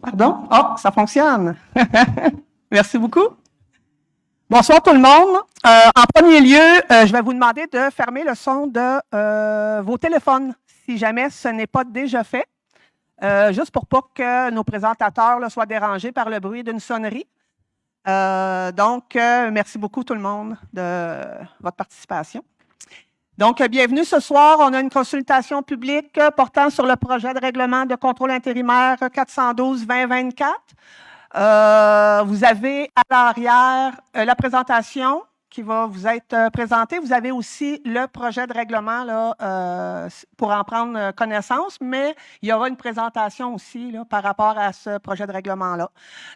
Pardon? Oh, ça fonctionne. Merci beaucoup. Bonsoir tout le monde. En premier lieu, je vais vous demander de fermer le son de vos téléphones, si jamais ce n'est pas déjà fait, juste pour pas que nos présentateurs là, soient dérangés par le bruit d'une sonnerie. Merci beaucoup tout le monde de votre participation. Donc, bienvenue ce soir. On a une consultation publique portant sur le projet de règlement de contrôle intérimaire 412-2024. Vous avez à l'arrière la présentation qui va vous être présentée. Vous avez aussi le projet de règlement là, pour en prendre connaissance, mais il y aura une présentation aussi là, par rapport à ce projet de règlement-là.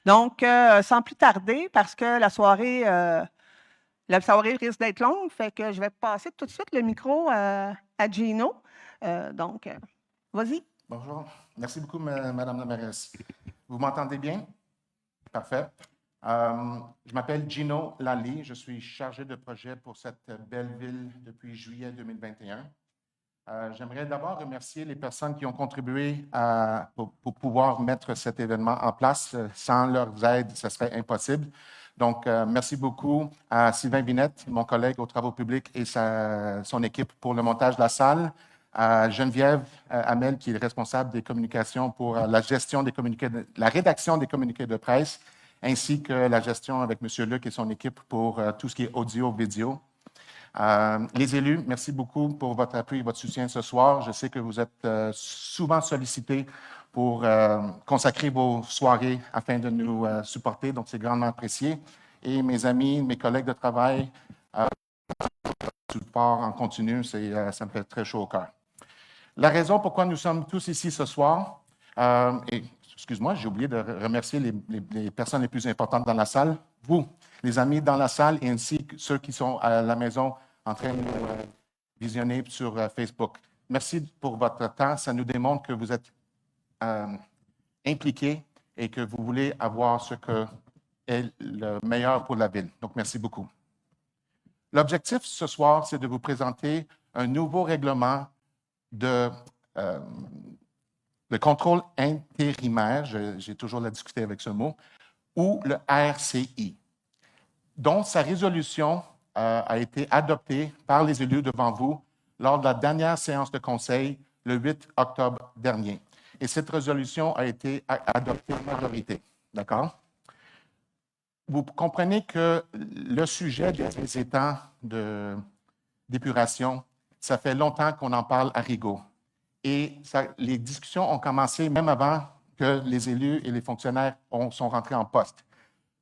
Donc, sans plus tarder, parce que la soirée risque d'être longue, fait que je vais passer tout de suite le micro à Gino. Vas-y. Bonjour. Merci beaucoup, Madame la mairesse. Vous m'entendez bien? Parfait. Je m'appelle Gino Lally. Je suis chargé de projet pour cette belle ville depuis juillet 2021. J'aimerais d'abord remercier les personnes qui ont contribué pour pouvoir mettre cet événement en place. Sans leur aide, ce serait impossible. Donc, merci beaucoup à Sylvain Vinette, mon collègue aux travaux publics et son équipe pour le montage de la salle. À Geneviève Hamel, qui est responsable des communications pour la gestion des communiqués, la rédaction des communiqués de presse, ainsi que la gestion avec M. Luc et son équipe pour tout ce qui est audio-vidéo. Les élus, merci beaucoup pour votre appui et votre soutien ce soir. Je sais que vous êtes souvent sollicités pour consacrer vos soirées afin de nous supporter, donc c'est grandement apprécié. Et mes amis, mes collègues de travail, support en continu, ça me fait très chaud au cœur. La raison pourquoi nous sommes tous ici ce soir, excuse-moi, j'ai oublié de remercier les personnes les plus importantes dans la salle, vous, les amis dans la salle, et ainsi que ceux qui sont à la maison en train de visionner sur Facebook. Merci pour votre temps. Ça nous démontre que vous êtes impliqués et que vous voulez avoir ce que est le meilleur pour la ville. Donc, merci beaucoup. L'objectif ce soir, c'est de vous présenter un nouveau règlement de contrôle intérimaire, j'ai toujours la discuter avec ce mot, ou le RCI, dont sa résolution a été adoptée par les élus devant vous lors de la dernière séance de conseil le 8 octobre dernier. Et cette résolution a été adoptée en majorité. D'accord? Vous comprenez que le sujet des étangs d'épuration, ça fait longtemps qu'on en parle à Rigaud. Et les discussions ont commencé même avant que les élus et les fonctionnaires sont rentrés en poste.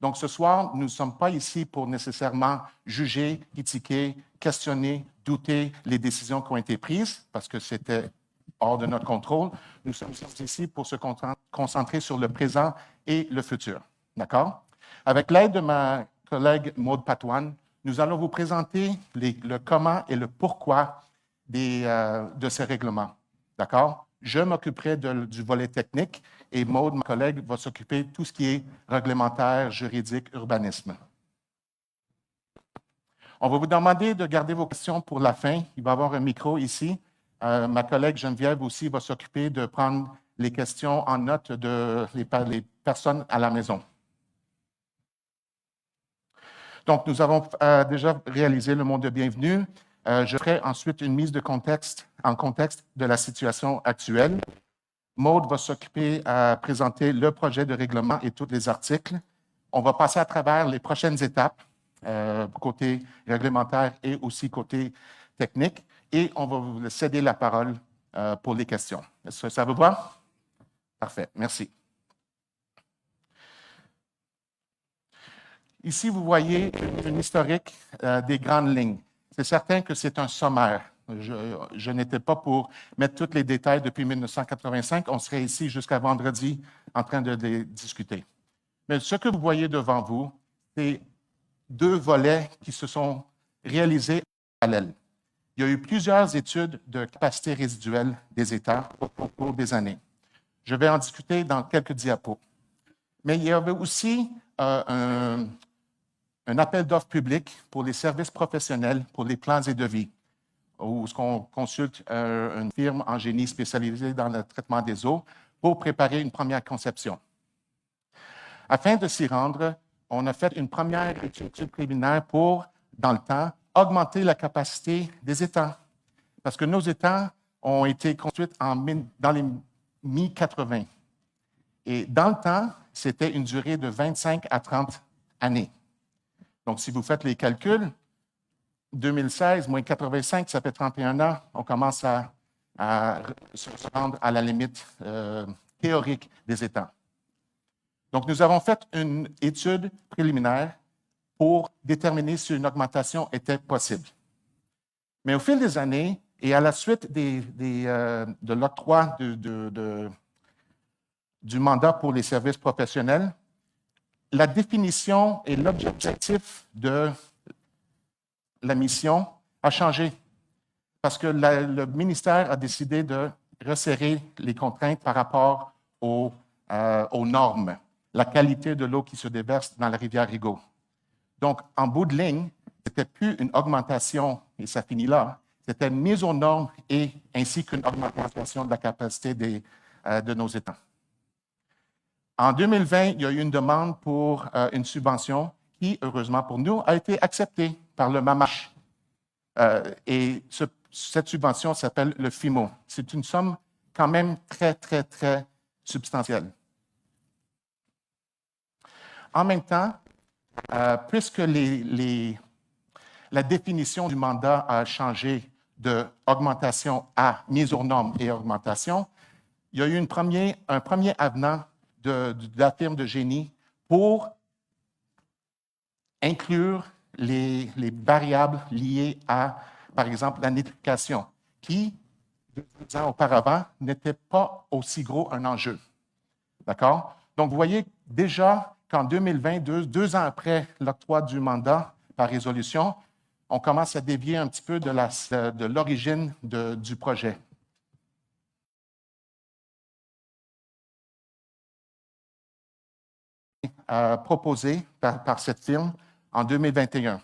Donc, ce soir, nous ne sommes pas ici pour nécessairement juger, critiquer, questionner, douter les décisions qui ont été prises, parce que c'était hors de notre contrôle. Nous sommes ici pour se concentrer sur le présent et le futur. D'accord? Avec l'aide de ma collègue Maude Patoine, nous allons vous présenter le comment et le pourquoi de ces règlements. D'accord? Je m'occuperai du volet technique et Maude, ma collègue, va s'occuper de tout ce qui est réglementaire, juridique, urbanisme. On va vous demander de garder vos questions pour la fin. Il va y avoir un micro ici. Ma collègue Geneviève aussi va s'occuper de prendre les questions en note les personnes à la maison. Donc, nous avons déjà réalisé le mot de bienvenue. Je ferai ensuite une mise en contexte de la situation actuelle. Maude va s'occuper à présenter le projet de règlement et tous les articles. On va passer à travers les prochaines étapes, côté réglementaire et aussi côté technique, et on va vous céder la parole pour les questions. Est-ce que ça vous va? Parfait, merci. Ici, vous voyez une historique des grandes lignes. C'est certain que c'est un sommaire. Je n'étais pas pour mettre tous les détails depuis 1985. On serait ici jusqu'à vendredi en train de les discuter. Mais ce que vous voyez devant vous, c'est deux volets qui se sont réalisés en parallèle. Il y a eu plusieurs études de capacité résiduelle des États au cours des années. Je vais en discuter dans quelques diapos. Mais il y avait aussi un appel d'offres public pour les services professionnels, pour les plans et devis, où on consulte une firme en génie spécialisée dans le traitement des eaux pour préparer une première conception. Afin de s'y rendre, on a fait une première étude préliminaire pour, dans le temps, augmenter la capacité des étangs. Parce que nos étangs ont été construits dans les mi-80. Et dans le temps, c'était une durée de 25 à 30 années. Donc, si vous faites les calculs, 2016 moins 85, ça fait 31 ans, on commence à se rendre à la limite théorique des étangs. Donc, nous avons fait une étude préliminaire pour déterminer si une augmentation était possible. Mais au fil des années, et à la suite de l'octroi du mandat pour les services professionnels, la définition et l'objectif de la mission a changé parce que le ministère a décidé de resserrer les contraintes par rapport aux normes, la qualité de l'eau qui se déverse dans la rivière Rigaud. Donc, en bout de ligne, ce n'était plus une augmentation, et ça finit là, c'était une mise aux normes et ainsi qu'une augmentation de la capacité de nos étangs. En 2020, il y a eu une demande pour une subvention qui, heureusement pour nous, a été acceptée par le MAMACH. Et cette subvention s'appelle le FIMO. C'est une somme quand même très, très, très substantielle. En même temps, puisque la définition du mandat a changé de augmentation à mise aux normes et augmentation, il y a eu un premier avenant de la firme de génie pour inclure les variables liées à, par exemple, la nitrification, qui, 2 ans auparavant, n'était pas aussi gros un enjeu. D'accord? Donc, vous voyez déjà qu'en 2020, 2 ans après l'octroi du mandat par résolution, on commence à dévier un petit peu de l'origine du projet. Proposé par cette firme en 2021.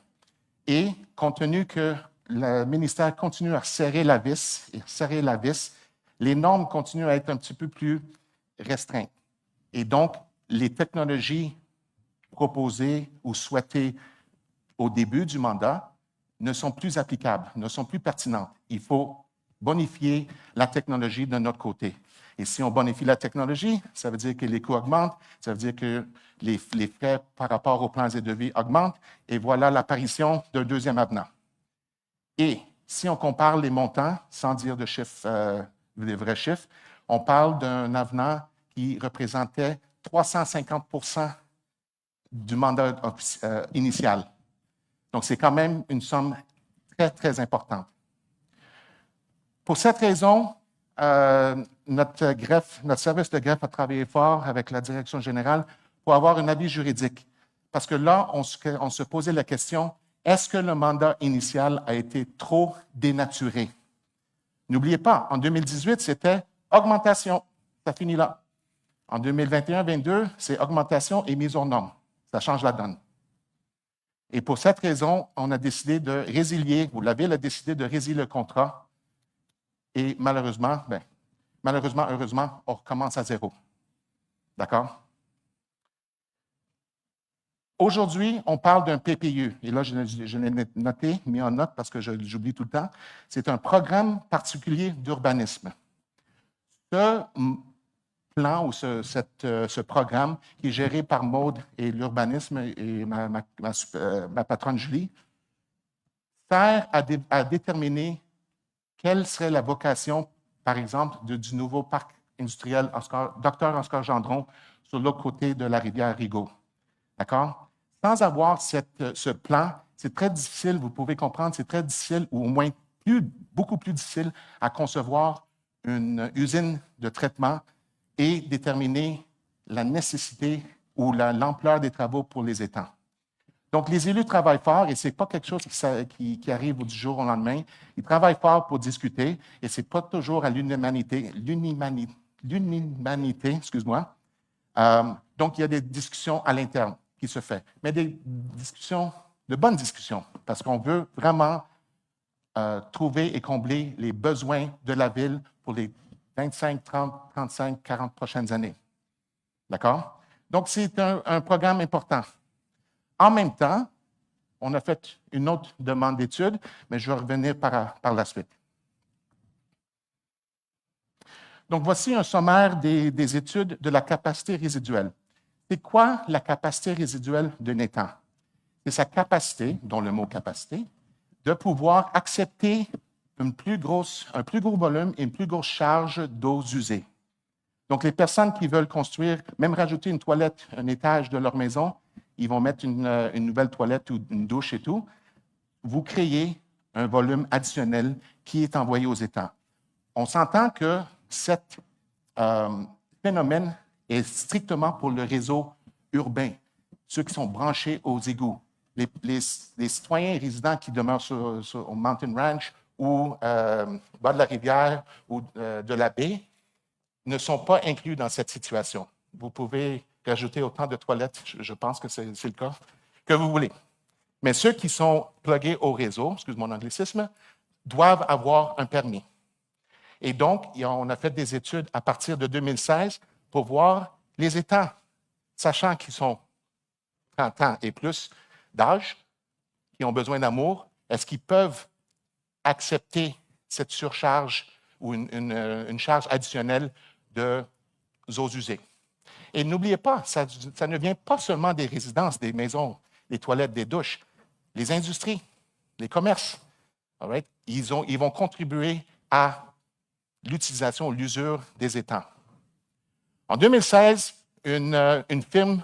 Et compte tenu que le ministère continue à serrer la vis, les normes continuent à être un petit peu plus restreintes. Et donc, les technologies proposées ou souhaitées au début du mandat ne sont plus applicables, ne sont plus pertinentes. Il faut bonifier la technologie de notre côté. Et si on bonifie la technologie, ça veut dire que les coûts augmentent, ça veut dire que les frais par rapport aux plans et devis augmentent, et voilà l'apparition d'un deuxième avenant. Et si on compare les montants, sans dire de chiffres, des vrais chiffres, on parle d'un avenant qui représentait 350 du mandat initial. Donc, c'est quand même une somme très, très importante. Pour cette raison, notre service de greffe a travaillé fort avec la direction générale pour avoir un avis juridique. Parce que là, on se posait la question, est-ce que le mandat initial a été trop dénaturé? N'oubliez pas, en 2018, c'était augmentation. Ça finit là. En 2021-22, c'est augmentation et mise aux normes. Ça change la donne. Et pour cette raison, on a décidé de résilier, ou la Ville a décidé de résilier le contrat. Et malheureusement, heureusement, on recommence à zéro. D'accord? Aujourd'hui, on parle d'un PPU. Et là, je l'ai noté, mis en note parce que j'oublie tout le temps. C'est un programme particulier d'urbanisme. Ce plan ou ce programme qui est géré par Maude et l'urbanisme et ma patronne Julie, sert à déterminer quelle serait la vocation, par exemple, du nouveau parc industriel Dr. Oscar Gendron sur l'autre côté de la rivière Rigaud. D'accord? Sans avoir ce plan, c'est très difficile, vous pouvez comprendre, c'est très difficile, ou au moins beaucoup plus difficile à concevoir une usine de traitement et déterminer la nécessité ou l'ampleur des travaux pour les étangs. Donc, les élus travaillent fort et ce n'est pas quelque chose qui arrive du jour au lendemain. Ils travaillent fort pour discuter et ce n'est pas toujours à l'unanimité, excuse-moi. Donc, il y a des discussions à l'interne qui se font, mais des discussions, de bonnes discussions, parce qu'on veut vraiment trouver et combler les besoins de la Ville pour les 25, 30, 35, 40 prochaines années. D'accord? Donc, c'est un programme important. En même temps, on a fait une autre demande d'études, mais je vais revenir par la suite. Donc, voici un sommaire des études de la capacité résiduelle. C'est quoi la capacité résiduelle d'un étang? C'est sa capacité, dont le mot capacité, de pouvoir accepter un plus gros volume et une plus grosse charge d'eau usée. Donc, les personnes qui veulent construire, même rajouter une toilette, un étage de leur maison, ils vont mettre une nouvelle toilette ou une douche et tout. Vous créez un volume additionnel qui est envoyé aux étangs. On s'entend que cet phénomène est strictement pour le réseau urbain, ceux qui sont branchés aux égouts. Les citoyens et résidents qui demeurent au Mountain Ranch ou bas de la rivière ou de la baie ne sont pas inclus dans cette situation. Vous pouvez rajouter autant de toilettes, je pense que c'est le cas, que vous voulez. Mais ceux qui sont plugués au réseau, excuse mon anglicisme, doivent avoir un permis. Et donc, on a fait des études à partir de 2016 pour voir les étangs, sachant qu'ils sont 30 ans et plus d'âge, qui ont besoin d'amour, est-ce qu'ils peuvent accepter cette surcharge ou une charge additionnelle de eaux usées? Et n'oubliez pas, ça ne vient pas seulement des résidences, des maisons, des toilettes, des douches, les industries, les commerces. All right? Ils vont contribuer à l'utilisation, l'usure des étangs. En 2016, une firme,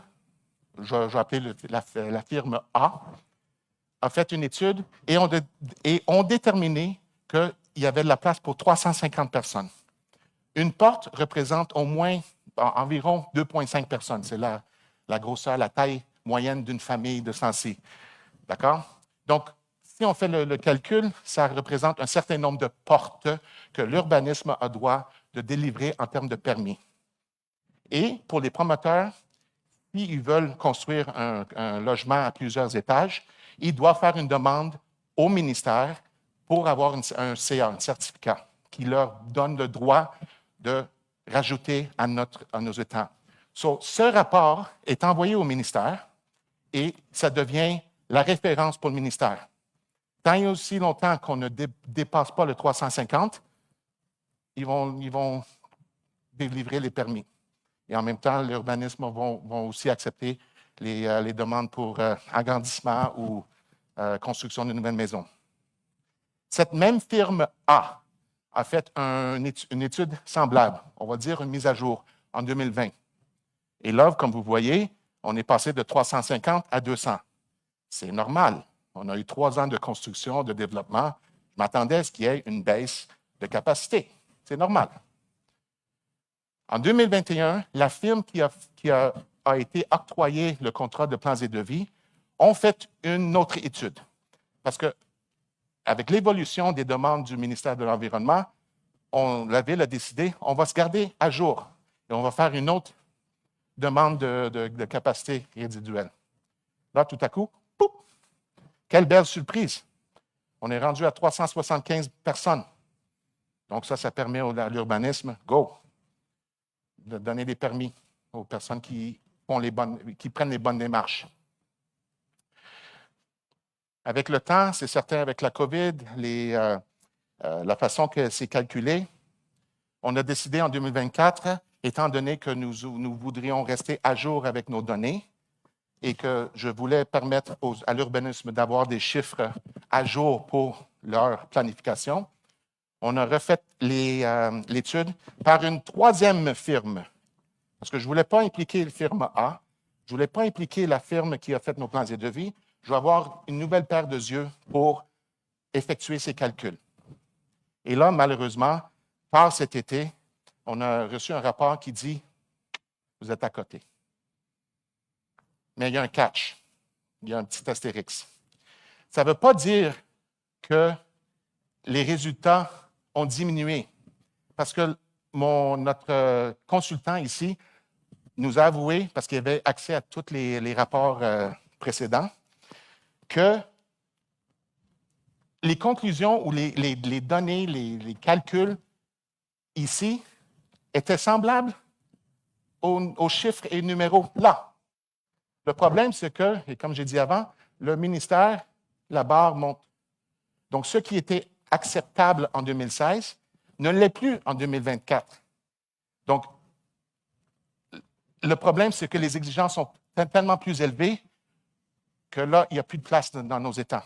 je vais appeler la firme A fait une étude et ont déterminé qu'il y avait de la place pour 350 personnes. Une porte représente au moins environ 2,5 personnes. C'est la grosseur, la taille moyenne d'une famille de Sancy. D'accord? Donc, si on fait le calcul, ça représente un certain nombre de portes que l'urbanisme a droit de délivrer en termes de permis. Et pour les promoteurs, s'ils veulent construire un logement à plusieurs étages, ils doivent faire une demande au ministère pour avoir un CA, un certificat, qui leur donne le droit de rajouter à nos étangs. Ce rapport est envoyé au ministère et ça devient la référence pour le ministère. Tant et aussi longtemps qu'on ne dépasse pas le 350, ils vont délivrer les permis. Et en même temps, l'urbanisme vont aussi accepter les demandes pour agrandissement ou construction de nouvelles maisons. Cette même firme A fait une étude semblable, on va dire une mise à jour, en 2020. Et là, comme vous voyez, on est passé de 350 à 200. C'est normal. On a eu 3 ans de construction, de développement. Je m'attendais à ce qu'il y ait une baisse de capacité. C'est normal. En 2021, la firme qui a été octroyée le contrat de plans et devis ont fait une autre étude. Parce que avec l'évolution des demandes du ministère de l'Environnement, la Ville a décidé, on va se garder à jour et on va faire une autre demande de capacité résiduelle. Là, tout à coup, pouf, quelle belle surprise! On est rendu à 375 personnes. Donc ça permet à l'urbanisme, go, de donner des permis aux personnes qui prennent les bonnes démarches. Avec le temps, c'est certain, avec la COVID, la façon que c'est calculé, on a décidé en 2024, étant donné que nous voudrions rester à jour avec nos données et que je voulais permettre à l'urbanisme d'avoir des chiffres à jour pour leur planification, on a refait l'étude par une troisième firme. Parce que je ne voulais pas impliquer la firme A, je ne voulais pas impliquer la firme qui a fait nos plans et devis. Je vais avoir une nouvelle paire de yeux pour effectuer ces calculs. Et là, malheureusement, par cet été, on a reçu un rapport qui dit « Vous êtes à côté ». Mais il y a un catch, il y a un petit astérix. Ça ne veut pas dire que les résultats ont diminué, parce que notre consultant ici nous a avoué, parce qu'il avait accès à tous les rapports précédents, que les conclusions ou les données, les calculs ici étaient semblables aux chiffres et numéros là. Le problème, c'est que, et comme j'ai dit avant, le ministère, la barre monte. Donc, ce qui était acceptable en 2016 ne l'est plus en 2024. Donc, le problème, c'est que les exigences sont tellement plus élevées que là, il n'y a plus de place dans nos États.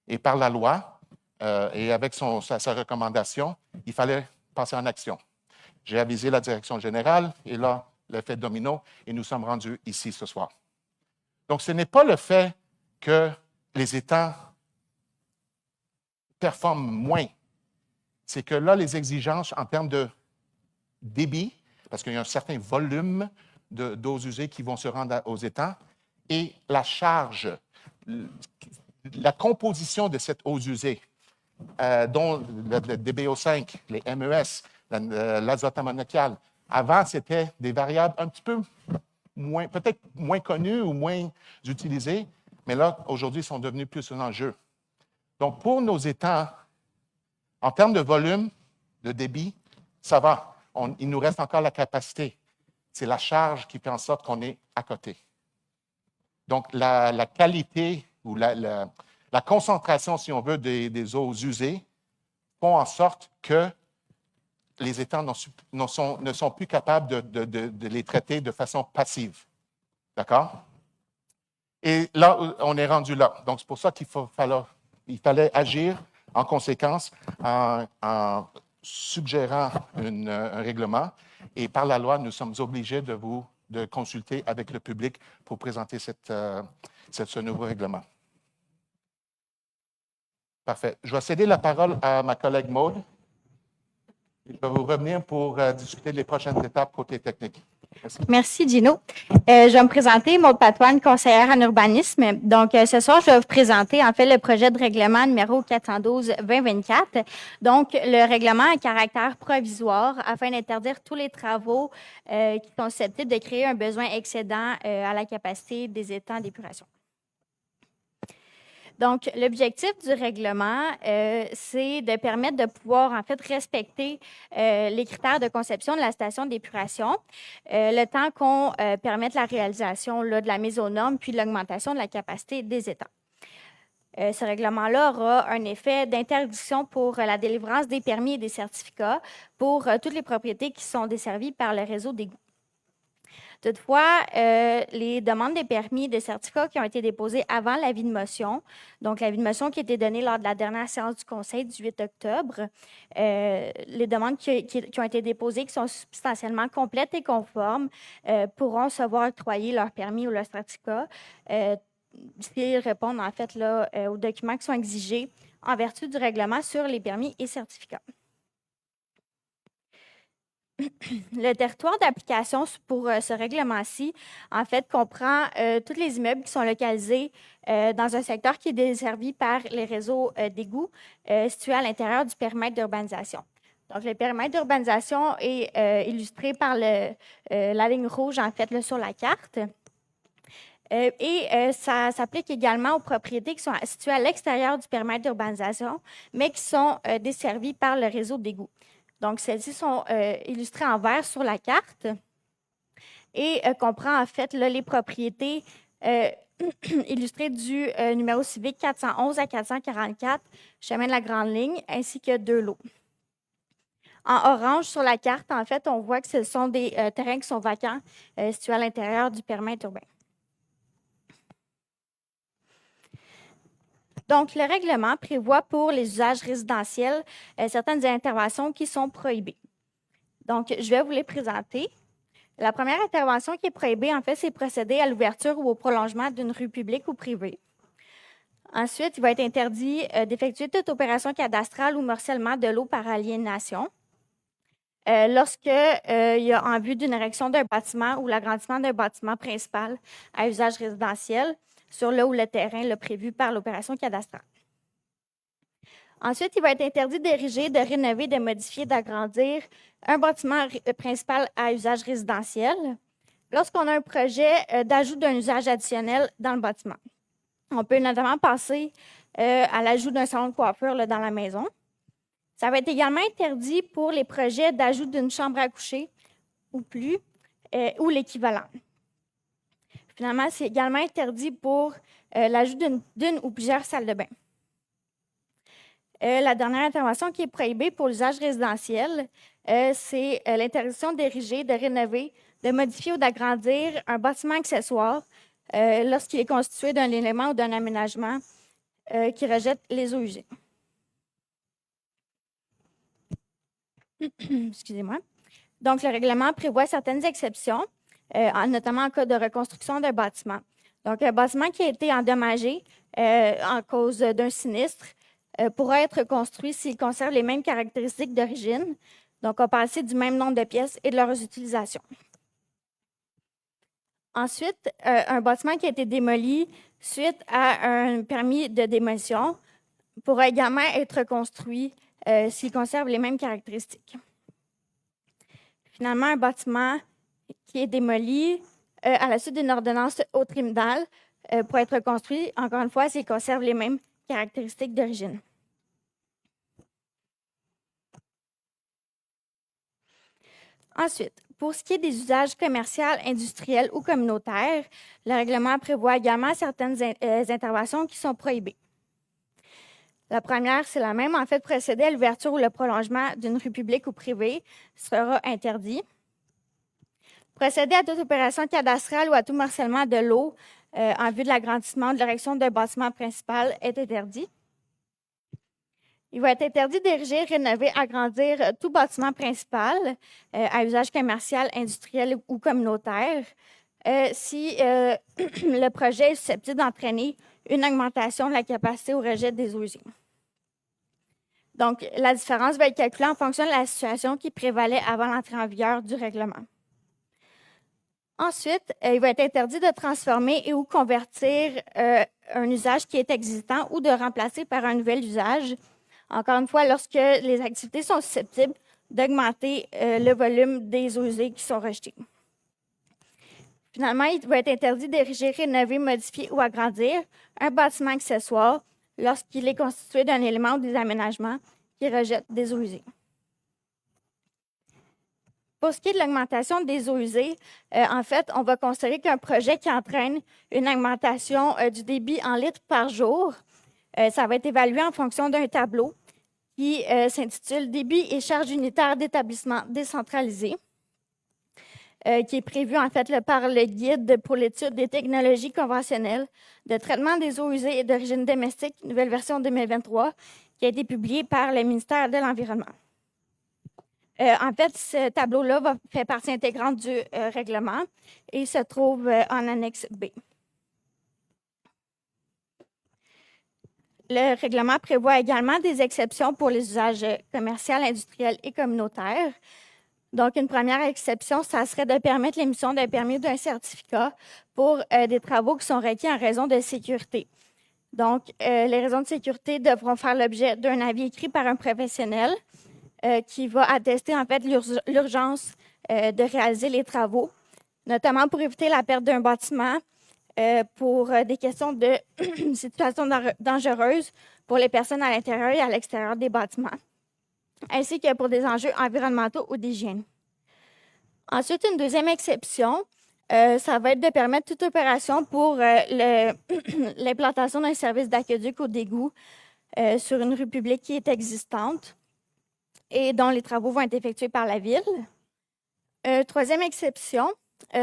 Et par la loi, et avec sa recommandation, il fallait passer en action. J'ai avisé la direction générale, et là, l'effet domino, et nous sommes rendus ici ce soir. Donc, ce n'est pas le fait que les États performent moins. C'est que là, les exigences en termes de débit, parce qu'il y a un certain volume d'eaux usées qui vont se rendre aux États, et la charge, la composition de cette eau usée, dont le DBO5, les MES, l'azote ammoniacal. Avant, c'était des variables un petit peu moins, peut-être moins connues ou moins utilisées, mais là, aujourd'hui, sont devenues plus un enjeu. Donc, pour nos États, en termes de volume, de débit, ça va. Il nous reste encore la capacité. C'est la charge qui fait en sorte qu'on est à côté. Donc, la qualité ou la concentration, si on veut, des eaux usées font en sorte que les États ne sont plus capables de les traiter de façon passive. D'accord? Et là, on est rendu là. Donc, c'est pour ça qu'il fallait agir en conséquence en suggérant un règlement. Et par la loi, nous sommes obligés de consulter avec le public pour présenter ce nouveau règlement. Parfait. Je vais céder la parole à ma collègue Maude. Je vais vous revenir pour discuter des prochaines étapes côté technique. Merci. Merci, Gino. Je vais me présenter, Maude Patoine, conseillère en urbanisme. Donc, ce soir, je vais vous présenter, en fait, le projet de règlement numéro 412-2024. Donc, le règlement à caractère provisoire afin d'interdire tous les travaux qui sont susceptibles de créer un besoin excédent à la capacité des étangs d'épuration. Donc, l'objectif du règlement, c'est de permettre de pouvoir, en fait, respecter les critères de conception de la station d'épuration, le temps qu'on permette la réalisation là, de la mise aux normes puis l'augmentation de la capacité des étangs. Ce règlement-là aura un effet d'interdiction pour la délivrance des permis et des certificats pour toutes les propriétés qui sont desservies par le réseau d'égouts. Toutefois, les demandes des permis et des certificats qui ont été déposées avant l'avis de motion, donc l'avis de motion qui a été donné lors de la dernière séance du Conseil du 8 octobre, les demandes qui ont été déposées, qui sont substantiellement complètes et conformes, pourront se voir octroyer leur permis ou leur certificat s'ils répondent en fait là, aux documents qui sont exigés en vertu du règlement sur les permis et certificats. Le territoire d'application pour ce règlement-ci, en fait, comprend tous les immeubles qui sont localisés dans un secteur qui est desservi par les réseaux d'égouts situés à l'intérieur du périmètre d'urbanisation. Donc, le périmètre d'urbanisation est illustré par la ligne rouge, en fait, là, sur la carte. Ça s'applique également aux propriétés qui sont situées à l'extérieur du périmètre d'urbanisation, mais qui sont desservies par le réseau d'égouts. Donc, celles-ci sont illustrées en vert sur la carte et comprend en fait là, les propriétés illustrées du numéro civique 411 à 444, chemin de la Grande Ligne, ainsi que 2 lots. En orange sur la carte, en fait, on voit que ce sont des terrains qui sont vacants situés à l'intérieur du périmètre urbain. Donc, le règlement prévoit pour les usages résidentiels certaines interventions qui sont prohibées. Donc, je vais vous les présenter. La première intervention qui est prohibée, en fait, c'est procéder à l'ouverture ou au prolongement d'une rue publique ou privée. Ensuite, il va être interdit d'effectuer toute opération cadastrale ou morcellement de l'eau par aliénation. Lorsque il y a en vue d'une érection d'un bâtiment ou l'agrandissement d'un bâtiment principal à usage résidentiel, sur le ou le terrain le prévu par l'opération cadastrale. Ensuite, il va être interdit d'ériger, de rénover, de modifier, d'agrandir un bâtiment principal à usage résidentiel lorsqu'on a un projet d'ajout d'un usage additionnel dans le bâtiment. On peut notamment passer à l'ajout d'un salon de coiffure là, dans la maison. Ça va être également interdit pour les projets d'ajout d'une chambre à coucher ou plus, ou l'équivalent. Finalement, c'est également interdit pour l'ajout d'une ou plusieurs salles de bain. La dernière intervention qui est prohibée pour l'usage résidentiel, c'est l'interdiction d'ériger, de rénover, de modifier ou d'agrandir un bâtiment accessoire lorsqu'il est constitué d'un élément ou d'un aménagement qui rejette les eaux usées. Excusez-moi. Donc, le règlement prévoit certaines exceptions, notamment en cas de reconstruction d'un bâtiment. Donc, un bâtiment qui a été endommagé en cause d'un sinistre pourra être construit s'il conserve les mêmes caractéristiques d'origine. Donc, on parle ici du même nombre de pièces et de leurs utilisations. Ensuite, un bâtiment qui a été démoli suite à un permis de démolition pourra également être construit s'il conserve les mêmes caractéristiques. Finalement, un bâtiment qui est démoli à la suite d'une ordonnance au tribunal pourra être construit, encore une fois, s'il conserve les mêmes caractéristiques d'origine. Ensuite, pour ce qui est des usages commerciaux, industriels ou communautaires, le règlement prévoit également certaines interventions qui sont prohibées. La première, c'est la même. En fait, procéder à l'ouverture ou le prolongement d'une rue publique ou privée sera interdit. Procéder à toute opération cadastrale ou à tout morcellement de l'eau en vue de l'agrandissement ou de l'érection d'un bâtiment principal est interdit. Il va être interdit d'ériger, rénover, agrandir tout bâtiment principal à usage commercial, industriel ou communautaire si le projet est susceptible d'entraîner une augmentation de la capacité au rejet des eaux usées. Donc, la différence va être calculée en fonction de la situation qui prévalait avant l'entrée en vigueur du règlement. Ensuite, il va être interdit de transformer et ou convertir un usage qui est existant ou de remplacer par un nouvel usage. Encore une fois, lorsque les activités sont susceptibles d'augmenter le volume des eaux usées qui sont rejetées. Finalement, il va être interdit d'ériger, rénover, modifier ou agrandir un bâtiment accessoire lorsqu'il est constitué d'un élément ou des aménagements qui rejettent des eaux usées. Pour ce qui est de l'augmentation des eaux usées, en fait, on va considérer qu'un projet qui entraîne une augmentation du débit en litres par jour, ça va être évalué en fonction d'un tableau qui s'intitule « Débit et charges unitaires d'établissement décentralisé », qui est prévu en fait par le Guide pour l'étude des technologies conventionnelles de traitement des eaux usées et d'origine domestique, nouvelle version 2023, qui a été publié par le ministère de l'Environnement. En fait, ce tableau-là fait partie intégrante du règlement et se trouve en annexe B. Le règlement prévoit également des exceptions pour les usages commerciaux, industriels et communautaires. Donc, une première exception, ça serait de permettre l'émission d'un permis ou d'un certificat pour des travaux qui sont requis en raison de sécurité. Donc, les raisons de sécurité devront faire l'objet d'un avis écrit par un professionnel qui va attester en fait l'urgence de réaliser les travaux, notamment pour éviter la perte d'un bâtiment, pour des questions de situation dangereuse pour les personnes à l'intérieur et à l'extérieur des bâtiments, ainsi que pour des enjeux environnementaux ou d'hygiène. Ensuite, une deuxième exception, ça va être de permettre toute opération pour l'implantation d'un service d'aqueduc ou d'égout sur une rue publique qui est existante et dont les travaux vont être effectués par la Ville. Troisième exception,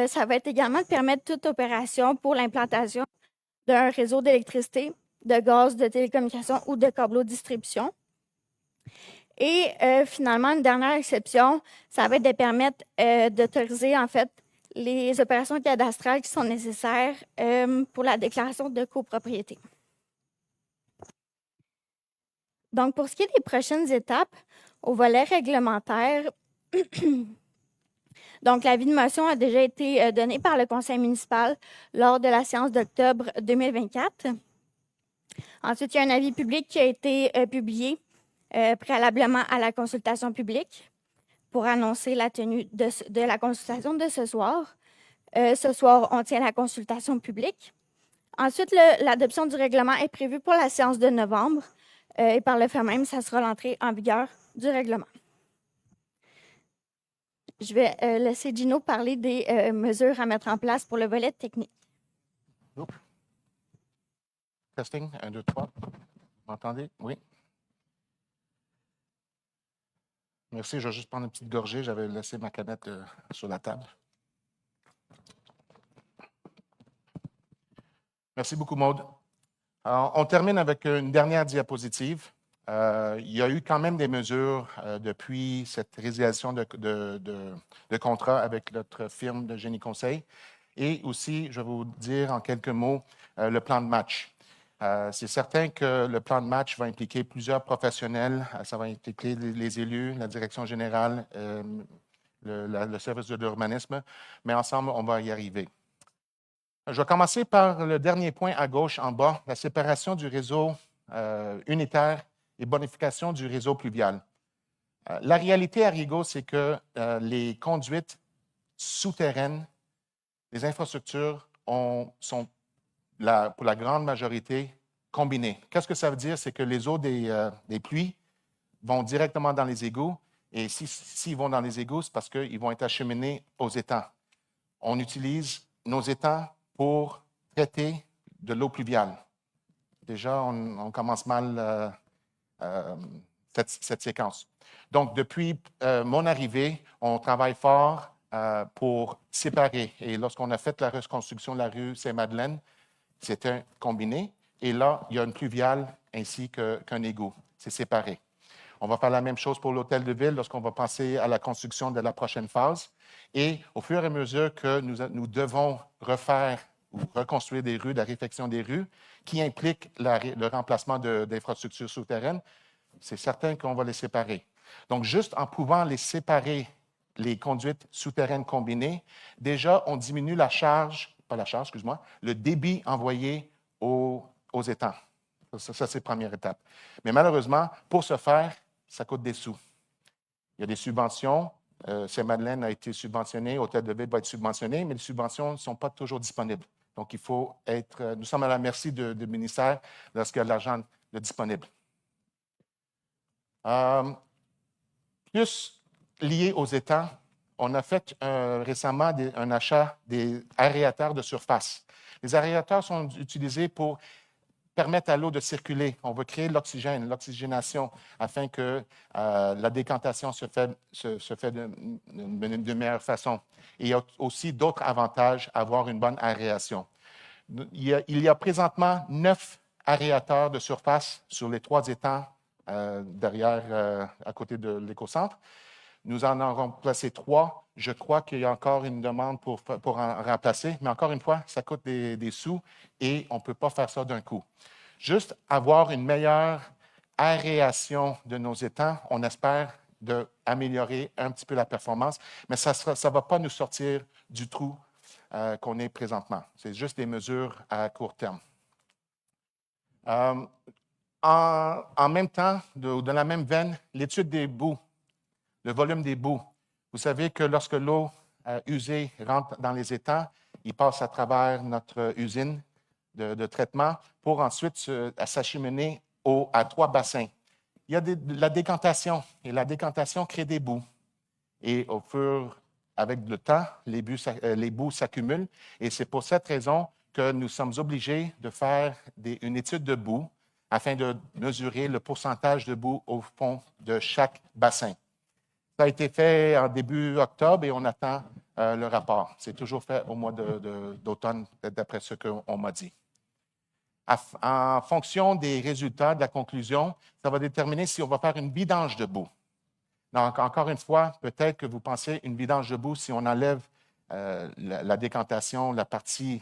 ça va être également de permettre toute opération pour l'implantation d'un réseau d'électricité, de gaz, de télécommunications ou de câbleaux de distribution. Et finalement, une dernière exception, ça va être de permettre d'autoriser en fait les opérations cadastrales qui sont nécessaires pour la déclaration de copropriété. Donc, pour ce qui est des prochaines étapes, au volet réglementaire, donc l'avis de motion a déjà été donné par le conseil municipal lors de la séance d'octobre 2024. Ensuite, il y a un avis public qui a été publié préalablement à la consultation publique pour annoncer la tenue de la consultation de ce soir. Ce soir, on tient la consultation publique. Ensuite, l'adoption du règlement est prévue pour la séance de novembre et par le fait même, ça sera l'entrée en vigueur du règlement. Je vais laisser Gino parler des mesures à mettre en place pour le volet technique. Oups. Testing, 1, 2, 3. Vous m'entendez? Oui. Merci, je vais juste prendre une petite gorgée. J'avais laissé ma canette sur la table. Merci beaucoup, Maude. Alors, on termine avec une dernière diapositive. Il y a eu quand même des mesures depuis cette résiliation de contrat avec notre firme de génie conseil. Et aussi, je vais vous dire en quelques mots le plan de match. C'est certain que le plan de match va impliquer plusieurs professionnels. Ça va impliquer les élus, la direction générale, le service de l'urbanisme, mais ensemble, on va y arriver. Je vais commencer par le dernier point à gauche en bas, la séparation du réseau unitaire et bonification du réseau pluvial. La réalité à Rigaud, c'est que les conduites souterraines, les infrastructures sont pour la grande majorité combinées. Qu'est-ce que ça veut dire? C'est que les eaux des pluies vont directement dans les égouts et s'ils vont dans les égouts, c'est parce qu'ils vont être acheminés aux étangs. On utilise nos étangs pour traiter de l'eau pluviale. Déjà, on commence mal cette séquence. Donc, depuis mon arrivée, on travaille fort pour séparer. Et lorsqu'on a fait la reconstruction de la rue Saint-Madeleine, c'est un combiné. Et là, il y a une pluviale ainsi qu'un égout. C'est séparé. On va faire la même chose pour l'hôtel de ville lorsqu'on va passer à la construction de la prochaine phase. Et au fur et à mesure que nous devons refaire ou reconstruire des rues, la réfection des rues, qui implique le remplacement d'infrastructures souterraines, c'est certain qu'on va les séparer. Donc, juste en pouvant les séparer, les conduites souterraines combinées, déjà, on diminue le débit envoyé aux étangs. Ça, c'est la première étape. Mais malheureusement, pour ce faire, ça coûte des sous. Il y a des subventions. Saint-Madeleine a été subventionné, Hôtel de Ville va être subventionné, mais les subventions ne sont pas toujours disponibles. Donc, il faut nous sommes à la merci du ministère lorsqu'il y a de l'argent disponible. Plus lié aux étangs, on a fait récemment un achat des aérateurs de surface. Les aérateurs sont utilisés pour permettre à l'eau de circuler. On veut créer l'oxygène, l'oxygénation, afin que la décantation se fait de meilleure façon. Et il y a aussi d'autres avantages à avoir une bonne aération. Il y a présentement 9 aérateurs de surface sur les 3 étangs derrière, à côté de l'écocentre. Nous en avons placé 3. Je crois qu'il y a encore une demande pour en remplacer, mais encore une fois, ça coûte des sous et on ne peut pas faire ça d'un coup. Juste avoir une meilleure aération de nos étangs, on espère d'améliorer un petit peu la performance, mais ça ne va pas nous sortir du trou qu'on est présentement. C'est juste des mesures à court terme. En même temps, de la même veine, l'étude des boues, le volume des boues. Vous savez que lorsque l'eau usée rentre dans les étangs, il passe à travers notre usine de traitement pour ensuite s'acheminer à 3 bassins. Il y a la décantation, et la décantation crée des boues. Et avec le temps, les boues s'accumulent. Et c'est pour cette raison que nous sommes obligés de faire une étude de boue afin de mesurer le pourcentage de boue au fond de chaque bassin. Ça a été fait en début octobre et on attend le rapport. C'est toujours fait au mois d'automne, d'après ce qu'on m'a dit. En fonction des résultats, de la conclusion, ça va déterminer si on va faire une vidange de boue. Donc, encore une fois, peut-être que vous pensez une vidange de boue si on enlève la décantation,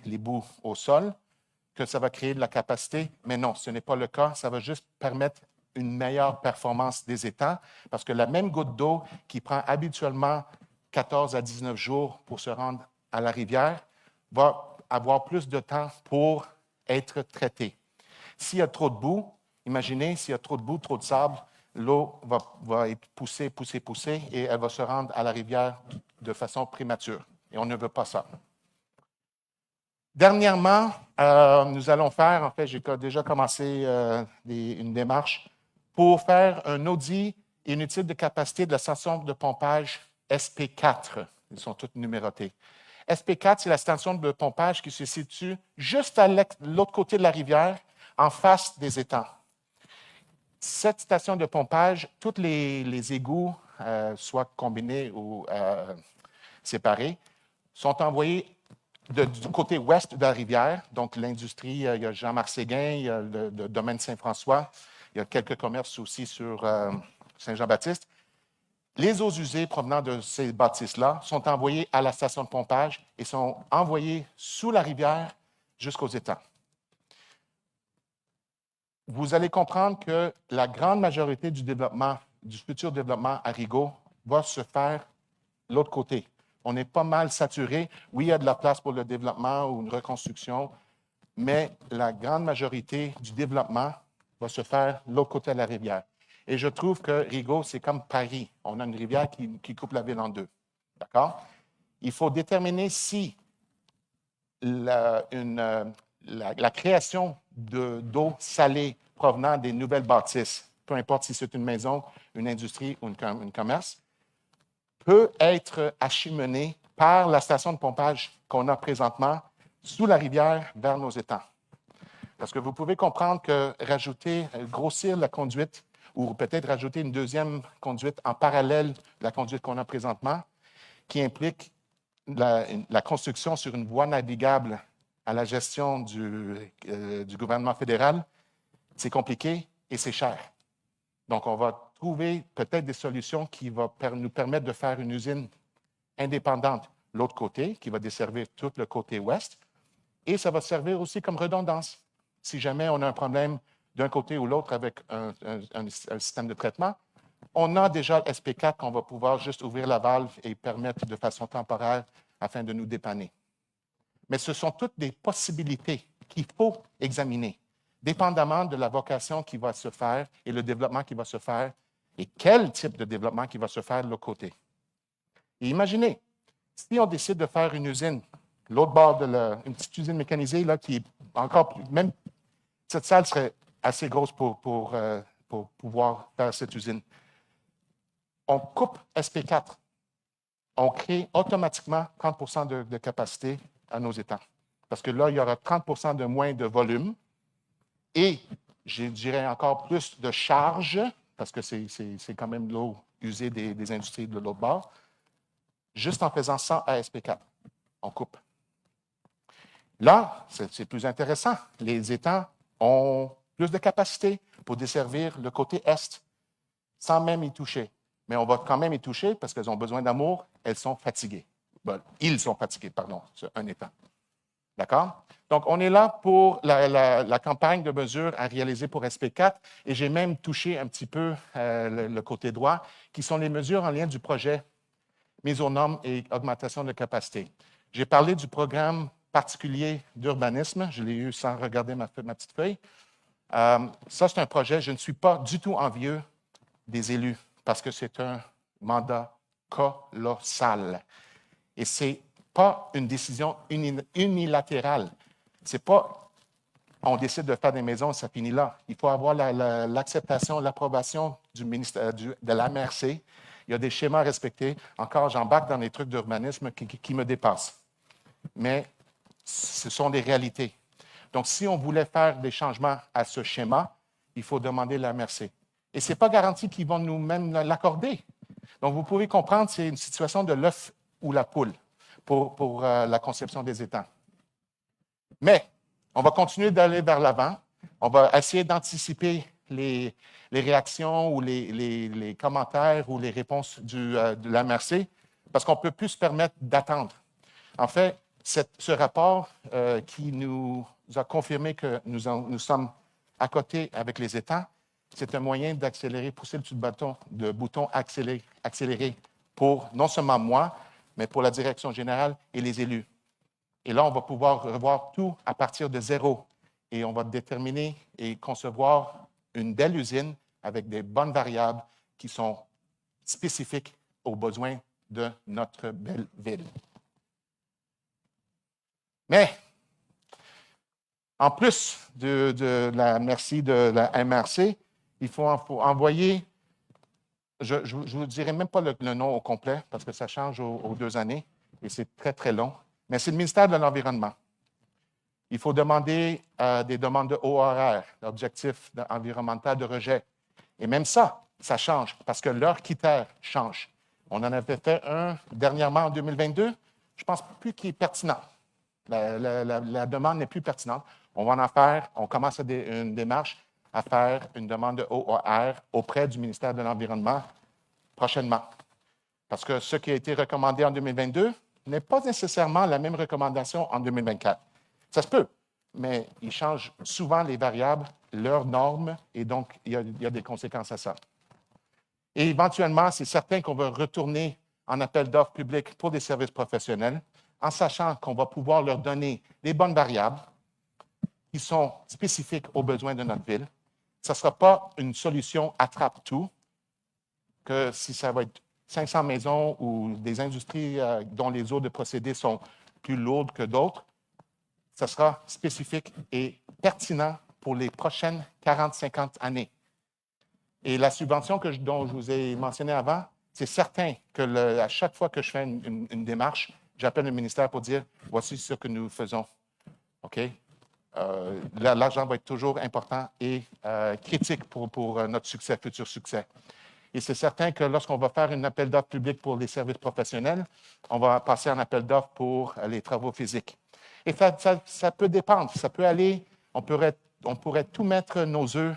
les boues au sol, que ça va créer de la capacité. Mais non, ce n'est pas le cas. Ça va juste permettre une meilleure performance des étangs parce que la même goutte d'eau qui prend habituellement 14 à 19 jours pour se rendre à la rivière va avoir plus de temps pour être traitée. S'il y a trop de boue, imaginez s'il y a trop de boue, trop de sable, l'eau va être poussée et elle va se rendre à la rivière de façon prémature. Et on ne veut pas ça. Dernièrement, nous allons faire, en fait, j'ai déjà commencé une démarche pour faire un audit et une étude de capacité de la station de pompage SP4. Ils sont tous numérotés. SP4, c'est la station de pompage qui se situe juste à l'autre côté de la rivière, en face des étangs. Cette station de pompage, tous les égouts, soit combinés ou séparés, sont envoyés du côté ouest de la rivière. Donc, l'industrie, il y a Jean-Marc Séguin, il y a le domaine Saint-François, il y a quelques commerces aussi sur Saint-Jean-Baptiste. Les eaux usées provenant de ces bâtisses-là sont envoyées à la station de pompage et sont envoyées sous la rivière jusqu'aux étangs. Vous allez comprendre que la grande majorité du futur développement à Rigaud va se faire de l'autre côté. On est pas mal saturé. Oui, il y a de la place pour le développement ou une reconstruction, mais la grande majorité du développement va se faire de l'autre côté de la rivière. Et je trouve que Rigaud, c'est comme Paris. On a une rivière qui coupe la ville en deux. D'accord? Il faut déterminer si la création d'eau salée provenant des nouvelles bâtisses, peu importe si c'est une maison, une industrie ou un commerce, peut être acheminée par la station de pompage qu'on a présentement sous la rivière vers nos étangs. Parce que vous pouvez comprendre que grossir la conduite ou peut-être rajouter une deuxième conduite en parallèle de la conduite qu'on a présentement, qui implique la construction sur une voie navigable à la gestion du gouvernement fédéral, c'est compliqué et c'est cher. Donc, on va trouver peut-être des solutions qui vont nous permettre de faire une usine indépendante de l'autre côté, qui va desservir tout le côté ouest, et ça va servir aussi comme redondance. Si jamais on a un problème d'un côté ou l'autre avec un système de traitement, on a déjà le SP4 qu'on va pouvoir juste ouvrir la valve et permettre de façon temporaire afin de nous dépanner. Mais ce sont toutes des possibilités qu'il faut examiner, dépendamment de la vocation qui va se faire et le développement qui va se faire et quel type de développement qui va se faire de l'autre côté. Et imaginez, si on décide de faire une usine, l'autre bord une petite usine mécanisée là, qui est encore plus, même cette salle serait assez grosse pour pouvoir faire cette usine. On coupe SP4. On crée automatiquement 30 de capacité à nos étangs. Parce que là, il y aura 30 de moins de volume et, je dirais, encore plus de charge, parce que c'est quand même l'eau usée des industries de l'autre bord, juste en faisant 100 à SP4. On coupe. Là, c'est plus intéressant. Les étangs ont plus de capacité pour desservir le côté est, sans même y toucher. Mais on va quand même y toucher parce qu'elles ont besoin d'amour, elles sont fatiguées. Bon, ils sont fatigués, pardon, c'est un étang. D'accord? Donc, on est là pour la campagne de mesures à réaliser pour SP4 et j'ai même touché un petit peu le côté droit, qui sont les mesures en lien du projet mise aux normes et augmentation de capacité. J'ai parlé du programme particulier d'urbanisme, je l'ai eu sans regarder ma petite feuille. Ça, c'est un projet, je ne suis pas du tout envieux des élus parce que c'est un mandat colossal. Et ce n'est pas une décision unilatérale. Ce n'est pas on décide de faire des maisons, ça finit là. Il faut avoir l'acceptation, l'approbation du ministère, de la MRC. Il y a des schémas à respecter. Encore, j'embarque dans les trucs d'urbanisme qui me dépassent. Mais ce sont des réalités. Donc, si on voulait faire des changements à ce schéma, il faut demander la MRC. Et ce n'est pas garanti qu'ils vont nous-mêmes l'accorder. Donc, vous pouvez comprendre, c'est une situation de l'œuf ou la poule pour la conception des étangs. Mais, on va continuer d'aller vers l'avant. On va essayer d'anticiper les réactions ou les commentaires ou les réponses de la MRC parce qu'on ne peut plus se permettre d'attendre. En fait, ce rapport qui nous a confirmé que nous sommes à côté avec les étangs, c'est un moyen d'accélérer, pousser le bouton accélérer pour non seulement moi, mais pour la direction générale et les élus. Et là, on va pouvoir revoir tout à partir de zéro. Et on va déterminer et concevoir une belle usine avec des bonnes variables qui sont spécifiques aux besoins de notre belle ville. Mais, en plus de la merci de la MRC, il faut envoyer je ne vous dirai même pas le nom au complet parce que ça change aux 2 années et c'est très, très long. Mais c'est le ministère de l'Environnement. Il faut demander des demandes de ORR, l'objectif environnemental de rejet. Et même ça change parce que leurs critères changent. On en avait fait un dernièrement en 2022. Je ne pense plus qu'il est pertinent. La demande n'est plus pertinente. On va en faire, on commence une démarche à faire une demande de ORR auprès du ministère de l'Environnement prochainement. Parce que ce qui a été recommandé en 2022 n'est pas nécessairement la même recommandation en 2024. Ça se peut, mais ils changent souvent les variables, leurs normes, et donc il y a des conséquences à ça. Et éventuellement, c'est certain qu'on va retourner en appel d'offres publics pour des services professionnels, en sachant qu'on va pouvoir leur donner les bonnes variables qui sont spécifiques aux besoins de notre ville. Ce ne sera pas une solution attrape-tout, que si ça va être 500 maisons ou des industries dont les eaux de procédés sont plus lourdes que d'autres, ce sera spécifique et pertinent pour les prochaines 40-50 années. Et la subvention dont je vous ai mentionné avant, c'est certain que à chaque fois que je fais une démarche, j'appelle le ministère pour dire « voici ce que nous faisons ». OK? L'argent va être toujours important et critique pour notre succès, futur succès. Et c'est certain que lorsqu'on va faire un appel d'offres public pour les services professionnels, on va passer en appel d'offres pour les travaux physiques. Et ça peut dépendre. Ça peut aller, on pourrait tout mettre nos œufs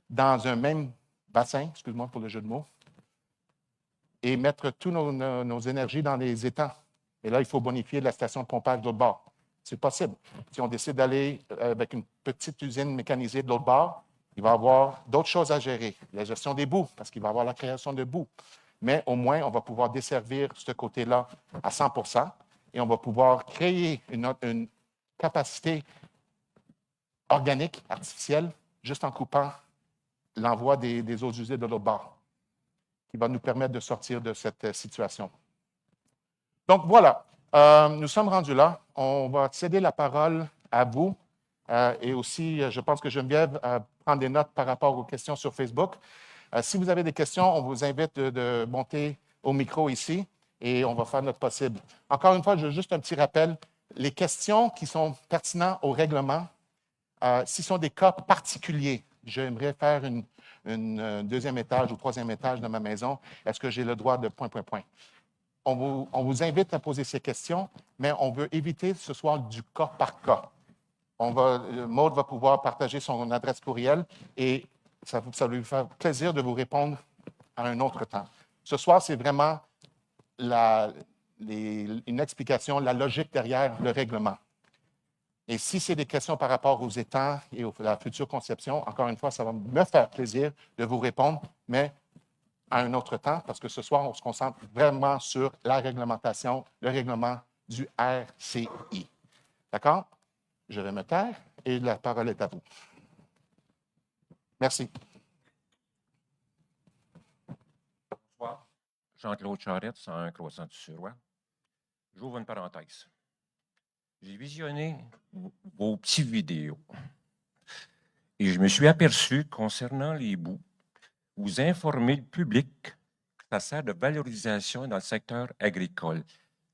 dans un même bassin, excuse-moi pour le jeu de mots, et mettre toutes nos énergies dans les étangs. Et là, il faut bonifier la station de pompage de l'autre bord. C'est possible. Si on décide d'aller avec une petite usine mécanisée de l'autre bord, il va y avoir d'autres choses à gérer. La gestion des boues, parce qu'il va y avoir la création de boues. Mais au moins, on va pouvoir desservir ce côté-là à 100 % et on va pouvoir créer une capacité organique, artificielle, juste en coupant l'envoi des eaux usées de l'autre bord, qui va nous permettre de sortir de cette situation. Donc voilà, nous sommes rendus là. On va céder la parole à vous. Et aussi, je pense que Geneviève prend des notes par rapport aux questions sur Facebook. Si vous avez des questions, on vous invite de monter au micro ici et on va faire notre possible. Encore une fois, juste un petit rappel. Les questions qui sont pertinentes au règlement, si ce sont des cas particuliers, j'aimerais faire une deuxième étage ou troisième étage de ma maison, est-ce que j'ai le droit de ... On vous invite à poser ces questions, mais on veut éviter ce soir du cas par cas. Maude va pouvoir partager son adresse courriel et ça va lui faire plaisir de vous répondre à un autre temps. Ce soir, c'est vraiment une explication, la logique derrière le règlement. Et si c'est des questions par rapport aux étangs et à la future conception, encore une fois, ça va me faire plaisir de vous répondre, mais à un autre temps, parce que ce soir, on se concentre vraiment sur la réglementation, le règlement du RCI. D'accord? Je vais me taire et la parole est à vous. Merci. Bonsoir. Jean-Claude Charette, 101 Croissant-du-Suroît. J'ouvre une parenthèse. J'ai visionné vos petites vidéos et je me suis aperçu, concernant les boues, vous informez le public que ça sert de valorisation dans le secteur agricole.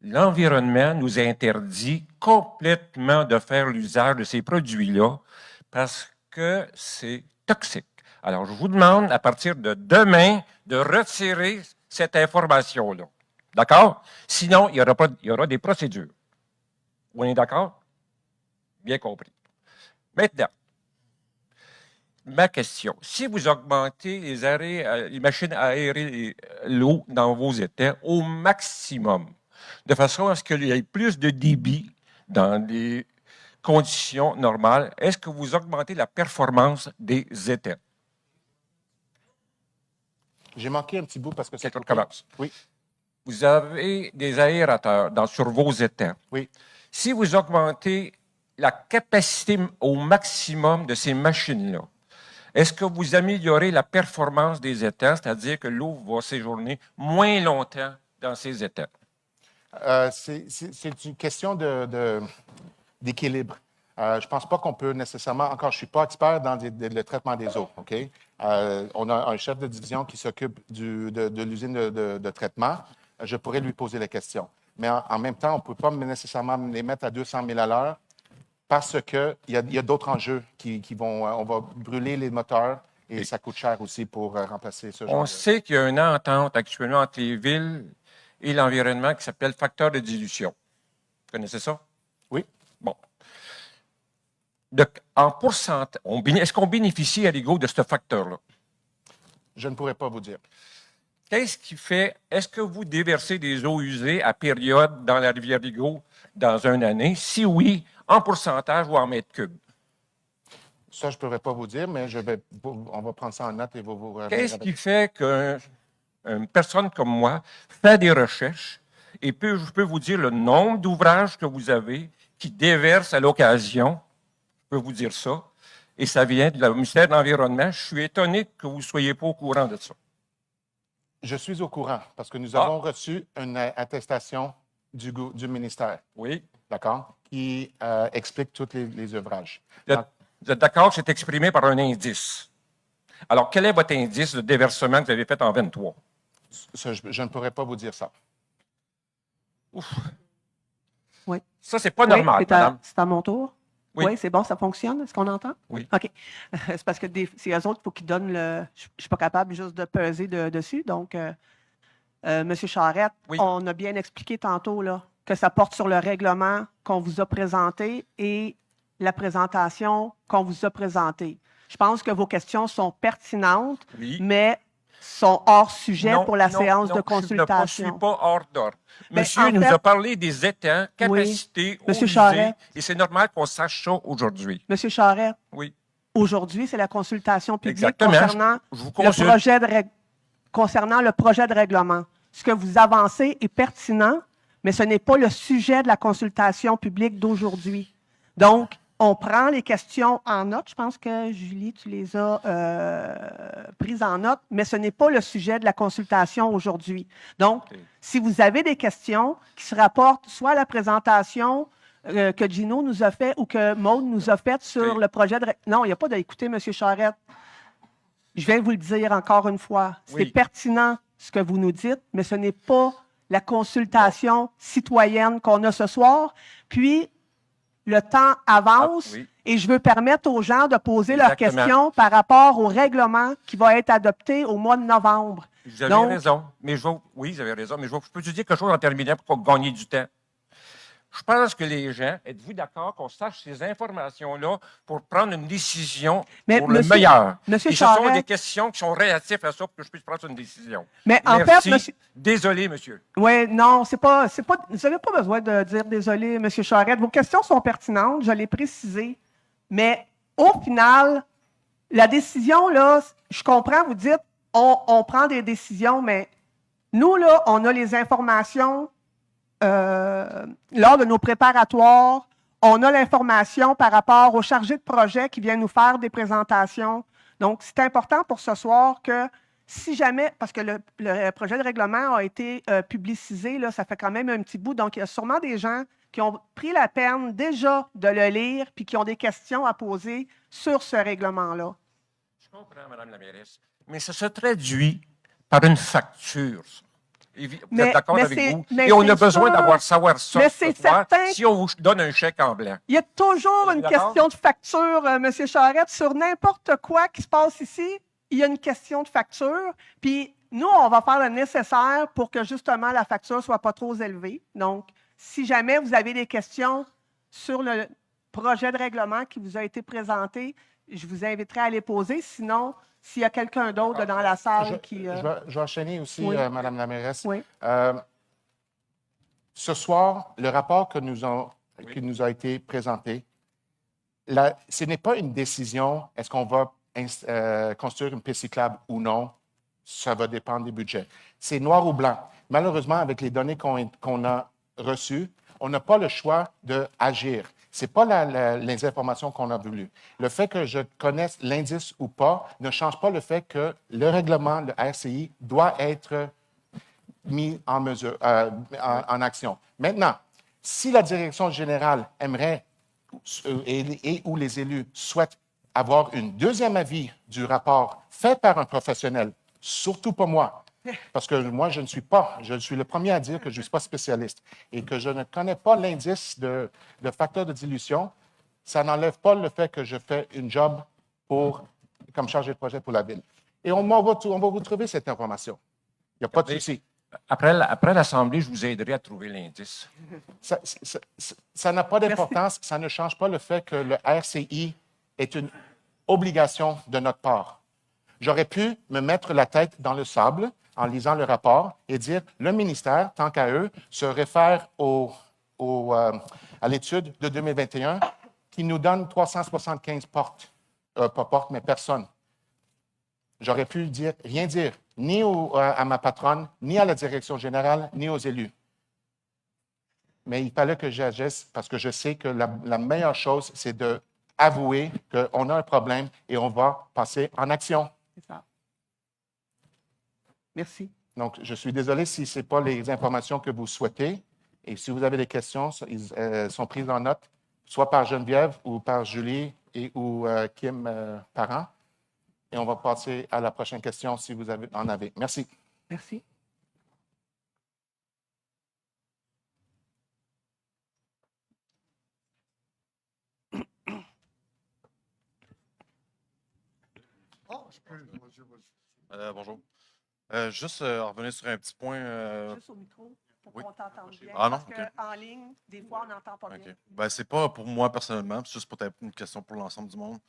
L'environnement nous interdit complètement de faire l'usage de ces produits-là parce que c'est toxique. Alors, je vous demande, à partir de demain, de retirer cette information-là. D'accord? Sinon, il y aura des procédures. On est d'accord? Bien compris. Maintenant, ma question. Si vous augmentez les machines à aérer l'eau dans vos étangs au maximum, de façon à ce qu'il y ait plus de débit dans des conditions normales, est-ce que vous augmentez la performance des étangs? J'ai manqué un petit bout parce que c'est... Quelqu'un commence. Oui. Vous avez des aérateurs sur vos étangs. Oui. Si vous augmentez la capacité au maximum de ces machines-là, est-ce que vous améliorez la performance des étangs, c'est-à-dire que l'eau va séjourner moins longtemps dans ces étangs? C'est une question d'équilibre. Je ne pense pas qu'on peut nécessairement, encore je ne suis pas expert dans le traitement des eaux, OK? On a un chef de division qui s'occupe de l'usine de traitement. Je pourrais lui poser la question. Mais en même temps, on ne peut pas nécessairement les mettre à 200 000 à l'heure parce qu'il y a d'autres enjeux qui vont... on va brûler les moteurs et ça coûte cher aussi pour remplacer ce genre On de... sait qu'il y a une entente actuellement entre les villes et l'environnement qui s'appelle facteur de dilution. Vous connaissez ça? Oui. Bon. En pourcentage, est-ce qu'on bénéficie à l'ego de ce facteur-là? Je ne pourrais pas vous dire. Qu'est-ce qui fait, est-ce que vous déversez des eaux usées à période dans la rivière Rigaud dans une année? Si oui, en pourcentage ou en mètres cubes? Ça, je ne pourrais pas vous dire, mais on va prendre ça en note et vous Qu'est-ce qui fait qu'une personne comme moi fait des recherches et je peux vous dire le nombre d'ouvrages que vous avez qui déversent à l'occasion? Je peux vous dire ça. Et ça vient du ministère de l'Environnement. Je suis étonné que vous ne soyez pas au courant de ça. Je suis au courant parce que nous avons reçu une attestation du ministère, Oui. d'accord, qui explique tous les ouvrages. Vous êtes d'accord que c'est exprimé par un indice. Alors, quel est votre indice de déversement que vous avez fait en 23? Ça, je ne pourrais pas vous dire ça. Ouf. Oui. Ça, c'est pas normal, Oui, madame. c'est à mon tour. Oui. Oui, c'est bon, ça fonctionne. Est-ce qu'on entend? Oui. OK. C'est parce que c'est eux autres, il faut qu'ils donnent le. Je ne suis pas capable juste de peser dessus. Donc, M. Charette, Oui. on a bien expliqué tantôt là, que ça porte sur le règlement qu'on vous a présenté et la présentation qu'on vous a présentée. Je pense que vos questions sont pertinentes, Oui. mais sont hors sujet Non, pour la non, séance non, de consultation. Je ne suis pas hors d'ordre. Ben, Monsieur en nous fait- a parlé des étangs, capacités, eaux Monsieur usées, Charest. et c'est normal qu'on sache ça aujourd'hui. M. Charette, Oui, aujourd'hui, c'est la consultation publique exactement. concernant Je vous le consulte. concernant le projet de règlement. Ce que vous avancez est pertinent, mais ce n'est pas le sujet de la consultation publique d'aujourd'hui. Donc, on prend les questions en note. Je pense que, Julie, tu les as prises en note, mais ce n'est pas le sujet de la consultation aujourd'hui. Donc, OK. si vous avez des questions qui se rapportent soit à la présentation que Gino nous a fait ou que Maude nous a faite sur OK. le projet de... Non, il n'y a pas d'écouter, M. Charette. Je viens vous le dire encore une fois. C'est Oui. pertinent ce que vous nous dites, mais ce n'est pas la consultation citoyenne qu'on a ce soir. Puis, le temps avance Ah, oui. et je veux permettre aux gens de poser leurs Exactement. questions par rapport au règlement qui va être adopté au mois de novembre. Vous avez Donc- raison. Mais oui, vous avez raison. Mais je peux te dire quelque chose en terminant pour gagner du temps. Je pense que les gens, êtes-vous d'accord qu'on sache ces informations-là pour prendre une décision Mais pour le monsieur- meilleur? monsieur Et ce sont Charest- des questions qui sont relatives à ça pour que je puisse prendre une décision. Mais en Merci. fait, monsieur... Désolé, monsieur. Oui, non, c'est pas, vous n'avez pas besoin de dire désolé, M. Charette. Vos questions sont pertinentes, je l'ai précisé. Mais au final, la décision, là, je comprends, vous dites, on prend des décisions, mais nous, là, on a les informations lors de nos préparatoires. On a l'information par rapport aux chargés de projet qui viennent nous faire des présentations. Donc, c'est important pour ce soir que si jamais, parce que le projet de règlement a été publicisé, là, ça fait quand même un petit bout, donc il y a sûrement des gens qui ont pris la peine déjà de le lire puis qui ont des questions à poser sur ce règlement-là. Je comprends, Mme la mairesse. Mais ça se traduit par une facture. Ça. Et vous Mais- êtes d'accord mais avec c'est- vous? mais Et on c'est a besoin sûr. savoir ça Mais ce c'est soir, certain. si on vous donne un chèque en blanc. Il y a toujours Êtes-vous une d'accord? question de facture, M. Charette, sur n'importe quoi qui se passe ici. Il y a une question de facture. Puis nous, on va faire le nécessaire pour que justement la facture ne soit pas trop élevée. Donc, si jamais vous avez des questions sur le projet de règlement qui vous a été présenté, je vous inviterai à les poser. Sinon, s'il y a quelqu'un d'autre dans la salle qui... Je vais enchaîner aussi, Oui. Mme la mairesse. Oui. Ce soir, le rapport qui nous a été présenté, ce n'est pas une décision, est-ce qu'on va construire une piste cyclable ou non? Ça va dépendre des budgets. C'est noir ou blanc. Malheureusement, avec les données qu'on a reçues, on n'a pas le choix d'agir. Ce n'est pas les informations qu'on a voulues. Le fait que je connaisse l'indice ou pas ne change pas le fait que le règlement, le RCI, doit être mis en mesure, en action. Maintenant, si la direction générale aimerait et où les élus souhaitent avoir une deuxième avis du rapport fait par un professionnel, surtout pas moi, parce que moi, je suis le premier à dire que je ne suis pas spécialiste et que je ne connais pas l'indice de facteur de dilution, ça n'enlève pas le fait que je fais une job comme chargé de projet pour la ville. Et on va vous trouver cette information. Il n'y a pas de souci. Après l'Assemblée, je vous aiderai à trouver l'indice. Ça n'a pas d'importance. Ça ne change pas le fait que le RCI est une obligation de notre part. J'aurais pu me mettre la tête dans le sable en lisant le rapport et dire le ministère, tant qu'à eux, se réfère à l'étude de 2021 qui nous donne 375 portes, pas portes, mais personnes. J'aurais pu rien dire, ni à ma patronne, ni à la direction générale, ni aux élus. Mais il fallait que j'agisse parce que je sais que la meilleure chose, c'est d'avouer qu'on a un problème et on va passer en action. C'est ça. Merci. Donc, je suis désolé si ce n'est pas les informations que vous souhaitez. Et si vous avez des questions, elles sont prises en note, soit par Geneviève ou par Julie ou Kim Parent. Et on va passer à la prochaine question si vous en avez. Merci. Merci. Bonjour. Juste revenir sur un petit point. Juste au micro pour oui. qu'on t'entende bien. Ah non? Parce qu'en ligne, des fois, on n'entend pas bien. Ben, c'est pas pour moi personnellement, c'est juste peut-être une question pour l'ensemble du monde.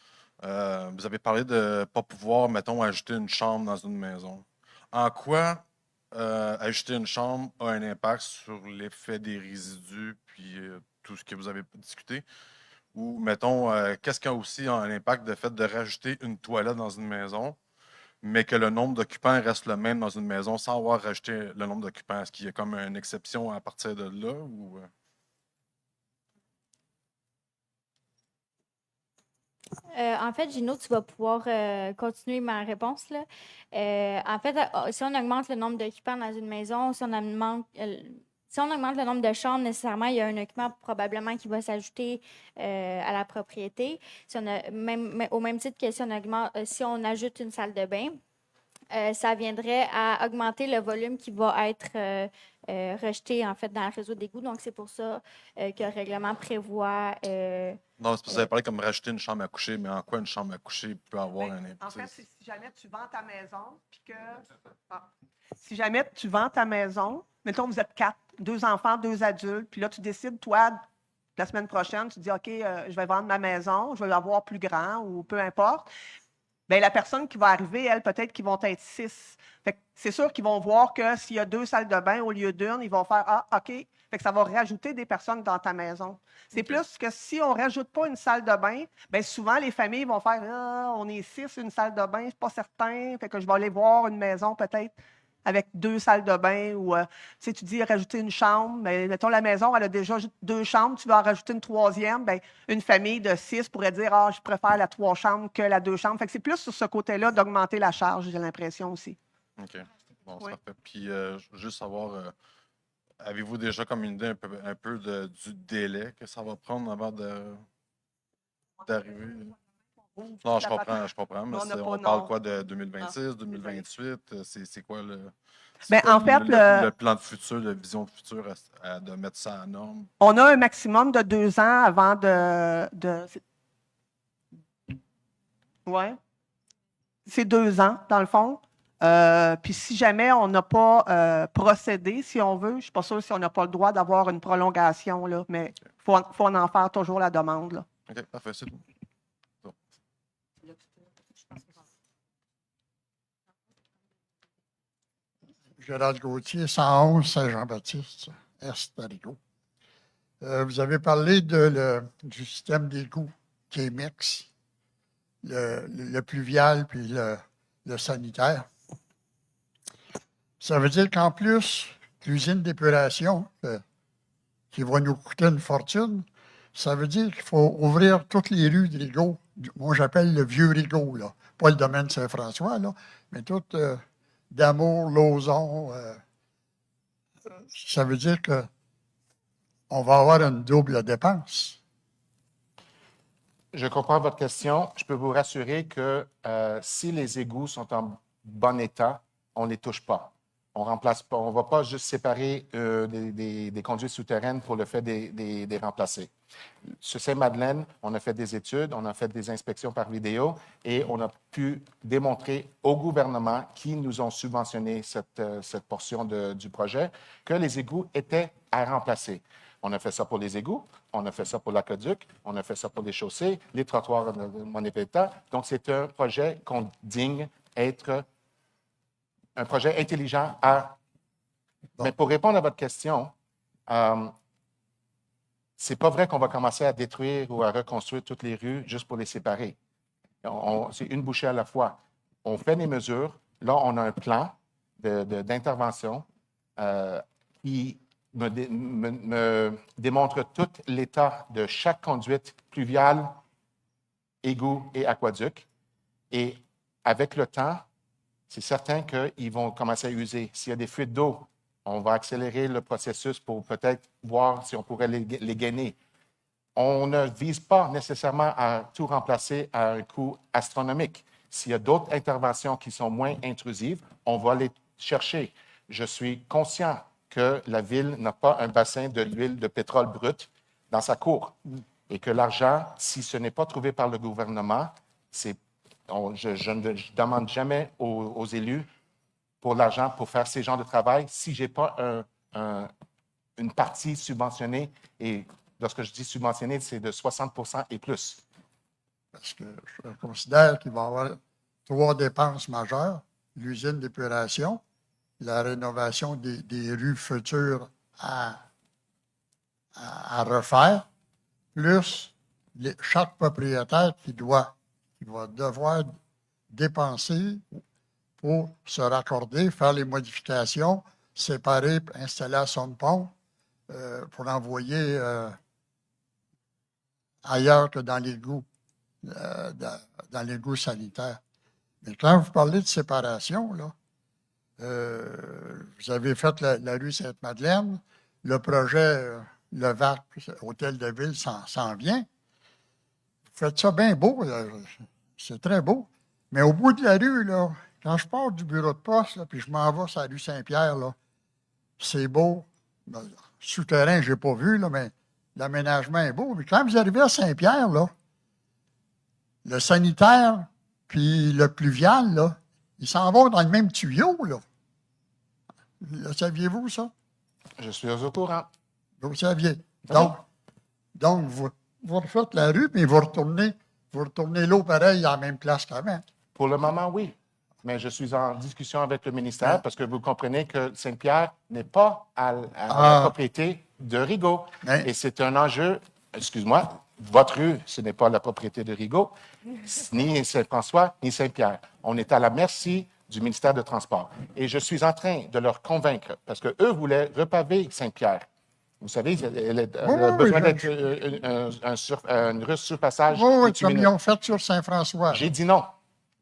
Vous avez parlé de ne pas pouvoir, mettons, ajouter une chambre dans une maison. En quoi ajouter une chambre a un impact sur l'effet des résidus puis tout ce que vous avez discuté? Ou, mettons, qu'est-ce qui a aussi un impact de fait de rajouter une toilette dans une maison, mais que le nombre d'occupants reste le même dans une maison sans avoir rajouté le nombre d'occupants? Est-ce qu'il y a comme une exception à partir de là? Ou... En fait, Gino, tu vas pouvoir continuer ma réponse, là. En fait, si on augmente le nombre d'occupants dans une maison, si on augmente le nombre de chambres, nécessairement, il y a un occupant probablement qui va s'ajouter à la propriété. Si on a, au même titre que si on ajoute une salle de bain, ça viendrait à augmenter le volume qui va être rejeté en fait dans le réseau d'égouts. Donc, c'est pour ça que le règlement prévoit... non, c'est parce que vous avez parlé comme rajouter une chambre à coucher, mais en quoi une chambre à coucher peut avoir un impact? En fait, si jamais tu vends ta maison, puis que... Si jamais tu vends ta maison, mettons, vous êtes 4, 2 enfants, 2 adultes, puis là, tu décides, toi, la semaine prochaine, tu dis, OK, je vais vendre ma maison, je vais l'avoir plus grand ou peu importe. Bien, la personne qui va arriver, elle, peut-être qu'ils vont être 6. Fait que c'est sûr qu'ils vont voir que s'il y a 2 salles de bain au lieu d'une, ils vont faire, ah, OK. Fait que ça va rajouter des personnes dans ta maison. C'est plus que si on ne rajoute pas une salle de bain, bien souvent, les familles vont faire, ah, on est 6, une salle de bain, c'est pas certain. Fait que je vais aller voir une maison peut-être avec 2 salles de bain ou, tu dis rajouter une chambre, mais mettons la maison, elle a déjà 2 chambres, tu vas en rajouter une 3e, bien, une famille de 6 pourrait dire, ah, je préfère la 3 chambres que la 2 chambres. Fait que c'est plus sur ce côté-là d'augmenter la charge, j'ai l'impression aussi. OK. Bon, Oui. ça fait. Puis, juste savoir, avez-vous déjà comme une idée un peu du délai que ça va prendre avant d'arriver? Non, je comprends, mais on parle quoi de 2026, 2028? C'est quoi le plan de futur, la vision future de mettre ça en norme? On a un maximum de 2 ans avant Oui. C'est 2 ans, dans le fond. Puis si jamais on n'a pas procédé, si on veut, je ne suis pas sûre si on n'a pas le droit d'avoir une prolongation, là, mais il faut en faire toujours la demande. Là. OK, parfait, c'est tout. Gérald Gauthier, 111 Saint-Jean-Baptiste, Est à Rigaud. Vous avez parlé du système d'égout qui est mixte, le pluvial puis le sanitaire. Ça veut dire qu'en plus, l'usine d'épuration, qui va nous coûter une fortune, ça veut dire qu'il faut ouvrir toutes les rues de Rigaud. Moi, j'appelle le vieux Rigaud, là. Pas le domaine Saint-François, là, mais tout d'Amour, Lauson. Ça veut dire qu'on va avoir une double dépense. Je comprends votre question. Je peux vous rassurer que si les égouts sont en bon état, on ne les touche pas. On remplace pas. On ne va pas juste séparer des conduites souterraines pour le fait des remplacer. Sur Saint-Madeleine, on a fait des études, on a fait des inspections par vidéo et on a pu démontrer au gouvernement qui nous ont subventionné cette portion du projet que les égouts étaient à remplacer. On a fait ça pour les égouts, on a fait ça pour l'aqueduc, on a fait ça pour les chaussées, les trottoirs de Monépéta. Donc, c'est un projet qu'on digne être un projet intelligent à. Bon. Mais pour répondre à votre question, c'est pas vrai qu'on va commencer à détruire ou à reconstruire toutes les rues juste pour les séparer. C'est une bouchée à la fois. On fait des mesures. Là, on a un plan d'intervention qui me démontre tout l'état de chaque conduite pluviale, égout et aqueduc. Et avec le temps, c'est certain qu'ils vont commencer à user. S'il y a des fuites d'eau, on va accélérer le processus pour peut-être voir si on pourrait les gainer. On ne vise pas nécessairement à tout remplacer à un coût astronomique. S'il y a d'autres interventions qui sont moins intrusives, on va les chercher. Je suis conscient que la Ville n'a pas un bassin de l'huile de pétrole brut dans sa cour et que l'argent, si ce n'est pas trouvé par le gouvernement, je ne demande jamais aux élus pour l'argent pour faire ces genres de travail si je n'ai pas une partie subventionnée. Et lorsque je dis subventionnée, c'est de 60 % et plus. Parce que je considère qu'il va y avoir 3 dépenses majeures: l'usine d'épuration, la rénovation des rues futures à refaire, plus chaque propriétaire qui va devoir dépenser pour se raccorder, faire les modifications, séparer, installer à son pompe pour l'envoyer ailleurs que dans l'égout, dans l'égout sanitaire. Mais quand vous parlez de séparation, là, vous avez fait la rue Sainte-Madeleine, le projet Levac, Hôtel de Ville, s'en vient. Vous faites ça bien beau, là, c'est très beau. Mais au bout de la rue, là, quand je pars du bureau de poste, là, puis je m'en vais sur la rue Saint-Pierre, là, c'est beau. Ben, souterrain, je n'ai pas vu, là, mais l'aménagement est beau. Mais quand vous arrivez à Saint-Pierre, là, le sanitaire puis le pluvial, là, ils s'en vont dans le même tuyau, là. Le saviez-vous, ça? Je suis au courant. Vous le saviez. Oui. Donc vous refaites la rue, mais vous retournez l'eau pareil à la même place qu'avant. Pour le moment, oui. Mais je suis en discussion avec le ministère parce que vous comprenez que Saint-Pierre n'est pas à la propriété de Rigaud. Mais- Et c'est un enjeu, excuse-moi, votre rue, ce n'est pas la propriété de Rigaud, ni Saint-François, ni Saint-Pierre. On est à la merci du ministère de Transport. Et je suis en train de leur convaincre, parce qu'eux voulaient repaver Saint-Pierre. Vous savez, elle a besoin d'être une rue sur passage. Oui, comme bitumineux. ils ont fait sur Saint-François. J'ai dit non,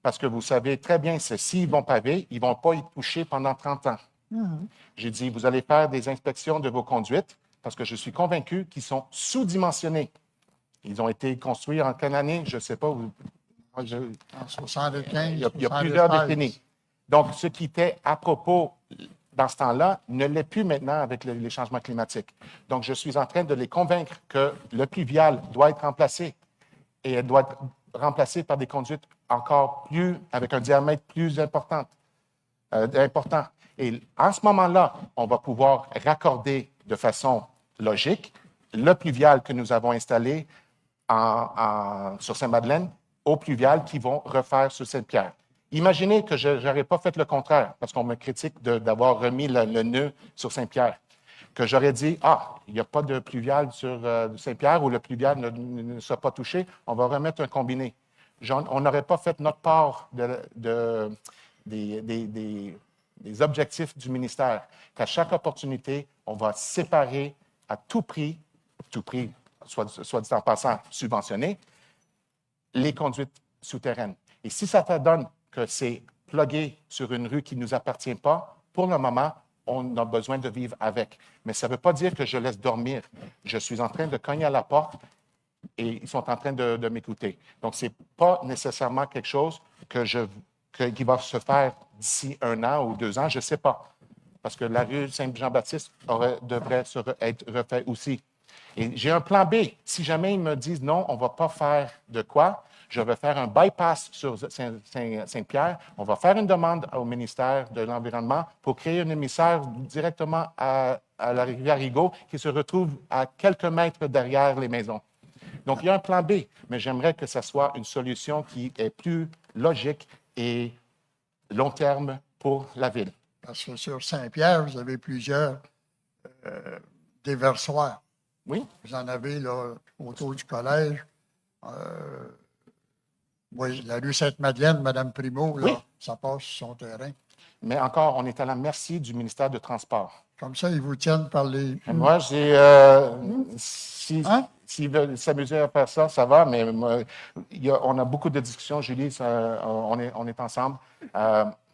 parce que vous savez très bien que s'ils vont paver, ils ne vont pas y toucher pendant 30 ans. J'ai dit, vous allez faire des inspections de vos conduites, parce que je suis convaincu qu'ils sont sous-dimensionnés. Ils ont été construits en quelle année? Je ne sais pas. En 75, Il y a 76. plusieurs décennies. Donc, ce qui était à propos dans ce temps-là ne l'est plus maintenant avec les changements climatiques. Donc, je suis en train de les convaincre que le pluvial doit être remplacé et elle doit être remplacée par des conduites encore plus, avec un diamètre plus important. Et en ce moment-là, on va pouvoir raccorder de façon logique le pluvial que nous avons installé sur Saint-Madeleine aux pluviales qui vont refaire sur Sainte-Pierre. Imaginez que je n'aurais pas fait le contraire, parce qu'on me critique d'avoir remis le nœud sur Saint-Pierre, que j'aurais dit, il n'y a pas de pluvial sur Saint-Pierre ou le pluvial ne sera pas touché, on va remettre un combiné. On n'aurait pas fait notre part des objectifs du ministère, qu'à chaque opportunité, on va séparer à tout prix, soit dit en passant, subventionné, les conduites souterraines. Et si ça te donne que c'est plugué sur une rue qui ne nous appartient pas, pour le moment, on a besoin de vivre avec. Mais ça ne veut pas dire que je laisse dormir. Je suis en train de cogner à la porte et ils sont en train de m'écouter. Donc, ce n'est pas nécessairement quelque chose qui va se faire d'ici 1 an ou 2 ans, je ne sais pas. Parce que la rue Saint-Jean-Baptiste devrait être refait aussi. Et j'ai un plan B. Si jamais ils me disent non, on ne va pas faire de quoi, je vais faire un bypass sur Saint-Pierre. On va faire une demande au ministère de l'Environnement pour créer un émissaire directement à la rivière Rigaud qui se retrouve à quelques mètres derrière les maisons. Donc, il y a un plan B, mais j'aimerais que ce soit une solution qui est plus logique et long terme pour la ville. Parce que sur Saint-Pierre, vous avez plusieurs déversoirs. Oui? Vous en avez là, autour du collège. Oui, la rue Sainte-Madeleine, Mme Primo, là, Oui. ça passe sur son terrain. Mais encore, on est à la merci du ministère de Transport. Comme ça, ils vous tiennent par les... Et moi, Hein? s'ils veulent s'amuser à faire ça, ça va, mais moi, on a beaucoup de discussions, Julie, on est ensemble,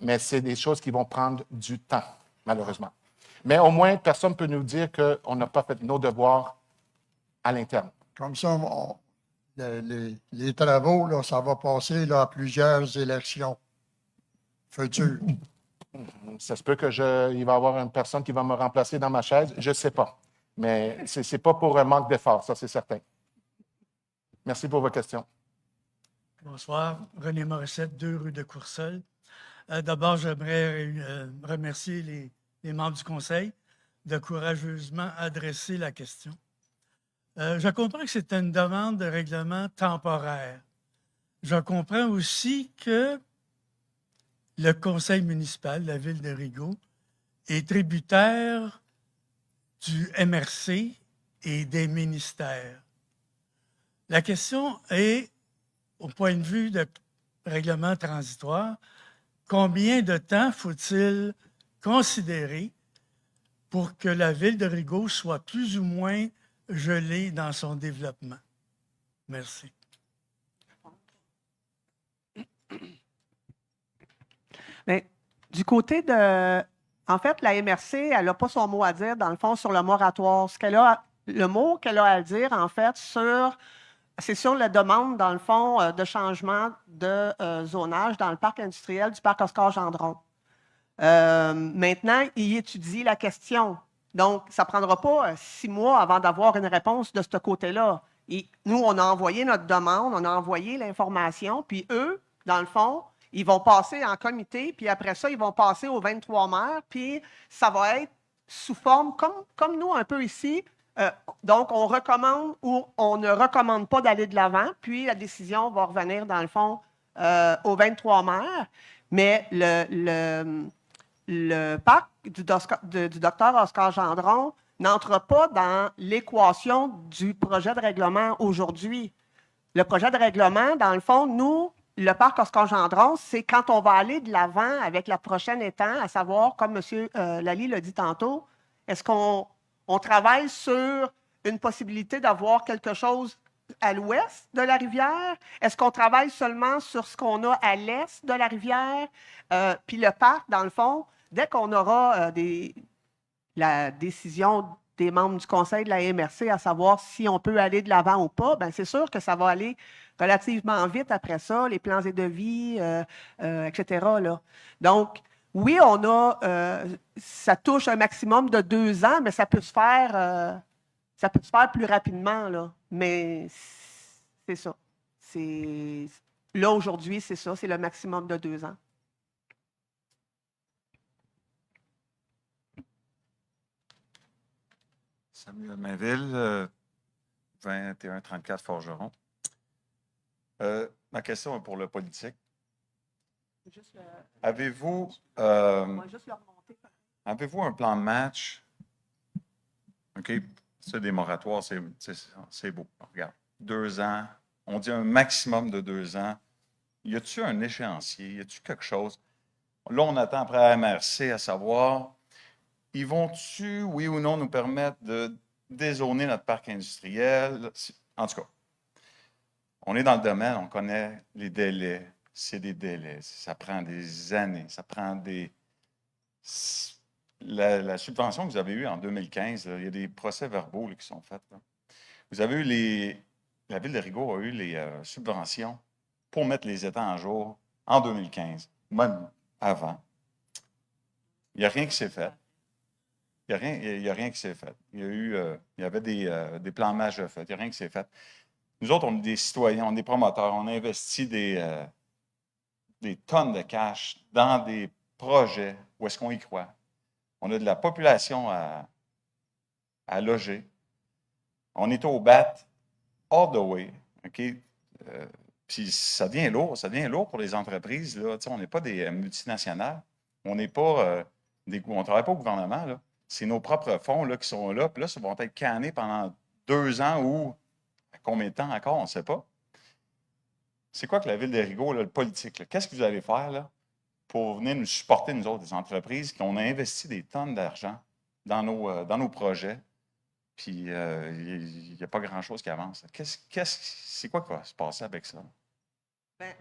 mais c'est des choses qui vont prendre du temps, malheureusement. Mais au moins, personne ne peut nous dire qu'on n'a pas fait nos devoirs à l'interne. Comme ça, les travaux, là, ça va passer là, à plusieurs élections futures. Ça se peut qu'il va y avoir une personne qui va me remplacer dans ma chaise, je ne sais pas. Mais ce n'est pas pour un manque d'effort, ça c'est certain. Merci pour vos questions. Bonsoir, René Morissette, 2 rue de Courseul. D'abord, j'aimerais remercier les membres du Conseil de courageusement adresser la question. Je comprends que c'est une demande de règlement temporaire. Je comprends aussi que le Conseil municipal, la ville de Rigaud, est tributaire du MRC et des ministères. La question est, au point de vue de règlement transitoire, combien de temps faut-il considérer pour que la ville de Rigaud soit plus ou moins gelée dans son développement? Merci. Mais du côté de... En fait, la MRC, elle n'a pas son mot à dire, dans le fond, sur le moratoire. Le mot qu'elle a à dire, en fait, c'est sur la demande, dans le fond, de changement de zonage dans le parc industriel du parc Oscar-Gendron. Maintenant, il étudie la question. Donc, ça ne prendra pas 6 mois avant d'avoir une réponse de ce côté-là. Et nous, on a envoyé notre demande, on a envoyé l'information, puis eux, dans le fond, ils vont passer en comité, puis après ça, ils vont passer aux 23 maires, puis ça va être sous forme, comme nous un peu ici. Donc, on recommande ou on ne recommande pas d'aller de l'avant, puis la décision va revenir, dans le fond, aux 23 maires. Mais le parc du docteur Oscar Gendron n'entre pas dans l'équation du projet de règlement aujourd'hui. Le projet de règlement, dans le fond, nous, le parc Oscar Gendron, c'est quand on va aller de l'avant avec la prochaine étang, à savoir, comme M. Lally l'a dit tantôt, est-ce qu'on travaille sur une possibilité d'avoir quelque chose à l'ouest de la rivière? Est-ce qu'on travaille seulement sur ce qu'on a à l'est de la rivière? Puis le parc, dans le fond, dès qu'on aura la décision des membres du conseil de la MRC à savoir si on peut aller de l'avant ou pas, bien, c'est sûr que ça va aller relativement vite après ça, les plans et devis, etc. Là. Donc, oui, ça touche un maximum de 2 ans, mais ça peut se faire plus rapidement, là. Mais c'est ça. Là, aujourd'hui, c'est ça, c'est le maximum de 2 ans. Samuel Mainville, 2134 Forgeron. Ma question est pour le politique. Avez-vous un plan de match? OK, c'est des moratoires, c'est beau. Regarde, 2 ans, on dit un maximum de 2 ans. Y a-t-il un échéancier? Y a-t-il quelque chose? Là, on attend après la MRC à savoir... Ils vont-tu, oui ou non, nous permettre de dézoner notre parc industriel? En tout cas, on est dans le domaine, on connaît les délais. C'est des délais. Ça prend des années. Ça prend des... La subvention que vous avez eue en 2015, là, il y a des procès-verbaux qui sont faits. Là. Vous avez eu la Ville de Rigaud a eu les subventions pour mettre les étangs en jour en 2015, même avant. Il n'y a rien qui s'est fait. Il n'y a rien qui s'est fait. Il y avait des plans de match de fait. Il n'y a rien qui s'est fait. Nous autres, on est des citoyens, on est des promoteurs, on a investi des tonnes de cash dans des projets où est-ce qu'on y croit. On a de la population à loger. On est au bat all the way. OK? Puis ça devient lourd pour les entreprises. Là. On n'est pas des multinationales. On n'est pas on ne travaille pas au gouvernement. Là. C'est nos propres fonds là, qui sont là. Puis là, ça va être canné pendant 2 ans ou à combien de temps encore, on ne sait pas. C'est quoi que la Ville de Rigaud, là, le politique? Qu'est-ce que vous allez faire là, pour venir nous supporter, nous autres, des entreprises, qu'on a investi des tonnes d'argent dans nos projets, puis il n'y a pas grand-chose qui avance? C'est quoi qui va se passer avec ça? Ben,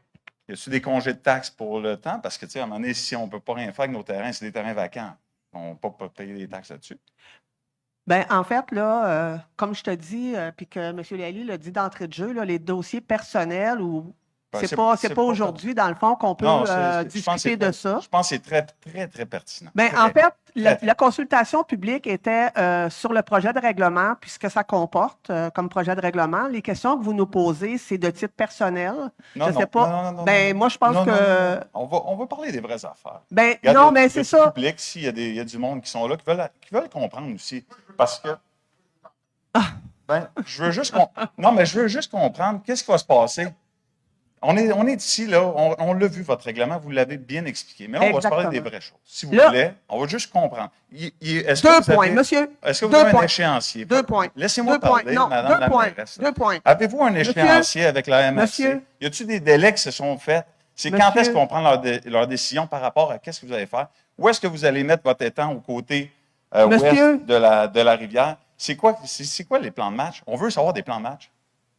Y a-t-il des congés de taxes pour le temps? Parce que, tu sais, à un moment donné, si on ne peut pas rien faire avec nos terrains, c'est des terrains vacants. On ne peut pas payer des taxes là-dessus. ben, en fait, là, comme je te dis, puis que M. Lally l'a dit d'entrée de jeu, là, les dossiers personnels ou Ben, c'est pas aujourd'hui, dans le fond, qu'on peut Non, je pense que discuter c'est de ça. Je pense que c'est très, très, très pertinent. Ben, Très, en fait, très. la consultation publique était sur le projet de règlement, puis ce que ça comporte comme projet de règlement. Les questions que vous nous posez, c'est de type personnel. Non, je non, sais pas. non, non, non, Ben, non. moi, je pense Non, que. non, non, non. On va parler des vraies affaires. Ben, Regardez, non, mais c'est le ça. public, s'il y a du monde qui sont là, qui veulent comprendre aussi. Parce que. Ben, je veux juste comprendre qu'est-ce qui va se passer. On est ici, là, on l'a vu, votre règlement, vous l'avez bien expliqué. Mais là, on va se parler des vraies choses. S'il vous Là- plaît, on va juste comprendre. Est-ce que 2 vous points, avez- monsieur. Est-ce que vous 2 avez un points. échéancier? 2 points. Laissez-moi 2 points. parler, Non, madame 2 la points. mairesse. 2 points. Avez-vous un Monsieur- échéancier avec la MRC? Monsieur- Y a-t-il des délais qui se sont faits? C'est quand Monsieur- est-ce qu'on prend leur décision par rapport à qu'est-ce que vous allez faire? Où est-ce que vous allez mettre votre étang au côté Monsieur- ouest de la rivière? C'est quoi les plans de match? On veut savoir des plans de match.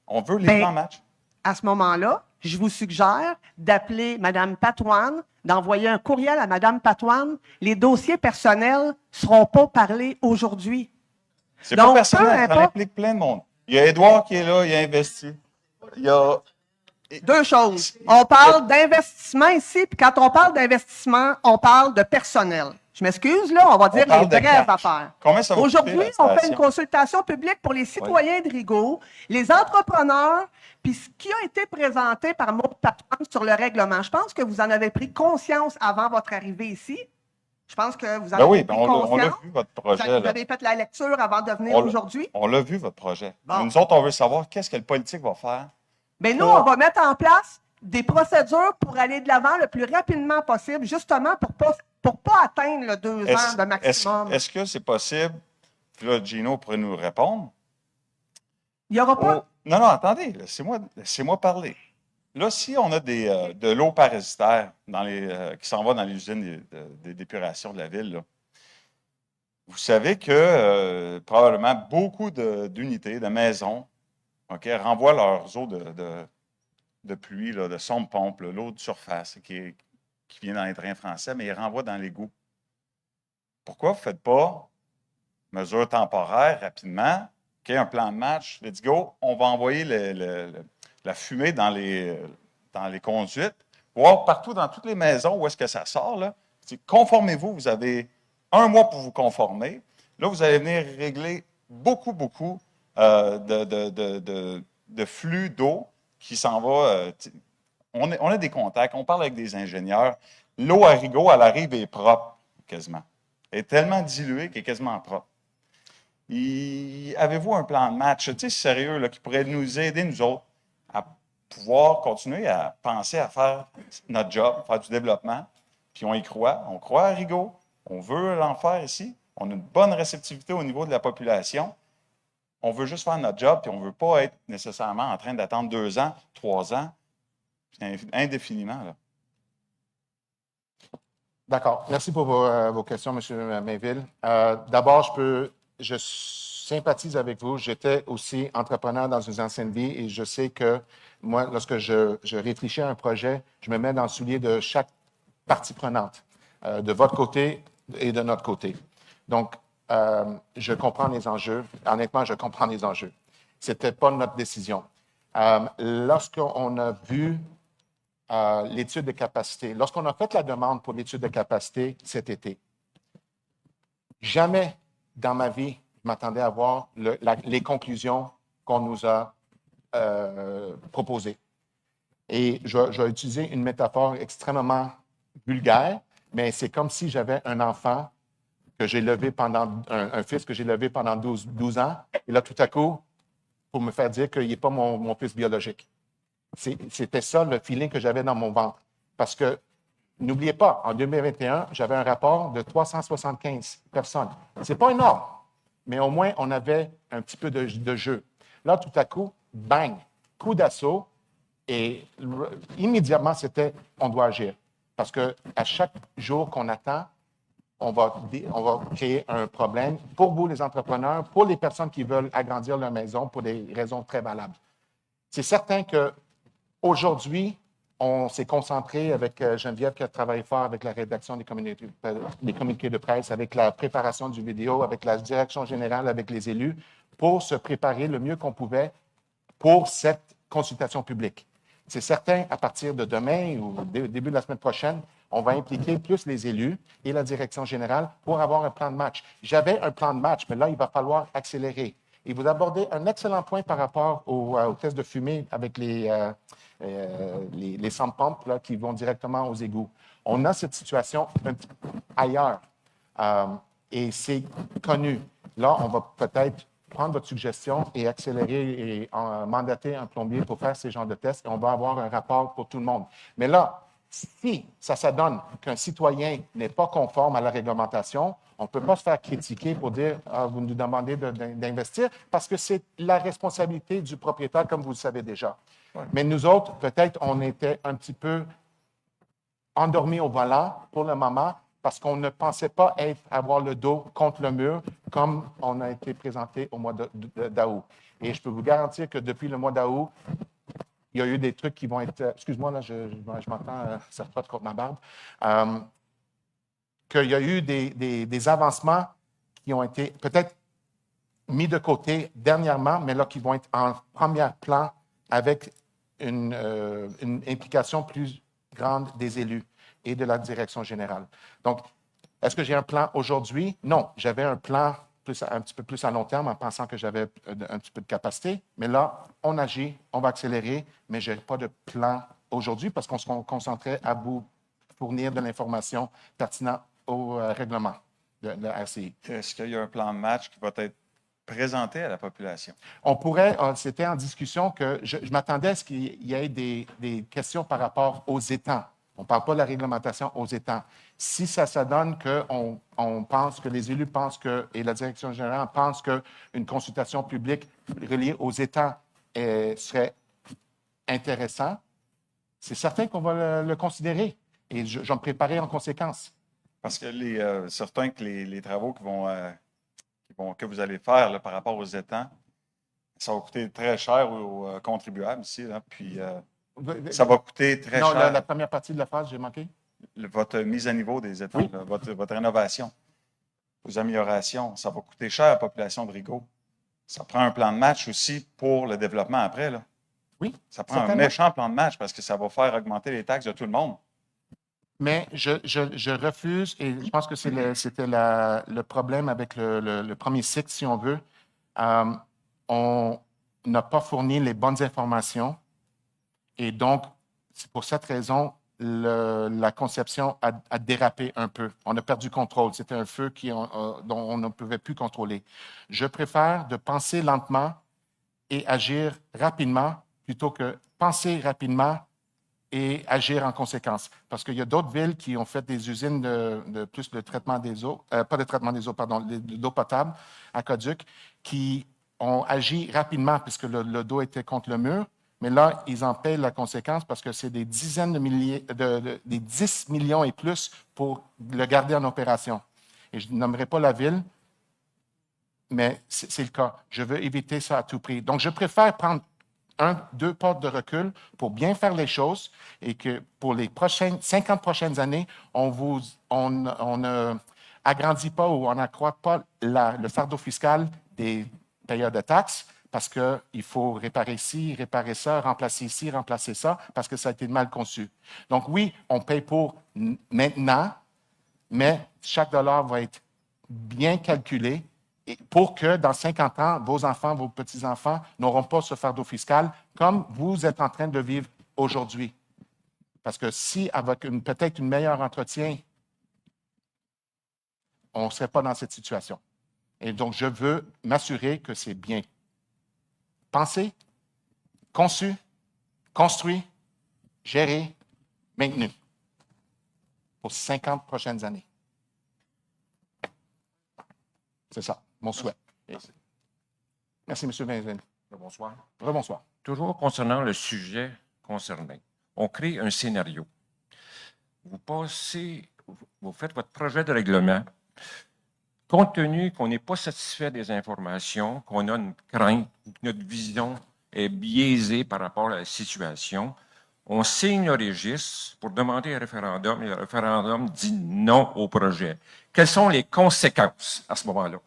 On veut les Ben, plans de match. À ce moment-là, je vous suggère d'appeler Mme Patoine, d'envoyer un courriel à Mme Patoine. Les dossiers personnels ne seront pas parlés aujourd'hui. C'est pas donc, personnel, peu ça importe- implique plein de monde. Il y a Édouard qui est là, il a investi. Il y a... 2 choses. On parle d'investissement ici, puis quand on parle d'investissement, on parle de personnel. Je m'excuse, là, on va dire parle les de vraies cash. affaires. Combien ça va coûter, Aujourd'hui, la on fait une station? consultation publique pour les citoyens de Rigaud, les entrepreneurs, puis ce qui a été présenté par Maud Patoine sur le règlement. Je pense que vous en avez pris conscience avant votre arrivée ici. Je pense que vous en Ben avez oui, pris on l'a conscience. vu, votre Vous projet. avez Là. fait la lecture avant de venir On l'a- aujourd'hui. On l'a vu, votre projet. Bon. Mais nous autres, on veut savoir qu'est-ce que le politique va faire. Bien, nous, on va mettre en place des procédures pour aller de l'avant le plus rapidement possible, justement pour pas atteindre le 2 ans de maximum. Est-ce que c'est possible? Puis là, Gino pourrait nous répondre. Il n'y aura pas. Non, non, attendez, laissez-moi parler. Là, si on a de l'eau parasitaire qui s'en va dans les usines d'épuration de la ville, là, vous savez que probablement beaucoup d'unités, de maisons, OK, renvoient leurs eaux de pluie, là, de sonde pompe, là, l'eau de surface qui vient dans les drains français, mais ils renvoient dans l'égout. Pourquoi vous ne faites pas mesure temporaire rapidement, OK, un plan de match, let's go, on va envoyer la fumée dans les conduites, voir partout dans toutes les maisons où est-ce que ça sort, là. Conformez-vous, vous avez 1 mois pour vous conformer. Là, vous allez venir régler beaucoup de flux d'eau qui s'en va. On a des contacts, on parle avec des ingénieurs. L'eau à Rigaud, elle arrive et est propre, quasiment. Elle est tellement diluée qu'elle est quasiment propre. Avez-vous un plan de match, sérieux, là, qui pourrait nous aider, nous autres, à pouvoir continuer à penser à faire notre job, faire du développement, puis on y croit. On croit à Rigaud. On veut l'en faire ici. On a une bonne réceptivité au niveau de la population. On veut juste faire notre job, puis on ne veut pas être nécessairement en train d'attendre 2 ans, 3 ans, indéfiniment. Là. D'accord. Merci pour vos questions, M. Mainville. D'abord, je sympathise avec vous. J'étais aussi entrepreneur dans une ancienne vie et je sais que moi, lorsque je réfléchis à un projet, je me mets dans le soulier de chaque partie prenante, de votre côté et de notre côté. Donc, je comprends les enjeux. Honnêtement, je comprends les enjeux. Ce n'était pas notre décision. Lorsqu'on a vu l'étude de capacité, lorsqu'on a fait la demande pour l'étude de capacité cet été, jamais dans ma vie, je m'attendais à voir les conclusions qu'on nous a proposées. Et je vais utiliser une métaphore extrêmement vulgaire, mais c'est comme si j'avais un enfant que j'ai levé pendant, un fils que j'ai levé pendant 12 ans, et là, tout à coup, pour me faire dire qu'il n'est pas mon fils biologique. C'était ça le feeling que j'avais dans mon ventre. Parce que, n'oubliez pas, en 2021, j'avais un rapport de 375 personnes. Ce n'est pas énorme, mais au moins, on avait un petit peu de jeu. Là, tout à coup, bang, coup d'assaut, et immédiatement, c'était on doit agir. Parce qu'à chaque jour qu'on attend, on va créer un problème pour vous, les entrepreneurs, pour les personnes qui veulent agrandir leur maison pour des raisons très valables. C'est certain qu'aujourd'hui, on s'est concentré avec Geneviève qui a travaillé fort avec la rédaction des communiqués de presse, avec la préparation du vidéo, avec la direction générale, avec les élus, pour se préparer le mieux qu'on pouvait pour cette consultation publique. C'est certain, à partir de demain ou début de la semaine prochaine, on va impliquer plus les élus et la direction générale pour avoir un plan de match. J'avais un plan de match, mais là, il va falloir accélérer. Et vous abordez un excellent point par rapport au test de fumée avec les sans-pompes qui vont directement aux égouts. On a cette situation un petit peu ailleurs et c'est connu. Là, on va peut-être prendre votre suggestion et accélérer et mandater un plombier pour faire ces genres de tests et on va avoir un rapport pour tout le monde. Mais là, si ça donne qu'un citoyen n'est pas conforme à la réglementation, on ne peut pas se faire critiquer pour dire vous nous demandez d'investir parce que c'est la responsabilité du propriétaire, comme vous le savez déjà. Ouais. Mais nous autres, peut-être, on était un petit peu endormis au volant pour le moment parce qu'on ne pensait pas avoir le dos contre le mur comme on a été présenté au mois d'août. Et je peux vous garantir que depuis le mois d'août, il y a eu des trucs qui vont être... excuse-moi, là, je m'entends, ça frotte contre ma barbe. Qu'il y a eu des avancements qui ont été peut-être mis de côté dernièrement, mais là, qui vont être en premier plan avec une implication plus grande des élus et de la direction générale. Donc, est-ce que j'ai un plan aujourd'hui? Non, j'avais un plan un petit peu plus à long terme en pensant que j'avais un petit peu de capacité. Mais là, on agit, on va accélérer, mais je n'ai pas de plan aujourd'hui parce qu'on se concentrait à vous fournir de l'information pertinente au règlement de la RCI. Est-ce qu'il y a un plan de match qui va être présenté à la population? On pourrait, c'était en discussion que je m'attendais à ce qu'il y ait des questions par rapport aux étangs. On ne parle pas de la réglementation aux étangs. Si ça donne qu'on pense, que les élus pensent et la direction générale pense qu'une consultation publique reliée aux étangs serait intéressant, c'est certain qu'on va le considérer. Et je vais me préparer en conséquence. Parce que certains que les travaux que vous allez faire là, par rapport aux étangs, ça va coûter très cher aux contribuables ici. Là, puis, ça va coûter très cher. Non, la première partie de la phrase, j'ai manqué. Votre mise à niveau des étangs, oui. là, votre rénovation, vos améliorations, ça va coûter cher à la population de Rigaud. Ça prend un plan de match aussi pour le développement après. Là. Oui. Ça prend un méchant plan de match parce que ça va faire augmenter les taxes de tout le monde. Mais je refuse, et je pense que c'était le problème avec le premier cycle, si on veut. On n'a pas fourni les bonnes informations. Et donc, c'est pour cette raison, la conception a dérapé un peu. On a perdu contrôle. C'était un feu dont on ne pouvait plus contrôler. Je préfère de penser lentement et agir rapidement plutôt que penser rapidement et agir en conséquence. Parce qu'il y a d'autres villes qui ont fait des usines de traitement des eaux, pas de traitement des eaux, pardon, d'eau potable, aqueduc, qui ont agi rapidement puisque le dos était contre le mur. Mais là, ils en payent la conséquence parce que c'est des dizaines de milliers, des 10 millions et plus pour le garder en opération. Et je ne nommerai pas la ville, mais c'est le cas. Je veux éviter ça à tout prix. Donc, je préfère prendre 2 pas de recul pour bien faire les choses et que pour les 50 prochaines années, on ne agrandit pas ou on n'accroît pas le fardeau fiscal des payeurs de taxes parce qu'il faut réparer ci, réparer ça, remplacer ci, remplacer ça, parce que ça a été mal conçu. Donc oui, on paye pour maintenant, mais chaque dollar va être bien calculé et pour que dans 50 ans, vos enfants, vos petits-enfants n'auront pas ce fardeau fiscal comme vous êtes en train de vivre aujourd'hui. Parce que si, avec peut-être un meilleur entretien, on ne serait pas dans cette situation. Et donc, je veux m'assurer que c'est bien pensé, conçu, construit, géré, maintenu pour 50 prochaines années. C'est ça, mon souhait. Merci, M. Vincent. Bonsoir. Rebonsoir. Toujours concernant le sujet concerné, on crée un scénario. Vous faites votre projet de règlement. Compte tenu qu'on n'est pas satisfait des informations, qu'on a une crainte, que notre vision est biaisée par rapport à la situation, on signe le registre pour demander un référendum et le référendum dit non au projet. Quelles sont les conséquences à ce moment-là?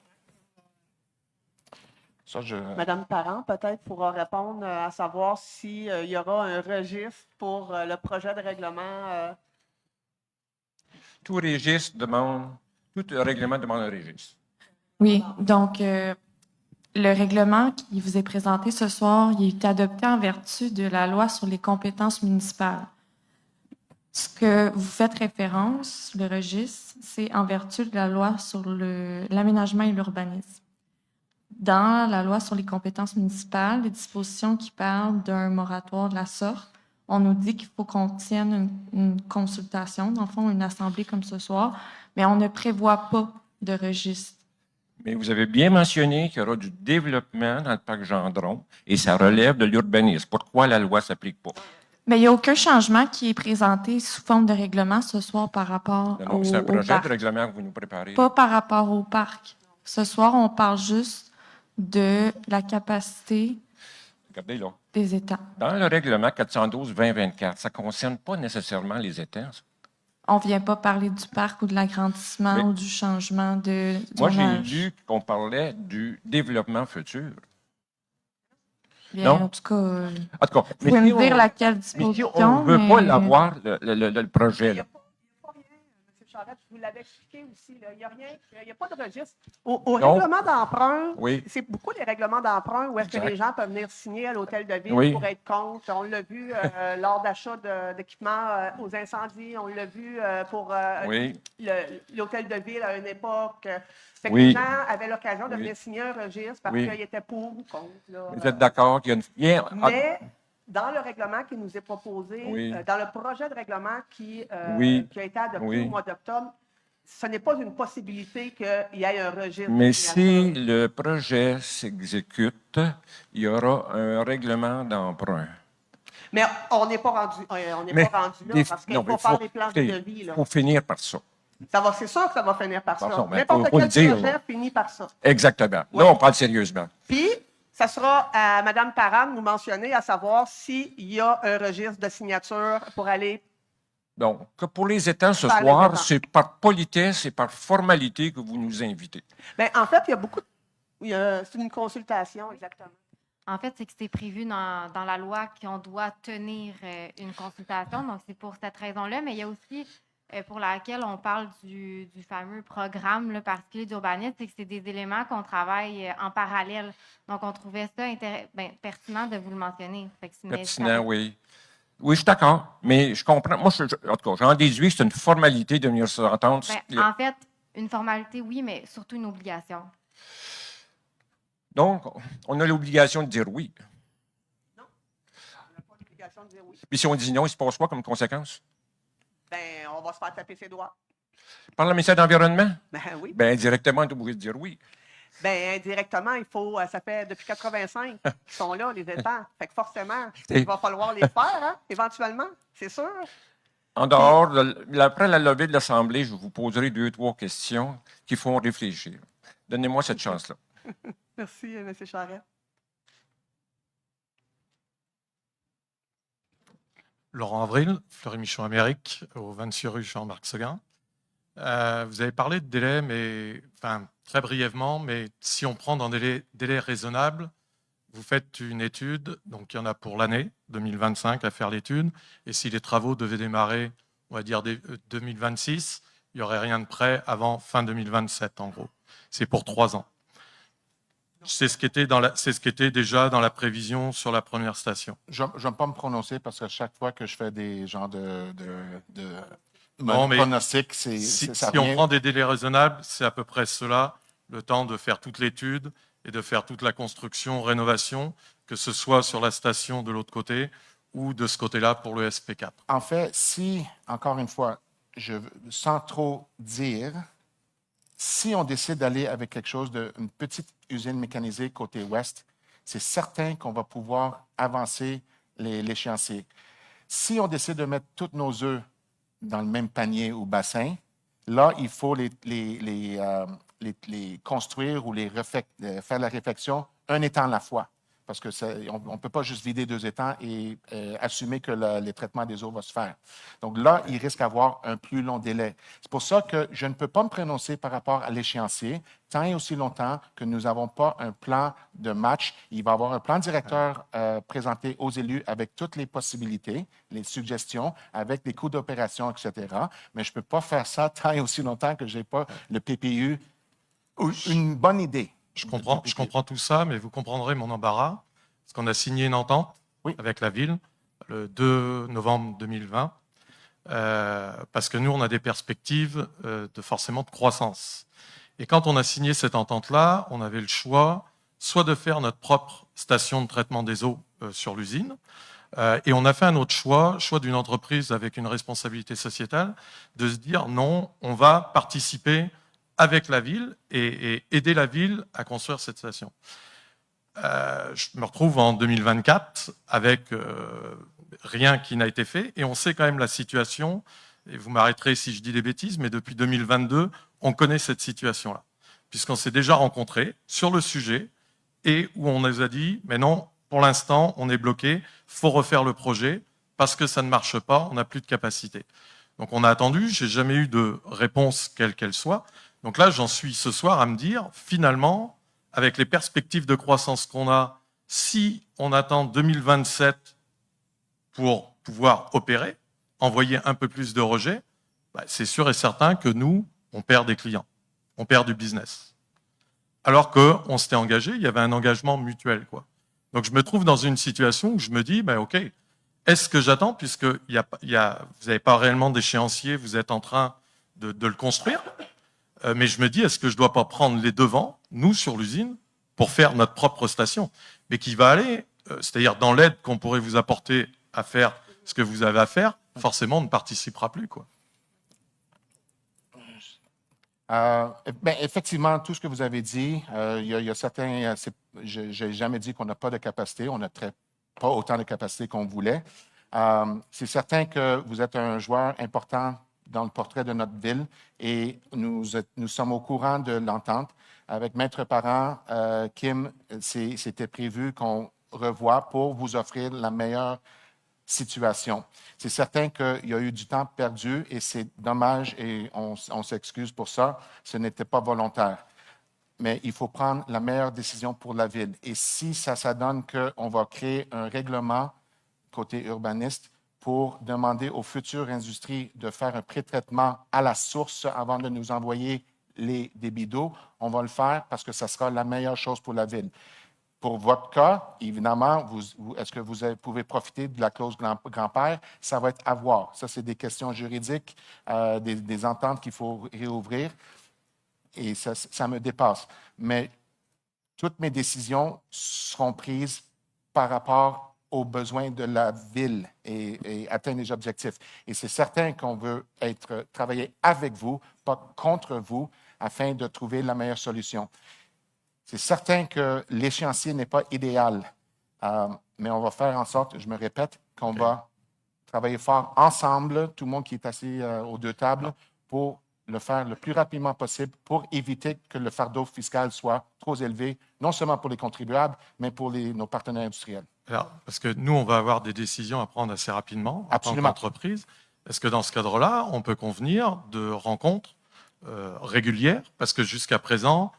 Ça, Madame Parent, peut-être, pourra répondre à savoir s'il y aura un registre pour le projet de règlement. Tout règlement demande un registre. Oui, donc le règlement qui vous est présenté ce soir, il est adopté en vertu de la loi sur les compétences municipales. Ce que vous faites référence, le registre, c'est en vertu de la loi sur l'aménagement et l'urbanisme. Dans la loi sur les compétences municipales, les dispositions qui parlent d'un moratoire de la sorte, on nous dit qu'il faut qu'on tienne une consultation, dans le fond, une assemblée comme ce soir, mais on ne prévoit pas de registre. Mais vous avez bien mentionné qu'il y aura du développement dans le parc Gendron et ça relève de l'urbanisme. Pourquoi la loi ne s'applique pas? Mais il n'y a aucun changement qui est présenté sous forme de règlement ce soir par rapport Non, c'est un au projet parc. de règlement que vous nous préparez. Pas par rapport au parc. Ce soir, on parle juste de la capacité Regardez là. des étangs. Dans le règlement 412-2024, ça ne concerne pas nécessairement les étangs. Ça. On ne vient pas parler du parc ou de l'agrandissement Mais ou du changement de moi, j'ai zonage. lu qu'on parlait du développement futur. Bien, non? en tout cas, En tout cas, vous pouvez me dire laquelle mais si disposition. on ne veut pas mais- l'avoir, le projet, là. M. Charette, je vous l'avais expliqué aussi. Là. Il n'y a rien, il n'y a pas de registre. Au Non. règlement d'emprunt, Oui. c'est beaucoup les règlements d'emprunt où est-ce que Exact. les gens peuvent venir signer à l'hôtel de ville Oui. pour être contre. On l'a vu lors d'achat d'équipements aux incendies. On l'a vu pour Oui. l'hôtel de ville à une époque. Fait que Oui. les gens avaient l'occasion de Oui. venir signer un registre parce Oui. qu'ils étaient pour ou contre. Là. Vous êtes d'accord qu'il y a une... Mais dans le règlement qui nous est proposé, Oui. dans le projet de règlement qui a été adopté Oui. au mois d'octobre, ce n'est pas une possibilité qu'il y ait un registre. Mais de si signatures. le projet s'exécute, il y aura un règlement d'emprunt. Mais on n'est pas rendu, Mais pas rendu là des- parce qu'il non, faut mais faire des plans de écoutez, vie. il Là. faut finir par ça. C'est sûr que ça va finir par ça. Par ça, mais N'importe faut le quel dire, projet là. finit par ça. Exactement. Oui. Là, on parle sérieusement. Puis, ça sera à Mme Parent de nous mentionner à savoir s'il y a un registre de signatures pour aller. Donc, que pour les étangs ce Par les soir, étangs. c'est par politesse et par formalité que vous nous invitez. Bien, en fait, il y a beaucoup. C'est une consultation, exactement. En fait, c'est que c'est prévu dans la loi qu'on doit tenir une consultation. Donc, c'est pour cette raison-là. Mais il y a aussi pour laquelle on parle du fameux programme là, particulier d'urbanisme, c'est que c'est des éléments qu'on travaille en parallèle. Donc, on trouvait ça pertinent de vous le mentionner. Fait que Pertinent, oui. Oui, je suis d'accord, mais je comprends. Moi, en tout cas, j'en déduis que c'est une formalité de venir s'entendre. En fait, une formalité, oui, mais surtout une obligation. Donc, on a l'obligation de dire oui. Non, on n'a pas l'obligation de dire oui. Puis si on dit non, il se passe quoi comme conséquence? Ben, on va se faire taper ses doigts. Par le ministère de l'Environnement? Ben oui. Bien, directement, on est obligé de dire oui. Ben indirectement, ça fait depuis 85 qu'ils sont là, les étangs. Fait que forcément, Et- il va falloir les faire, hein, éventuellement, c'est sûr. En dehors, après la levée de l'Assemblée, je vous poserai 2 ou 3 questions qui font réfléchir. Donnez-moi cette chance-là. Merci, M. Charette. Laurent Avril, Fleury-Michon Amérique, au 26 rue Jean-Marc Seguin. Vous avez parlé de délai, mais très brièvement, mais si on prend dans des délais raisonnables, vous faites une étude, donc il y en a pour l'année 2025 à faire l'étude, et si les travaux devaient démarrer, on va dire 2026, il n'y aurait rien de prêt avant fin 2027 en gros. C'est pour 3 ans. C'est ce qui était déjà dans la prévision sur la première station. Je ne vais pas me prononcer parce que chaque fois que je fais des genres de Non, mais pronostics, Si ça on vient. prend des délais raisonnables, c'est à peu près cela, le temps de faire toute l'étude et de faire toute la construction, rénovation, que ce soit sur la station de l'autre côté ou de ce côté-là pour le SP4. En fait, si, encore une fois, sans trop dire, si on décide d'aller avec quelque chose d'une petite usine mécanisée côté ouest, c'est certain qu'on va pouvoir avancer l'échéancier. Si on décide de mettre tous nos œufs dans le même panier ou bassin, là, il faut les construire ou faire la réflexion un étang à la fois. Parce qu'on ne peut pas juste vider 2 étangs et assumer que les traitements des eaux vont se faire. Donc là, il risque d'avoir un plus long délai. C'est pour ça que je ne peux pas me prononcer par rapport à l'échéancier tant et aussi longtemps que nous n'avons pas un plan de match. Il va y avoir un plan directeur présenté aux élus avec toutes les possibilités, les suggestions, avec des coûts d'opération, etc. Mais je ne peux pas faire ça tant et aussi longtemps que je n'ai pas le PPU ou une bonne idée. Je comprends tout ça, mais vous comprendrez mon embarras, parce qu'on a signé une entente avec la ville le 2 novembre 2020, parce que nous, on a des perspectives forcément de croissance. Et quand on a signé cette entente-là, on avait le choix soit de faire notre propre station de traitement des eaux sur l'usine, et on a fait un autre choix d'une entreprise avec une responsabilité sociétale, de se dire non, on va participer avec la ville et aider la ville à construire cette station. Je me retrouve en 2024 avec rien qui n'a été fait et on sait quand même la situation, et vous m'arrêterez si je dis des bêtises, mais depuis 2022, on connaît cette situation-là, puisqu'on s'est déjà rencontrés sur le sujet et où on nous a dit, mais non, pour l'instant, on est bloqué, il faut refaire le projet parce que ça ne marche pas, on n'a plus de capacité. Donc on a attendu, je n'ai jamais eu de réponse quelle qu'elle soit. Donc là, j'en suis ce soir à me dire, finalement, avec les perspectives de croissance qu'on a, si on attend 2027 pour pouvoir opérer, envoyer un peu plus de rejets, c'est sûr et certain que nous, on perd des clients, on perd du business. Alors qu'on s'était engagé, il y avait un engagement mutuel, quoi. Donc je me trouve dans une situation où je me dis, OK, est-ce que j'attends, puisque vous n'avez pas réellement d'échéancier, vous êtes en train de le construire, mais je me dis, est-ce que je ne dois pas prendre les devants, nous, sur l'usine, pour faire notre propre station, mais qui va aller, c'est-à-dire dans l'aide qu'on pourrait vous apporter à faire ce que vous avez à faire, forcément, on ne participera plus, quoi. Effectivement, tout ce que vous avez dit, il y a certains... je n'ai jamais dit qu'on n'a pas de capacité, on n'a pas autant de capacité qu'on voulait. C'est certain que vous êtes un joueur important dans le portrait de notre ville et nous sommes au courant de l'entente. Avec Maître Parent, Kim, c'était prévu qu'on revoie pour vous offrir la meilleure situation. C'est certain qu'il y a eu du temps perdu et c'est dommage et on s'excuse pour ça. Ce n'était pas volontaire. Mais il faut prendre la meilleure décision pour la ville. Et si ça donne qu'on va créer un règlement côté urbaniste pour demander aux futures industries de faire un pré-traitement à la source avant de nous envoyer les débits d'eau, on va le faire parce que ça sera la meilleure chose pour la ville. Pour votre cas, évidemment, est-ce que vous pouvez profiter de la clause grand-père? Ça va être à voir. Ça, c'est des questions juridiques, des ententes qu'il faut réouvrir. Et ça me dépasse. Mais toutes mes décisions seront prises par rapport aux besoins de la ville et atteindre les objectifs. Et c'est certain qu'on veut travailler avec vous, pas contre vous, afin de trouver la meilleure solution. C'est certain que l'échéancier n'est pas idéal, mais on va faire en sorte, je me répète, qu'on va travailler fort ensemble, tout le monde qui est assis aux deux tables, pour le faire le plus rapidement possible pour éviter que le fardeau fiscal soit trop élevé, non seulement pour les contribuables, mais pour nos partenaires industriels. Alors, parce que nous, on va avoir des décisions à prendre assez rapidement en tant Absolument. qu'entreprise. Est-ce que dans ce cadre-là, on peut convenir de rencontres régulières? Parce que jusqu'à présent,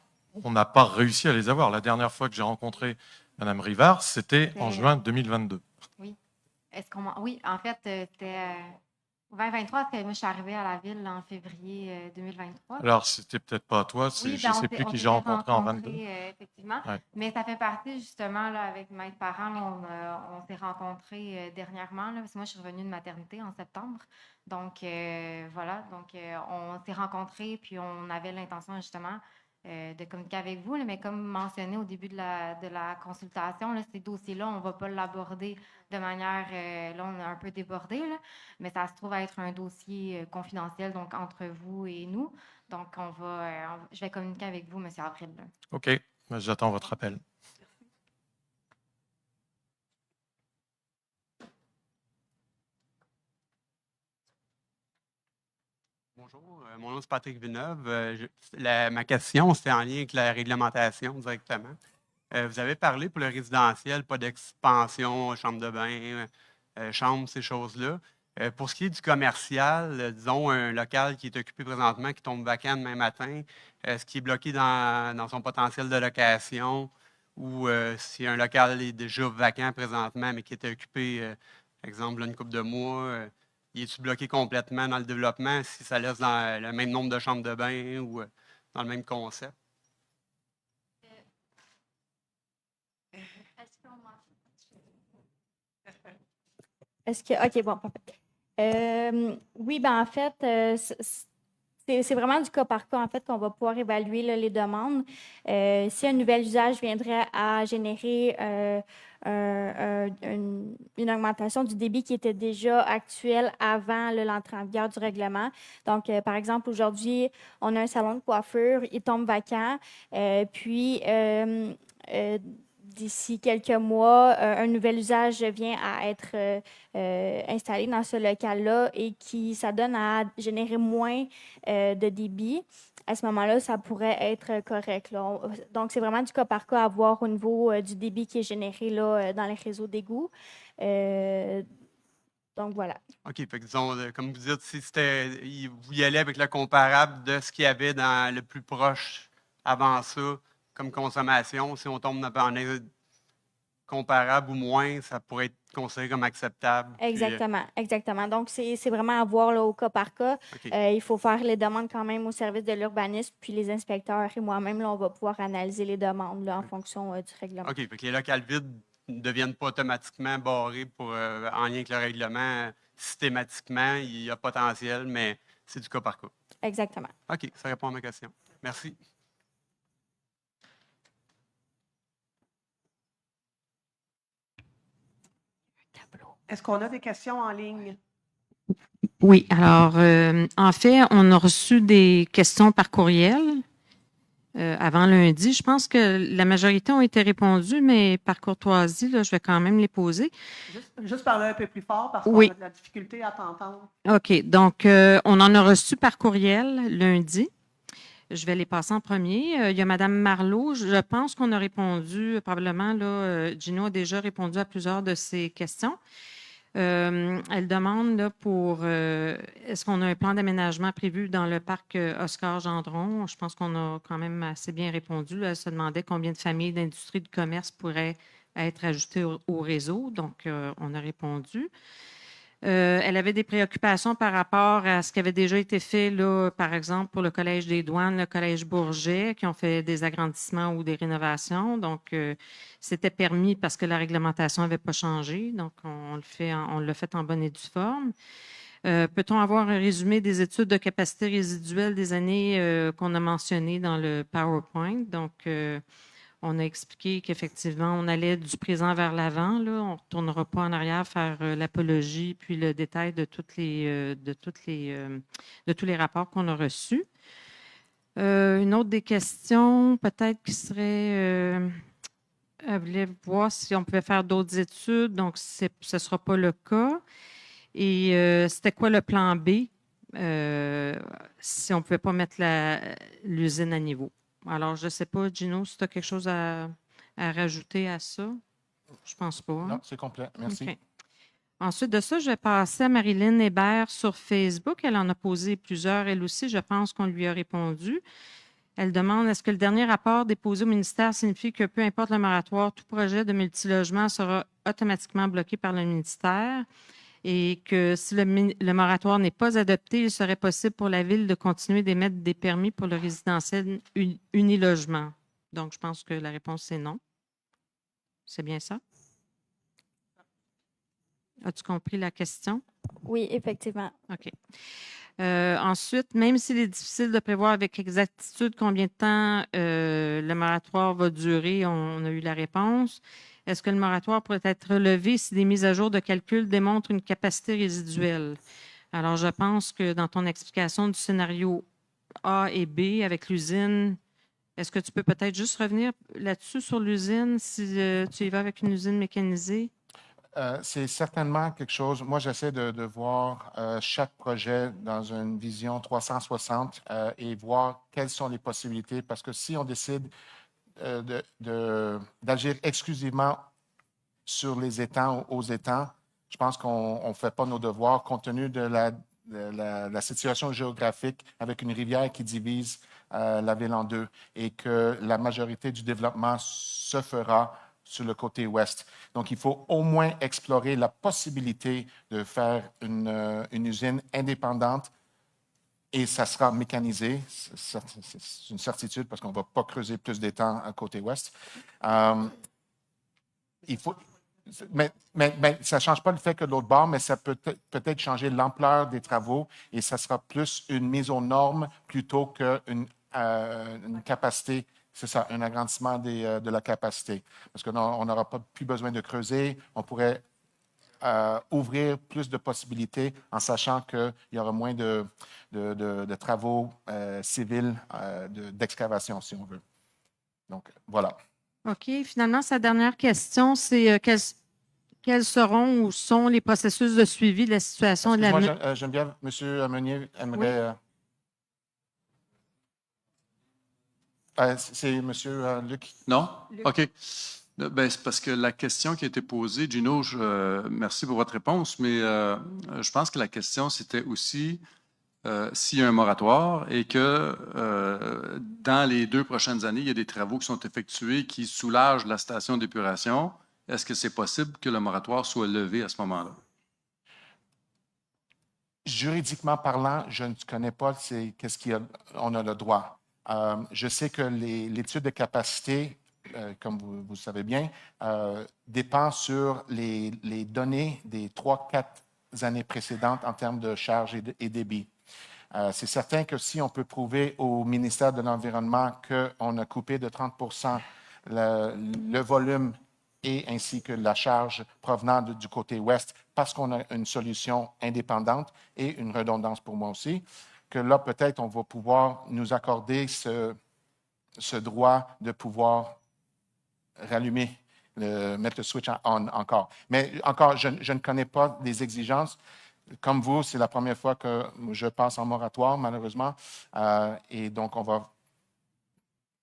on n'a pas réussi à les avoir. La dernière fois que j'ai rencontré Madame Rivard, c'était en C'est- juin 2022. Oui. Oui, en fait, c'était 2023, parce que moi, je suis arrivée à la ville en février 2023. Alors, c'était peut-être pas toi, Oui, je ne sais plus on qui j'ai s'était rencontré en 22. rencontrés, effectivement. Ouais. Mais ça fait partie, justement, là, avec Maître Parent, on s'est rencontrés dernièrement, là, parce que moi, je suis revenue de maternité en septembre. Donc, voilà. Donc, on s'est rencontrés, puis on avait l'intention, justement, de communiquer avec vous. Là, mais comme mentionné au début de la consultation, là, ces dossiers-là, on ne va pas l'aborder de manière... là, on est un peu débordé, là, mais ça se trouve à être un dossier confidentiel, donc entre vous et nous. Donc, je vais communiquer avec vous, M. Avril. Là. OK, j'attends votre appel. Bonjour, mon nom c'est Patrick Villeneuve. Ma question, c'est en lien avec la réglementation directement. Vous avez parlé pour le résidentiel, pas d'expansion, chambre de bain, chambre, ces choses-là. Pour ce qui est du commercial, disons un local qui est occupé présentement, qui tombe vacant demain matin, est-ce qu'il est bloqué dans son potentiel de location ou si un local est déjà vacant présentement, mais qui était occupé, exemple, une couple de mois, il est-tu bloqué complètement dans le développement si ça laisse dans le même nombre de chambres de bain ou dans le même concept? OK, bon, parfait. Oui, ben en fait, c'est vraiment du cas par cas, en fait, qu'on va pouvoir évaluer là, les demandes. Si un nouvel usage viendrait à générer une augmentation du débit qui était déjà actuel avant l'entrée en vigueur du règlement. Donc, par exemple, aujourd'hui, on a un salon de coiffure, il tombe vacant, puis d'ici quelques mois, un nouvel usage vient à être installé dans ce local-là et ça donne à générer moins de débit. À ce moment-là, ça pourrait être correct. Là. Donc, c'est vraiment du cas par cas à voir au niveau du débit qui est généré là, dans les réseaux d'égouts. Donc, voilà. OK. Fait que disons, comme vous dites, si vous y allez avec le comparable de ce qu'il y avait dans le plus proche avant ça, comme consommation, si on tombe en comparable ou moins, ça pourrait être considéré comme acceptable. Exactement, exactement. Donc, c'est vraiment à voir là, au cas par cas. Okay. Il faut faire les demandes quand même au service de l'urbanisme, puis les inspecteurs et moi-même, là, on va pouvoir analyser les demandes là, en fonction du règlement. OK. Fait que les locales vides ne deviennent pas automatiquement barrés en lien avec le règlement. Systématiquement, il y a potentiel, mais c'est du cas par cas. Exactement. OK. Ça répond à ma question. Merci. Est-ce qu'on a des questions en ligne? Oui, alors, en fait, on a reçu des questions par courriel avant lundi. Je pense que la majorité ont été répondues, mais par courtoisie, là, je vais quand même les poser. Juste parler un peu plus fort parce qu'on Oui. a de la difficulté à t'entendre. OK, donc, on en a reçu par courriel lundi. Je vais les passer en premier. Il y a Mme Marleau. Je pense qu'on a répondu, probablement, là, Gino a déjà répondu à plusieurs de ces questions. Elle demande là, est-ce qu'on a un plan d'aménagement prévu dans le parc Oscar Gendron? Je pense qu'on a quand même assez bien répondu. Elle se demandait combien de familles d'industrie de commerce pourraient être ajoutées au réseau. Donc, on a répondu. Elle avait des préoccupations par rapport à ce qui avait déjà été fait, là, par exemple, pour le Collège des douanes, le Collège Bourget, qui ont fait des agrandissements ou des rénovations. Donc, c'était permis parce que la réglementation n'avait pas changé. Donc, on l'a fait en bonne et due forme. Peut-on avoir un résumé des études de capacité résiduelle des années qu'on a mentionnées dans le PowerPoint? Donc, on a expliqué qu'effectivement, on allait du présent vers l'avant. Là. On ne retournera pas en arrière faire l'apologie puis le détail de tous les rapports qu'on a reçus. Une autre des questions, peut-être qui serait... elle voulait voir si on pouvait faire d'autres études. Donc, ce ne sera pas le cas. Et c'était quoi le plan B si on ne pouvait pas mettre l'usine à niveau? Alors, je ne sais pas, Gino, si tu as quelque chose à rajouter à ça. Je ne pense pas. Hein? Non, c'est complet. Merci. Okay. Ensuite de ça, je vais passer à Marilyn Hébert sur Facebook. Elle en a posé plusieurs. Elle aussi, je pense qu'on lui a répondu. Elle demande, est-ce que le dernier rapport déposé au ministère signifie que peu importe le moratoire, tout projet de multilogement sera automatiquement bloqué par le ministère et que si le moratoire n'est pas adopté, il serait possible pour la Ville de continuer d'émettre des permis pour le résidentiel unilogement? Donc, je pense que la réponse, c'est non. C'est bien ça? As-tu compris la question? Oui, effectivement. OK. Ensuite, même s'il est difficile de prévoir avec exactitude combien de temps le moratoire va durer, on a eu la réponse. Est-ce que le moratoire pourrait être relevé si des mises à jour de calcul démontrent une capacité résiduelle? Alors, je pense que dans ton explication du scénario A et B avec l'usine, est-ce que tu peux peut-être juste revenir là-dessus sur l'usine si tu y vas avec une usine mécanisée? C'est certainement quelque chose. Moi, j'essaie de voir chaque projet dans une vision 360 et voir quelles sont les possibilités. Parce que si on décide d'agir exclusivement sur les étangs ou aux étangs, je pense qu'on ne fait pas nos devoirs compte tenu de la situation géographique avec une rivière qui divise la ville en deux et que la majorité du développement se fera sur le côté ouest. Donc, il faut au moins explorer la possibilité de faire une usine indépendante et ça sera mécanisé. C'est une certitude parce qu'on ne va pas creuser plus d'étangs à côté ouest. Il faut, mais ça ne change pas le fait que de l'autre bord, mais ça peut peut-être changer l'ampleur des travaux et ça sera plus une mise aux normes plutôt qu'une capacité. C'est ça, un agrandissement de la capacité. Parce qu'on n'aura pas plus besoin de creuser. On pourrait ouvrir plus de possibilités en sachant qu'il y aura moins de travaux civils d'excavation, si on veut. Donc, voilà. OK. Finalement, sa dernière question, c'est quels seront ou sont les processus de suivi de la situation de la... Excuse-moi, Geneviève, M. Meunier aimerait... c'est M. Luc. Non? Luc. OK. Ben, c'est parce que la question qui a été posée, Gino, merci pour votre réponse, mais je pense que la question, c'était aussi s'il y a un moratoire et que dans les 2 prochaines années, il y a des travaux qui sont effectués qui soulagent la station d'épuration, est-ce que c'est possible que le moratoire soit levé à ce moment-là? Juridiquement parlant, je ne connais pas qu'est-ce qu'on a le droit. Je sais que l'étude de capacité, comme vous le savez bien, dépend sur les données des 3-4 années précédentes en termes de charge et débit. C'est certain que si on peut prouver au ministère de l'Environnement qu'on a coupé de 30 le volume et ainsi que la charge provenant du côté ouest parce qu'on a une solution indépendante et une redondance pour moi aussi, que là, peut-être, on va pouvoir nous accorder ce droit de pouvoir rallumer, mettre le switch on encore. Mais encore, je ne connais pas les exigences. Comme vous, c'est la première fois que je passe en moratoire, malheureusement. Et donc, on va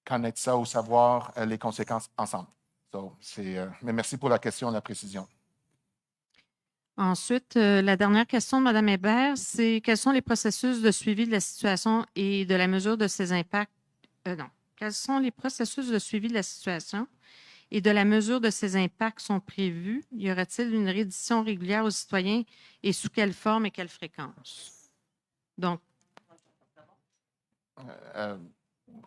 connaître ça ou savoir les conséquences ensemble. Mais merci pour la question et la précision. Ensuite, la dernière question de Mme Hébert, c'est quels sont les processus de suivi de la situation et de la mesure de ses impacts? Quels sont les processus de suivi de la situation et de la mesure de ses impacts sont prévus? Y aura-t-il une reddition régulière aux citoyens et sous quelle forme et quelle fréquence? Donc,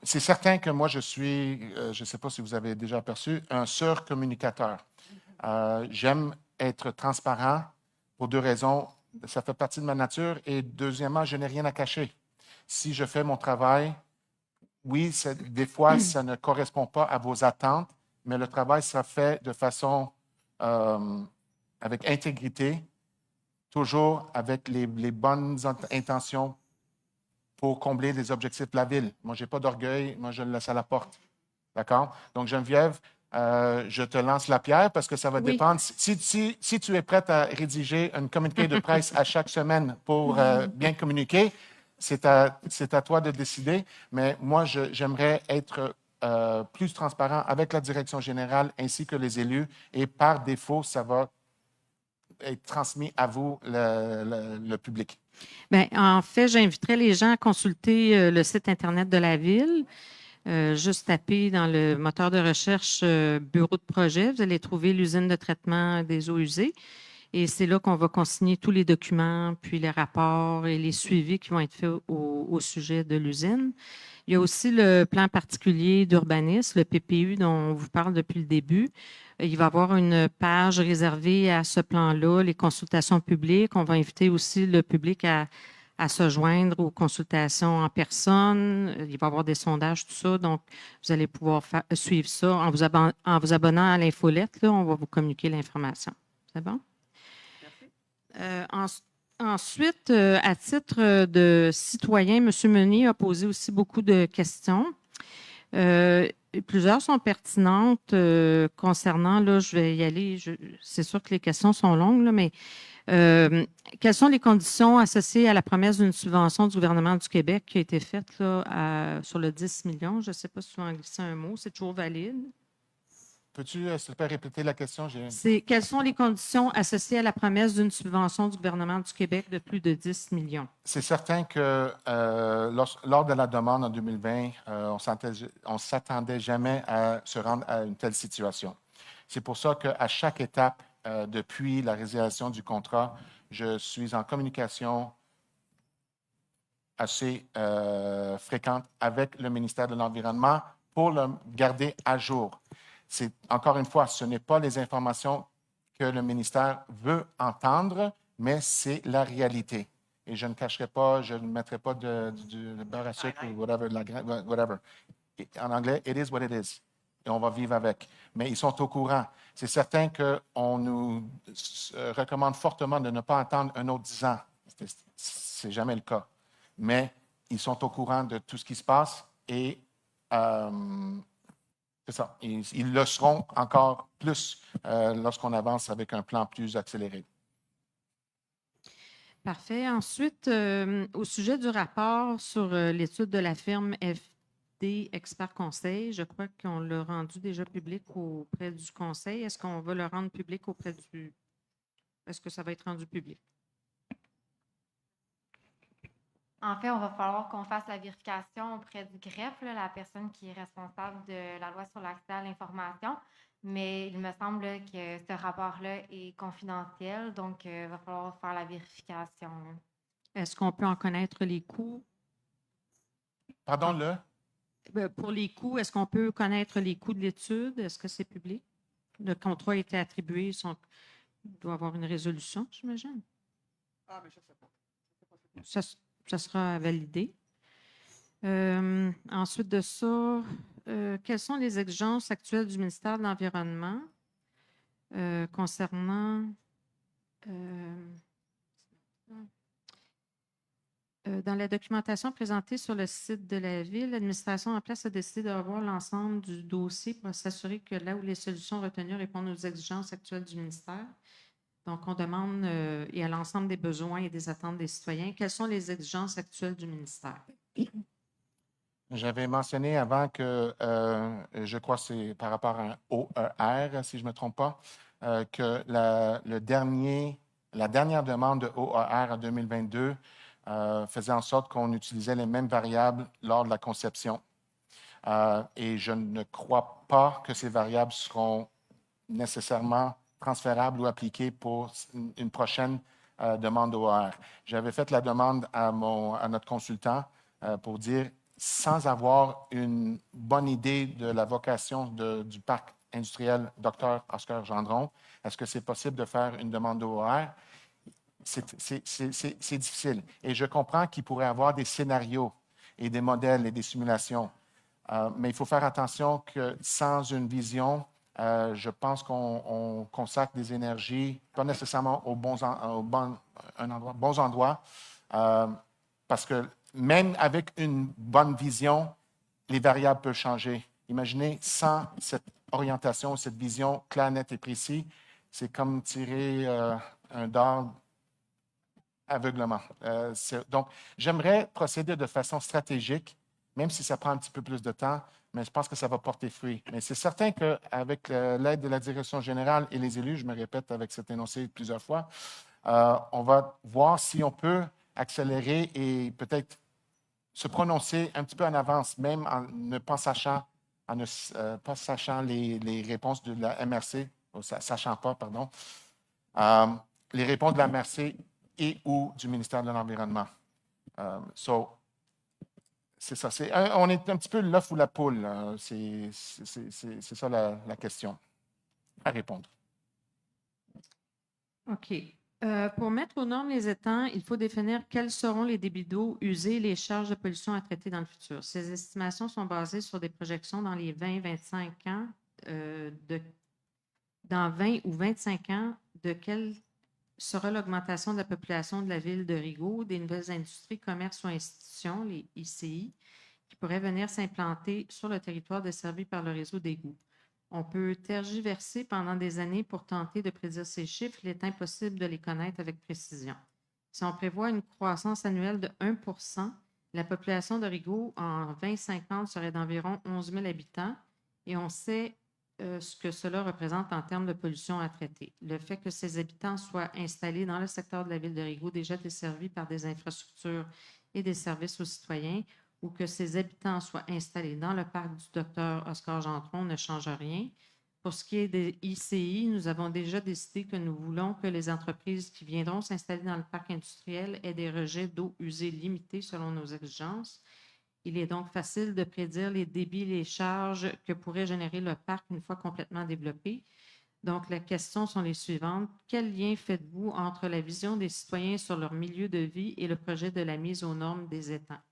c'est certain que moi, je suis, je ne sais pas si vous avez déjà aperçu, un surcommunicateur. J'aime être transparent pour 2 raisons. Ça fait partie de ma nature et deuxièmement, je n'ai rien à cacher. Si je fais mon travail, oui, des fois, ça ne correspond pas à vos attentes, mais le travail sera fait de façon avec intégrité, toujours avec les bonnes intentions pour combler les objectifs de la ville. Moi, je n'ai pas d'orgueil, moi, je le laisse à la porte. D'accord? Donc, Geneviève, je te lance la pierre parce que ça va dépendre. Si tu es prête à rédiger un communiqué de presse à chaque semaine pour bien communiquer, c'est à toi de décider. Mais moi, j'aimerais être plus transparent avec la direction générale ainsi que les élus. Et par défaut, ça va être transmis à vous, le public. Bien, en fait, j'inviterais les gens à consulter le site Internet de la Ville. Juste taper dans le moteur de recherche bureau de projet, vous allez trouver l'usine de traitement des eaux usées. Et c'est là qu'on va consigner tous les documents, puis les rapports et les suivis qui vont être faits au sujet de l'usine. Il y a aussi le plan particulier d'urbanisme, le PPU dont on vous parle depuis le début. Il va y avoir une page réservée à ce plan-là, les consultations publiques. On va inviter aussi le public à se joindre aux consultations en personne. Il va y avoir des sondages, tout ça. Donc, vous allez pouvoir suivre ça en vous abonnant à l'infolette. Là, on va vous communiquer l'information. C'est bon? Ensuite, à titre de citoyen, M. Meunier a posé aussi beaucoup de questions. Plusieurs sont pertinentes concernant, là, je vais y aller, c'est sûr que les questions sont longues, là, mais quelles sont les conditions associées à la promesse d'une subvention du gouvernement du Québec qui a été faite là, sur le 10 millions? Je ne sais pas si tu veux en glisser un mot, c'est toujours valide. Peux-tu, s'il te plaît, répéter la question? Quelles sont les conditions associées à la promesse d'une subvention du gouvernement du Québec de plus de 10 millions? C'est certain que lors de la demande en 2020, on ne s'attendait jamais à se rendre à une telle situation. C'est pour ça qu'à chaque étape, depuis la résiliation du contrat, je suis en communication assez fréquente avec le ministère de l'Environnement pour le garder à jour. Encore une fois, ce n'est pas les informations que le ministère veut entendre, mais c'est la réalité. Et je ne cacherai pas, je ne mettrai pas de beurre à sucre ou whatever. En anglais, it is what it is. Et on va vivre avec. Mais ils sont au courant. C'est certain qu'on nous recommande fortement de ne pas attendre un autre 10 ans. C'est jamais le cas. Mais ils sont au courant de tout ce qui se passe et c'est ça. Ils le seront encore plus lorsqu'on avance avec un plan plus accéléré. Parfait. Ensuite, au sujet du rapport sur l'étude de la firme FD Expert Conseil, je crois qu'on l'a rendu déjà public auprès du Conseil. Est-ce qu'on va le rendre public auprès du... Est-ce que ça va être rendu public? En fait, on va falloir qu'on fasse la vérification auprès du greffe, là, la personne qui est responsable de la loi sur l'accès à l'information. Mais il me semble là, que ce rapport-là est confidentiel, donc il va falloir faire la vérification. Là. Est-ce qu'on peut en connaître les coûts? Pardon, Pour les coûts, est-ce qu'on peut connaître les coûts de l'étude? Est-ce que c'est public? Le contrat a été attribué, il doit avoir une résolution, j'imagine? Ah, mais je ne sais pas. Ça sera validé. Ensuite de ça, quelles sont les exigences actuelles du ministère de l'Environnement concernant dans la documentation présentée sur le site de la Ville, l'administration en place a décidé de revoir l'ensemble du dossier pour s'assurer que là où les solutions retenues répondent aux exigences actuelles du ministère. Donc, on demande et à l'ensemble des besoins et des attentes des citoyens, quelles sont les exigences actuelles du ministère? J'avais mentionné avant que, je crois que c'est par rapport à un OER, si je ne me trompe pas, que la dernière demande de OER en 2022 faisait en sorte qu'on utilisait les mêmes variables lors de la conception. Et je ne crois pas que ces variables seront nécessairement transférables ou appliquées pour une prochaine demande OER. J'avais fait la demande à notre consultant pour dire, sans avoir une bonne idée de la vocation du parc industriel Dr. Oscar Gendron, est-ce que c'est possible de faire une demande OER? C'est difficile. Et je comprends qu'il pourrait y avoir des scénarios et des modèles et des simulations. Mais il faut faire attention que sans une vision, je pense qu'on consacre des énergies, pas nécessairement aux bons endroits, parce que même avec une bonne vision, les variables peuvent changer. Imaginez, sans cette orientation, cette vision claire, nette et précise, c'est comme tirer un dard aveuglement. Donc, j'aimerais procéder de façon stratégique, même si ça prend un petit peu plus de temps, mais je pense que ça va porter fruit. Mais c'est certain qu'avec l'aide de la direction générale et les élus, je me répète avec cet énoncé plusieurs fois, on va voir si on peut accélérer et peut-être se prononcer un petit peu en avance, même en ne pas sachant, pas sachant les réponses de la MRC, sachant pas, pardon, les réponses de la MRC et ou du ministère de l'Environnement. C'est ça. On est un petit peu l'œuf ou la poule. C'est ça la question à répondre. OK. Pour mettre aux normes les étangs, il faut définir quels seront les débits d'eau usés et les charges de pollution à traiter dans le futur. Ces estimations sont basées sur des projections dans les 20-25 ans, dans 20 ou 25 ans, de quelle sera l'augmentation de la population de la ville de Rigaud, des nouvelles industries, commerces ou institutions, les ICI, qui pourraient venir s'implanter sur le territoire desservi par le réseau d'égouts. On peut tergiverser pendant des années pour tenter de prédire ces chiffres. Il est impossible de les connaître avec précision. Si on prévoit une croissance annuelle de 1 %, la population de Rigaud en 2050 serait d'environ 11 000 habitants et on sait ce que cela représente en termes de pollution à traiter. Le fait que ces habitants soient installés dans le secteur de la ville de Rigaud, déjà desservi par des infrastructures et des services aux citoyens, ou que ces habitants soient installés dans le parc du Dr Oscar Gentron ne change rien. Pour ce qui est des ICI, nous avons déjà décidé que nous voulons que les entreprises qui viendront s'installer dans le parc industriel aient des rejets d'eau usée limités selon nos exigences. Il est donc facile de prédire les débits et les charges que pourrait générer le parc une fois complètement développé. Donc, les questions sont les suivantes. Quel lien faites-vous entre la vision des citoyens sur leur milieu de vie et le projet de la mise aux normes des étangs?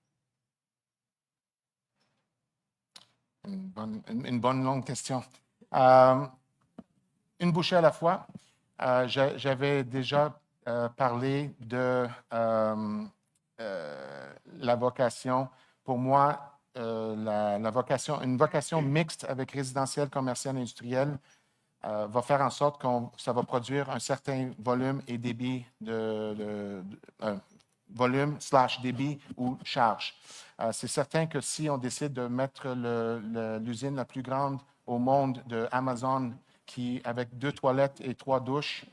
Une bonne longue question. Une bouchée à la fois. J'avais déjà parlé de la vocation. Pour moi, une vocation mixte avec résidentiel, commercial et industriel va faire en sorte que ça va produire un certain volume et débit volume/débit ou charge. C'est certain que si on décide de mettre l'usine la plus grande au monde de Amazon, avec 2 toilettes et 3 douches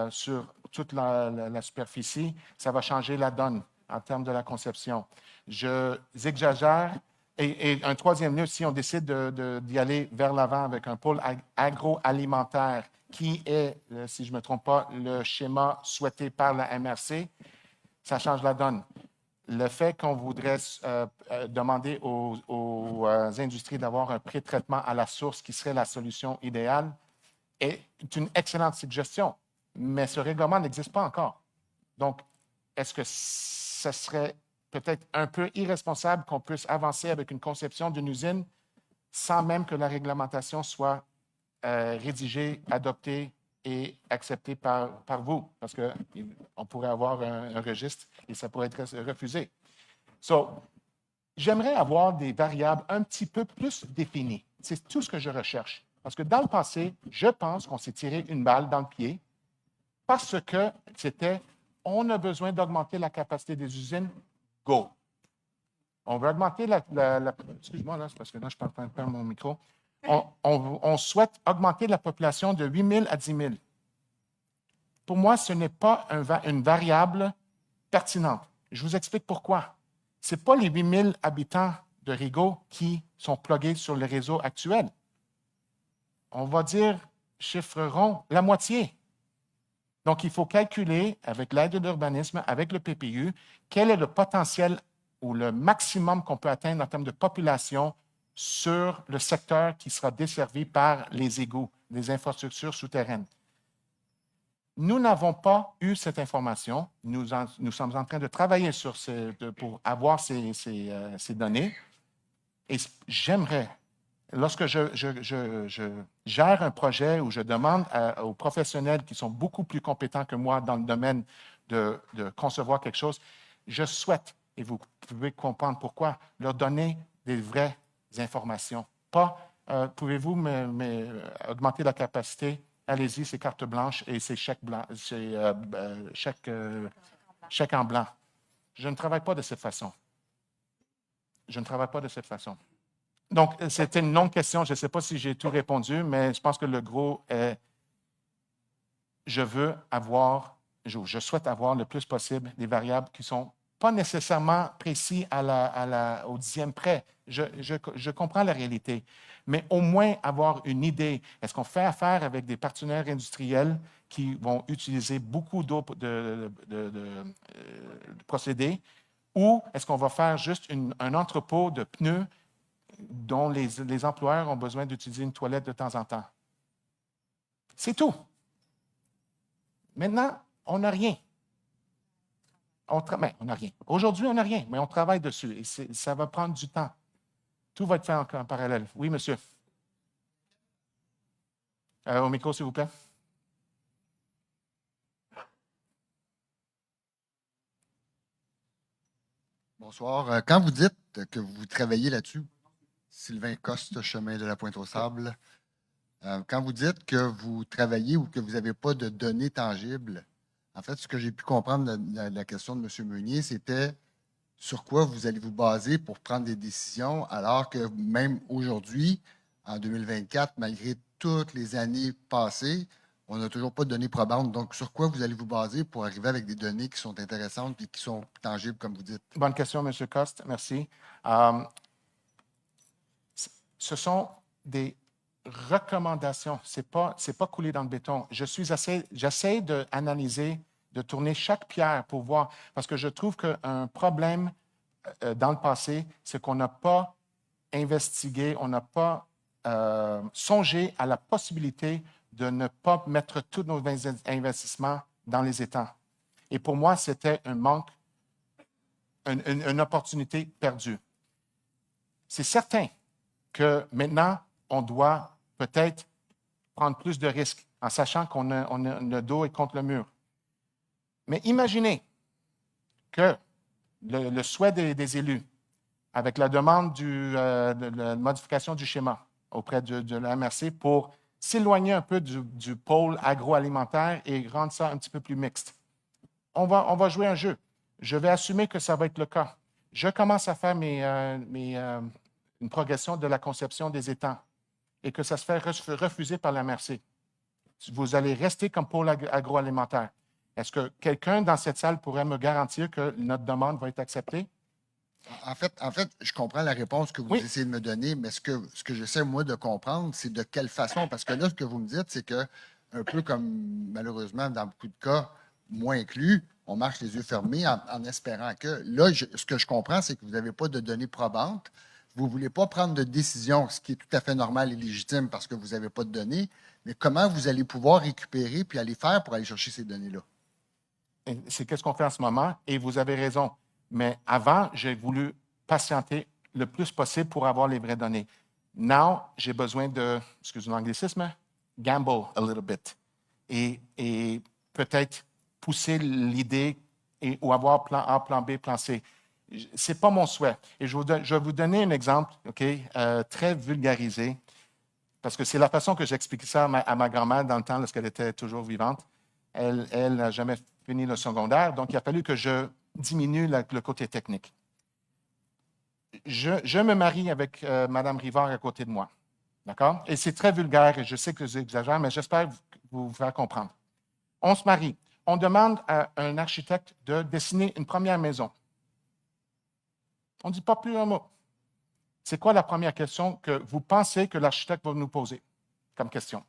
sur toute la superficie, ça va changer la donne en termes de la conception. J'exagère. Et un troisième lieu, si on décide d'y aller vers l'avant avec un pôle agroalimentaire qui est, si je ne me trompe pas, le schéma souhaité par la MRC, ça change la donne. Le fait qu'on voudrait demander aux industries d'avoir un pré-traitement à la source qui serait la solution idéale est une excellente suggestion, mais ce règlement n'existe pas encore. Donc, est-ce que ce serait peut-être un peu irresponsable qu'on puisse avancer avec une conception d'une usine sans même que la réglementation soit rédigée, adoptée et acceptée par vous? Parce qu'on pourrait avoir un registre et ça pourrait être refusé. J'aimerais avoir des variables un petit peu plus définies. C'est tout ce que je recherche. Parce que dans le passé, je pense qu'on s'est tiré une balle dans le pied parce que on a besoin d'augmenter la capacité des usines. Go. On veut augmenter excuse-moi, là, c'est parce que là, je suis en train de perdre mon micro. On souhaite augmenter la population de 8 000 à 10 000. Pour moi, ce n'est pas une variable pertinente. Je vous explique pourquoi. Ce n'est pas les 8 000 habitants de Rigaud qui sont plugués sur le réseau actuel. On va dire, chiffre rond, la moitié. Donc, il faut calculer, avec l'aide de l'urbanisme, avec le PPU, quel est le potentiel ou le maximum qu'on peut atteindre en termes de population sur le secteur qui sera desservi par les égouts, les infrastructures souterraines. Nous n'avons pas eu cette information. Nous sommes en train de travailler pour avoir ces données. Et j'aimerais, lorsque je gère un projet où je demande aux professionnels qui sont beaucoup plus compétents que moi dans le domaine de concevoir quelque chose, je souhaite, et vous pouvez comprendre pourquoi, leur donner des vraies informations. Pas, pouvez-vous augmenter la capacité? Allez-y, c'est carte blanche et c'est chèque en blanc. Je ne travaille pas de cette façon. Donc, c'était une longue question. Je ne sais pas si j'ai tout répondu, mais je pense que le gros est je veux avoir je souhaite avoir le plus possible des variables qui ne sont pas nécessairement précis au dixième près. Je comprends la réalité, mais au moins avoir une idée. Est-ce qu'on fait affaire avec des partenaires industriels qui vont utiliser beaucoup de procédés ou est-ce qu'on va faire juste un entrepôt de pneus dont les employeurs ont besoin d'utiliser une toilette de temps en temps? C'est tout. Maintenant, on n'a rien. On n'a rien. Aujourd'hui, on n'a rien, mais on travaille dessus et ça va prendre du temps. Tout va être fait en parallèle. Oui, monsieur. Au micro, s'il vous plaît. Bonsoir. Quand vous dites que vous travaillez là-dessus, Sylvain Coste, chemin de la Pointe-aux-Sables, quand vous dites que vous travaillez ou que vous n'avez pas de données tangibles, en fait, ce que j'ai pu comprendre de la question de M. Meunier, c'était sur quoi vous allez vous baser pour prendre des décisions, alors que même aujourd'hui, en 2024, malgré toutes les années passées, on n'a toujours pas de données probantes. Donc, sur quoi vous allez vous baser pour arriver avec des données qui sont intéressantes et qui sont tangibles, comme vous dites? Bonne question, M. Coste. Merci. Ce sont des recommandations. Ce n'est pas coulé dans le béton. J'essaie d'analyser, de tourner chaque pierre pour voir, parce que je trouve qu'un problème dans le passé, c'est qu'on n'a pas investigué, on n'a pas songé à la possibilité de ne pas mettre tous nos investissements dans les étangs. Et pour moi, c'était un manque, une opportunité perdue. C'est certain que maintenant, on doit peut-être prendre plus de risques en sachant qu'on a le dos est contre le mur. Mais imaginez que le souhait des élus, avec la demande de la modification du schéma auprès de la MRC pour s'éloigner un peu du pôle agroalimentaire et rendre ça un petit peu plus mixte. On va jouer un jeu. Je vais assumer que ça va être le cas. Je commence à faire une progression de la conception des étangs et que ça se fait refuser par la MRC. Vous allez rester comme pôle agroalimentaire. Est-ce que quelqu'un dans cette salle pourrait me garantir que notre demande va être acceptée? En fait, je comprends la réponse que vous essayez de me donner, mais ce que j'essaie, moi, de comprendre, c'est de quelle façon. Parce que là, ce que vous me dites, c'est que, un peu comme malheureusement dans beaucoup de cas, moi inclus, on marche les yeux fermés en espérant que. Là, ce que je comprends, c'est que vous n'avez pas de données probantes. Vous ne voulez pas prendre de décision, ce qui est tout à fait normal et légitime parce que vous n'avez pas de données. Mais comment vous allez pouvoir récupérer puis aller faire pour aller chercher ces données-là? C'est ce qu'on fait en ce moment et vous avez raison. Mais avant, j'ai voulu patienter le plus possible pour avoir les vraies données. Now, j'ai besoin de, excusez l'anglicisme, gamble a little bit. Et peut-être pousser l'idée ou avoir plan A, plan B, plan C. Ce n'est pas mon souhait. Et je vais vous donner un exemple très vulgarisé, parce que c'est la façon que j'expliquais ça à ma grand-mère dans le temps lorsqu'elle était toujours vivante. Elle n'a jamais fini le secondaire, donc il a fallu que je diminue le côté technique. Je me marie avec Mme Rivard à côté de moi. D'accord? Et c'est très vulgaire et je sais que j'exagère, mais j'espère vous faire comprendre. On se marie. On demande à un architecte de dessiner une première maison. On ne dit pas plus un mot. C'est quoi la première question que vous pensez que l'architecte va nous poser comme question?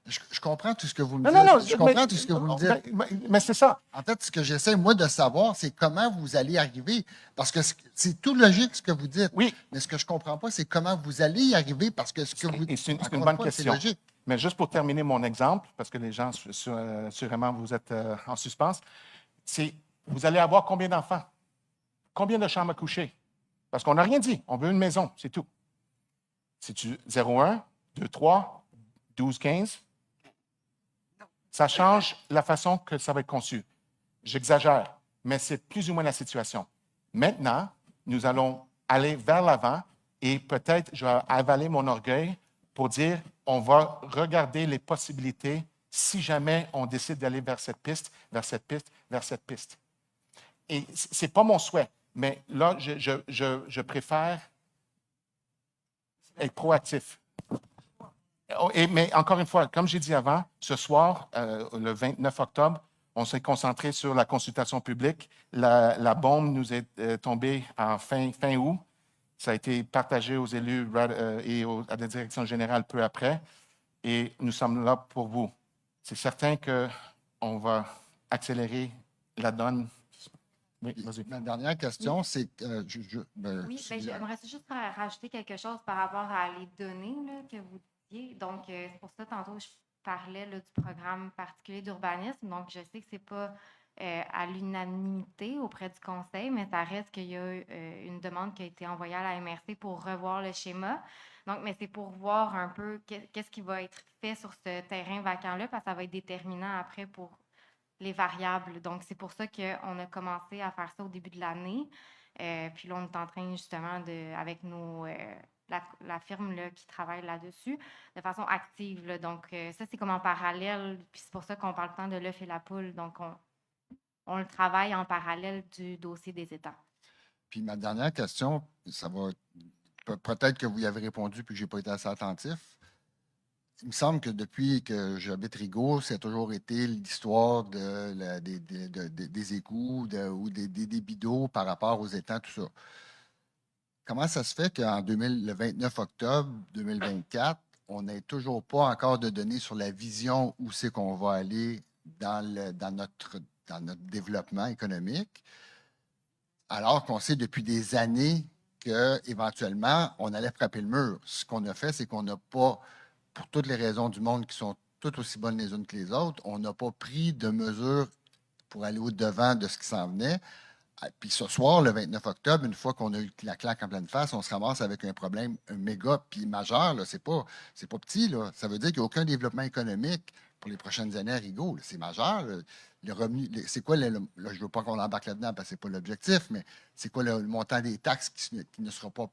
Je comprends tout ce que vous me dites. Je comprends tout ce que vous me dites. Mais c'est ça. En fait, ce que j'essaie, moi, de savoir, c'est comment vous allez y arriver. Parce que c'est tout logique, ce que vous dites. Oui. Mais ce que je ne comprends pas, c'est comment vous allez y arriver, parce que ce que vous dites, c'est une bonne question. Mais juste pour terminer mon exemple, parce que les gens, sûrement, vous êtes en suspens, c'est vous allez avoir combien d'enfants? Combien de chambres à coucher? Parce qu'on n'a rien dit. On veut une maison, c'est tout. C'est-tu 0,1, 2, 3, 12, 15? Ça change la façon que ça va être conçu. J'exagère, mais c'est plus ou moins la situation. Maintenant, nous allons aller vers l'avant et peut-être je vais avaler mon orgueil pour dire on va regarder les possibilités si jamais on décide d'aller vers cette piste, vers cette piste, vers cette piste. Et ce n'est pas mon souhait, mais là, je préfère être proactif. Mais encore une fois, comme j'ai dit avant, ce soir, le 29 octobre, On s'est concentré sur la consultation publique. La bombe nous est tombée en fin août. Ça a été partagé aux élus et à la direction générale peu après. Et nous sommes là pour vous. C'est certain qu'on va accélérer la donne. Oui, vas-y. Ma dernière question, c'est Oui, j'aimerais juste rajouter quelque chose par rapport à les données là, que vous disiez. Donc, c'est pour ça, tantôt, je parlais là, du programme particulier d'urbanisme. Donc, je sais que ce n'est pas à l'unanimité auprès du conseil, mais ça reste qu'il y a une demande qui a été envoyée à la MRC pour revoir le schéma. Donc, mais c'est pour voir un peu qu'est-ce qui va être fait sur ce terrain vacant-là, parce que ça va être déterminant après pour les variables. Donc, c'est pour ça qu'on a commencé à faire ça au début de l'année. Puis là, on est en train justement avec la firme là, qui travaille là-dessus de façon active. Là. Donc, ça, c'est comme en parallèle. Puis c'est pour ça qu'on parle tant de l'œuf et la poule. Donc, on le travaille en parallèle du dossier des États. Puis ma dernière question, ça va. Peut-être que vous y avez répondu puis que je n'ai pas été assez attentif. Il me semble que depuis que j'habite Rigaud, ça a toujours été l'histoire des égouts ou des débits d'eau par rapport aux étangs, tout ça. Comment ça se fait qu'en le 29 octobre 2024, on n'ait toujours pas encore de données sur la vision où c'est qu'on va aller dans notre développement économique, alors qu'on sait depuis des années qu'éventuellement, on allait frapper le mur. Ce qu'on a fait, c'est qu'on n'a pas, pour toutes les raisons du monde qui sont toutes aussi bonnes les unes que les autres, on n'a pas pris de mesures pour aller au-devant de ce qui s'en venait. Puis ce soir, le 29 octobre, une fois qu'on a eu la claque en pleine face, on se ramasse avec un problème méga puis majeur. C'est pas petit. Là. Ça veut dire qu'il n'y a aucun développement économique pour les prochaines années à Rigaud. C'est majeur. Là. Le revenu, c'est quoi, là, je ne veux pas qu'on embarque là-dedans parce que ce n'est pas l'objectif, mais c'est quoi le montant des taxes qui ne seront pas,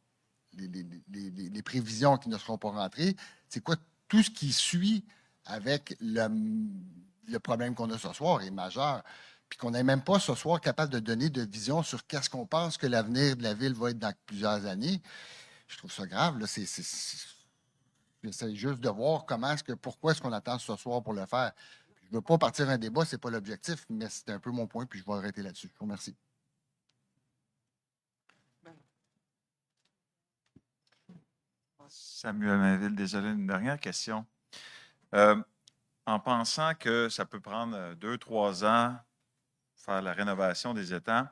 les prévisions qui ne seront pas rentrées? C'est quoi tout ce qui suit avec le problème qu'on a ce soir est majeur? Puis qu'on n'est même pas ce soir capable de donner de vision sur qu'est-ce qu'on pense que l'avenir de la ville va être dans plusieurs années. Je trouve ça grave. J'essaie juste de voir pourquoi est-ce qu'on attend ce soir pour le faire. Je ne veux pas partir un débat, ce n'est pas l'objectif, mais c'est un peu mon point, puis je vais arrêter là-dessus. Je vous remercie. Samuel Mainville, désolé, une dernière question. En pensant que ça peut prendre 2-3 ans faire la rénovation des étangs.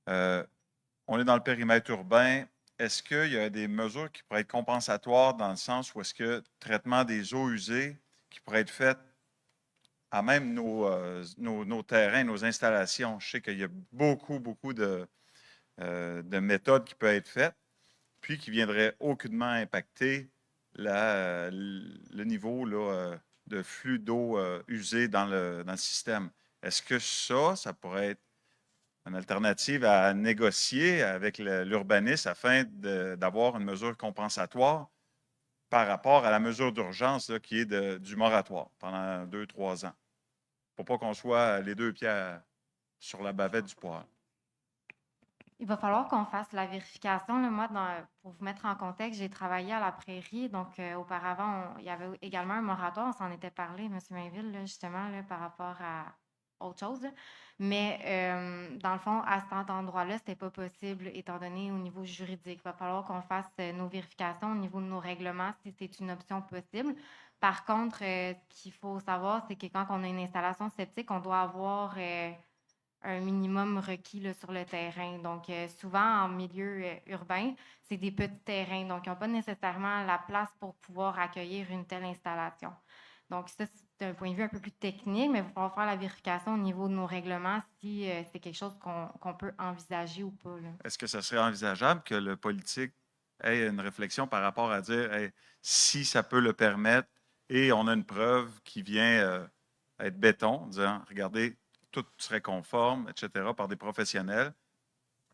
On est dans le périmètre urbain. Est-ce qu'il y a des mesures qui pourraient être compensatoires dans le sens où est-ce que le traitement des eaux usées qui pourrait être fait à même nos terrains, nos installations? Je sais qu'il y a beaucoup de méthodes qui peuvent être faites, puis qui ne viendraient aucunement impacter le niveau là, de flux d'eau usée dans le système. Est-ce que ça pourrait être une alternative à négocier avec l'urbanisme afin d'avoir une mesure compensatoire par rapport à la mesure d'urgence qui est du moratoire pendant 2-3 ans, pour pas qu'on soit les deux pieds sur la bavette du poêle? Il va falloir qu'on fasse la vérification. Là. Moi, pour vous mettre en contexte, j'ai travaillé à la Prairie. Donc, auparavant, il y avait également un moratoire. On s'en était parlé, M. Mainville, là, justement, là, par rapport à autre chose. Là. Mais, dans le fond, à cet endroit-là, ce n'était pas possible, étant donné au niveau juridique. Il va falloir qu'on fasse nos vérifications au niveau de nos règlements, si c'est une option possible. Par contre, ce qu'il faut savoir, c'est que quand on a une installation septique, on doit avoir un minimum requis là, sur le terrain. Donc, souvent, en milieu urbain, c'est des petits terrains. Donc, ils n'ont pas nécessairement la place pour pouvoir accueillir une telle installation. Donc, ça, c'est un point de vue un peu plus technique, mais il va falloir faire la vérification au niveau de nos règlements si c'est quelque chose qu'on peut envisager ou pas. Là. Est-ce que ça serait envisageable que le politique ait une réflexion par rapport à dire hey, si ça peut le permettre et on a une preuve qui vient être béton, en disant regardez, tout serait conforme, etc., par des professionnels?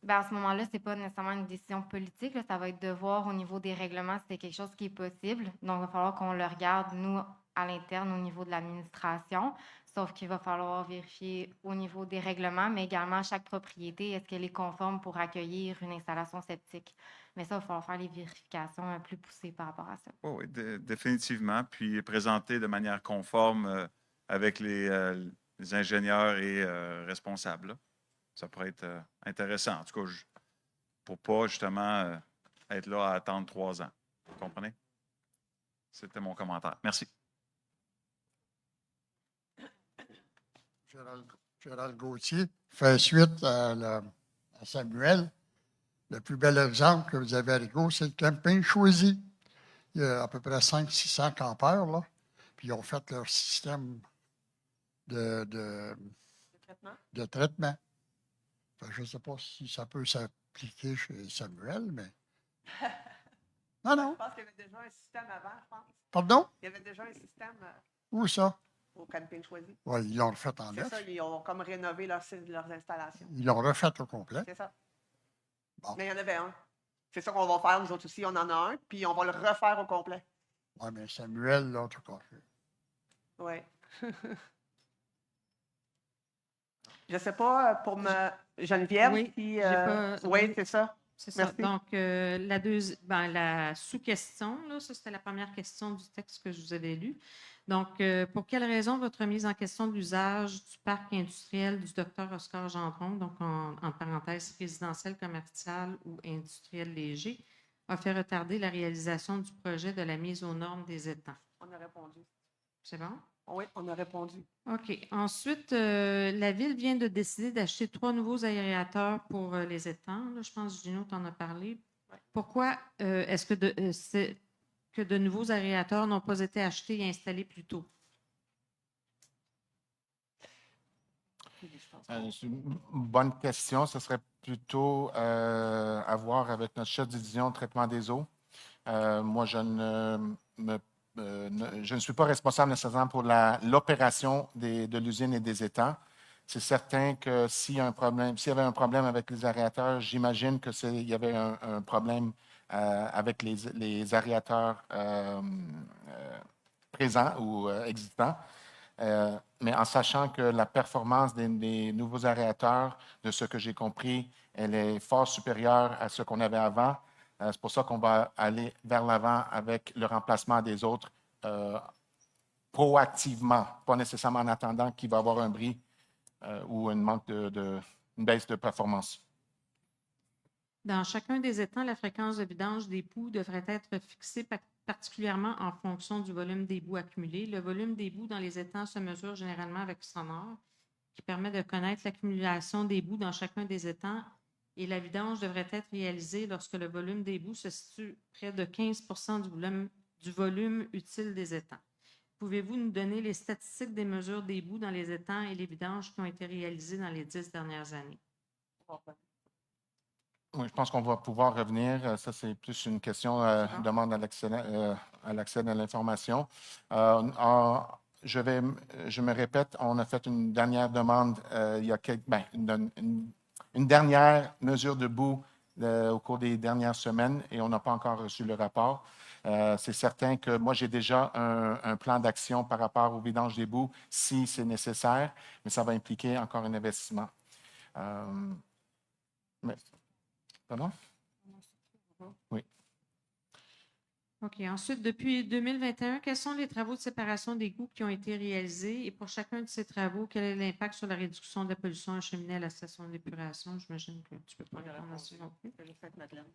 Bien, à ce moment-là, ce n'est pas nécessairement une décision politique. Là. Ça va être de voir au niveau des règlements si c'est quelque chose qui est possible. Donc, il va falloir qu'on le regarde, nous, à l'interne, au niveau de l'administration. Sauf qu'il va falloir vérifier au niveau des règlements, mais également chaque propriété, est-ce qu'elle est conforme pour accueillir une installation septique? Mais ça, il va falloir faire les vérifications plus poussées par rapport à ça. Oh, oui, définitivement. Puis présenter de manière conforme avec les ingénieurs et responsables. Là. Ça pourrait être intéressant. En tout cas, pour ne pas justement être là à attendre 3 ans. Vous comprenez? C'était mon commentaire. Merci. Gérald Gauthier fait suite à Samuel. Le plus bel exemple que vous avez à Rigaud, c'est le camping choisi. Il y a à peu près 500-600 campeurs, là. Puis ils ont fait leur système de traitement. Fait que je ne sais pas si ça peut s'appliquer chez Samuel, mais. Non. Je pense qu'il y avait déjà un système avant, je pense. Pardon? Il y avait déjà un système Où ça? au camping choisi. Oui, ils l'ont refait en C'est neuf. ça, ils ont comme rénové leurs installations. Ils l'ont refait au complet. C'est ça. Bon. Mais il y en avait un. C'est ça qu'on va faire, nous autres aussi. On en a un, puis on va le refaire au complet. Oui, mais Samuel, là, en tout cas. Oui. Je ne sais pas, pour Geneviève, Oui, si, j'ai pas- oui, c'est ça. C'est ça. Merci. Donc, la sous-question, là, ça, c'était la première question du texte que je vous avais lu. Donc, pour quelle raison votre mise en question de l'usage du parc industriel du Dr Oscar Gendron, donc en parenthèse résidentiel, commercial ou industriel léger, a fait retarder la réalisation du projet de la mise aux normes des étangs? On a répondu. C'est bon? Oui, on a répondu. OK. Ensuite, la Ville vient de décider d'acheter 3 nouveaux aérateurs pour les étangs. Là, je pense que Gino t'en a parlé. Pourquoi est-ce que de nouveaux aérateurs n'ont pas été achetés et installés plus tôt? C'est une bonne question. Ce serait plutôt à voir avec notre chef de division de traitement des eaux. Moi, je ne suis pas responsable nécessairement pour l'opération de l'usine et des étangs. C'est certain que s'il y avait un problème avec les aérateurs, j'imagine qu'il y avait un problème avec les aérateurs présents ou existants. Mais en sachant que la performance des nouveaux aérateurs, de ce que j'ai compris, elle est fort supérieure à ce qu'on avait avant. C'est pour ça qu'on va aller vers l'avant avec le remplacement des autres proactivement, pas nécessairement en attendant qu'il va y avoir un bris ou une baisse de performance. Dans chacun des étangs, la fréquence de vidange des poux devrait être fixée particulièrement en fonction du volume d'éboues accumulé. Le volume d'éboues dans les étangs se mesure généralement avec sonore, qui permet de connaître l'accumulation d'éboues dans chacun des étangs, et la vidange devrait être réalisée lorsque le volume d'éboues se situe près de 15 du volume utile des étangs. Pouvez-vous nous donner les statistiques des mesures d'éboues dans les étangs et les vidanges qui ont été réalisées dans les 10 dernières années? Oui, je pense qu'on va pouvoir revenir. Ça, c'est plus une question demande à l'accès à l'information. Je me répète, on a fait une dernière demande il y a une dernière mesure de boue au cours des dernières semaines et on n'a pas encore reçu le rapport. C'est certain que moi, j'ai déjà un plan d'action par rapport au vidange des boues si c'est nécessaire, mais ça va impliquer encore un investissement. Pardon? Oui. OK. Ensuite, depuis 2021, quels sont les travaux de séparation d'égouts qui ont été réalisés et pour chacun de ces travaux, quel est l'impact sur la réduction de la pollution acheminée à la station d'épuration? J'imagine que tu ne peux pas répondre à ça non plus.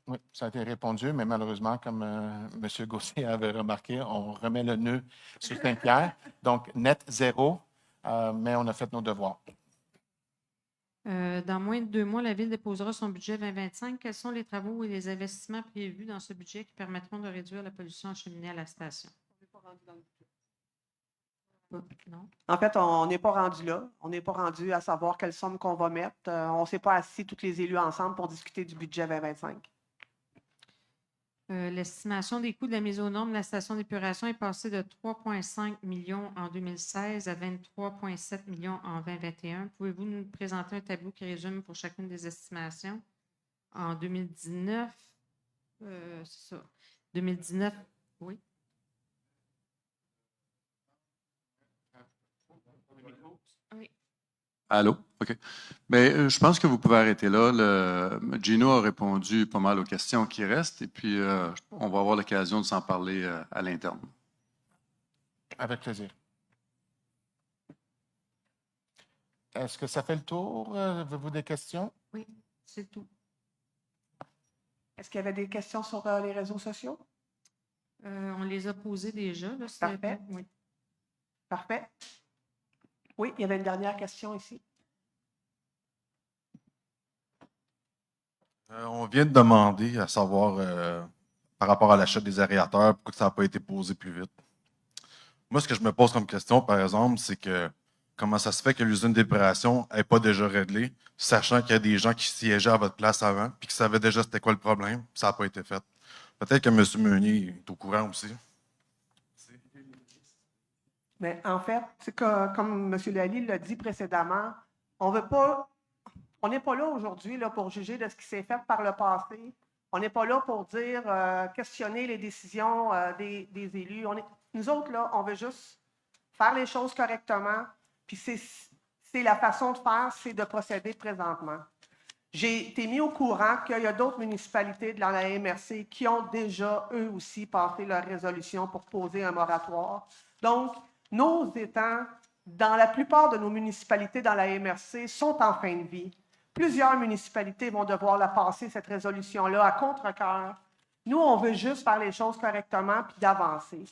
Oui, ça a été répondu, mais malheureusement, comme M. Gauthier avait remarqué, on remet le nœud sur Saint-Pierre. Donc, net zéro, mais on a fait nos devoirs. Dans moins de 2 mois, la Ville déposera son budget 2025. Quels sont les travaux et les investissements prévus dans ce budget qui permettront de réduire la pollution acheminée à la station? Non? En fait, on n'est pas rendu là. On n'est pas rendu à savoir quelle somme qu'on va mettre. On ne s'est pas assis tous les élus ensemble pour discuter du budget 2025. L'estimation des coûts de la mise aux normes de la station d'épuration est passée de 3,5 millions en 2016 à 23,7 millions en 2021. Pouvez-vous nous présenter un tableau qui résume pour chacune des estimations? En 2019, c'est ça. 2019, oui. Oui. Allô? OK. Mais je pense que vous pouvez arrêter là. Gino a répondu pas mal aux questions qui restent et puis on va avoir l'occasion de s'en parler à l'interne. Avec plaisir. Est-ce que ça fait le tour? Avez-vous des questions? Oui, c'est tout. Est-ce qu'il y avait des questions sur les réseaux sociaux? On les a posées déjà. Là, c'était Parfait. bon, oui. Parfait. Oui, il y avait une dernière question ici. On vient de demander à savoir, par rapport à l'achat des aérateurs, pourquoi ça n'a pas été posé plus vite. Moi, ce que je me pose comme question, par exemple, c'est que comment ça se fait que l'usine d'épuration n'est pas déjà réglée, sachant qu'il y a des gens qui siégeaient à votre place avant, puis qui savaient déjà c'était quoi le problème, ça n'a pas été fait. Peut-être que M. Meunier est au courant aussi. Mais en fait, c'est que, comme M. Lally l'a dit précédemment, on n'est pas là aujourd'hui là, pour juger de ce qui s'est fait par le passé. On n'est pas là pour dire, questionner les décisions des élus. Nous autres, là, on veut juste faire les choses correctement. Puis c'est la façon de faire, c'est de procéder présentement. J'ai été mis au courant qu'il y a d'autres municipalités de la MRC qui ont déjà, eux aussi, passé leur résolution pour poser un moratoire. Donc, nos étangs, dans la plupart de nos municipalités dans la MRC, sont en fin de vie. Plusieurs municipalités vont devoir la passer, cette résolution-là, à contre-cœur. Nous, on veut juste faire les choses correctement puis d'avancer.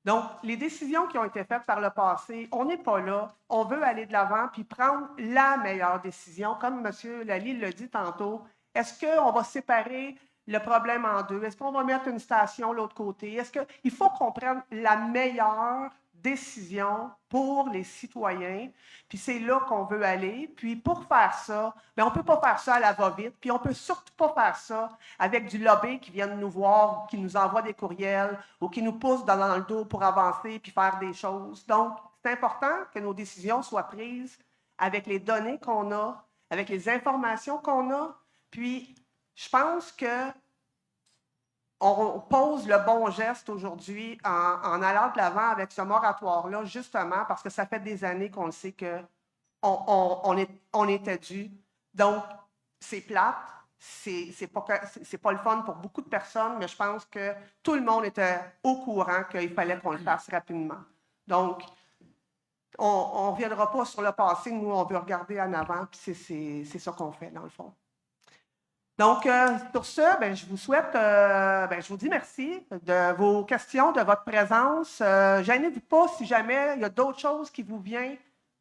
Donc, les décisions qui ont été faites par le passé, on n'est pas là. On veut aller de l'avant puis prendre la meilleure décision. Comme M. Lally l'a dit tantôt, est-ce qu'on va séparer le problème en deux? Est-ce qu'on va mettre une station de l'autre côté? Il faut qu'on prenne la meilleure décision pour les citoyens, puis c'est là qu'on veut aller. Puis pour faire ça, bien, on ne peut pas faire ça à la va-vite, puis on ne peut surtout pas faire ça avec du lobby qui viennent nous voir, qui nous envoie des courriels ou qui nous pousse dans le dos pour avancer puis faire des choses. Donc, c'est important que nos décisions soient prises avec les données qu'on a, avec les informations qu'on a, puis je pense que on pose le bon geste aujourd'hui en allant de l'avant avec ce moratoire-là, justement parce que ça fait des années qu'on le sait qu'on était dû. Donc, c'est plate, c'est pas le fun pour beaucoup de personnes, mais je pense que tout le monde était au courant qu'il fallait qu'on le fasse rapidement. Donc, on ne reviendra pas sur le passé, nous, on veut regarder en avant, puis c'est ça qu'on fait, dans le fond. Donc, sur ce, ben, je vous souhaite, je vous dis merci de vos questions, de votre présence. Gênez-vous pas si jamais il y a d'autres choses qui vous viennent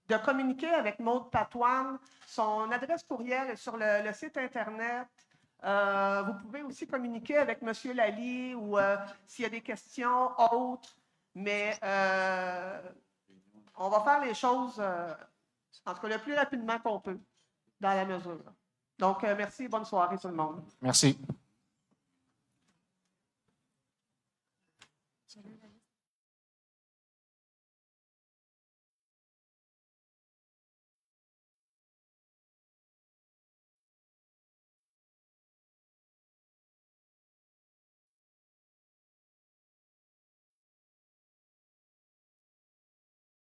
de communiquer avec Maude Patoine. Son adresse courriel est sur le site Internet. Vous pouvez aussi communiquer avec M. Lally ou s'il y a des questions autres. Mais on va faire les choses, en tout cas, le plus rapidement qu'on peut, dans la mesure. Donc, merci et bonne soirée tout le monde. Merci.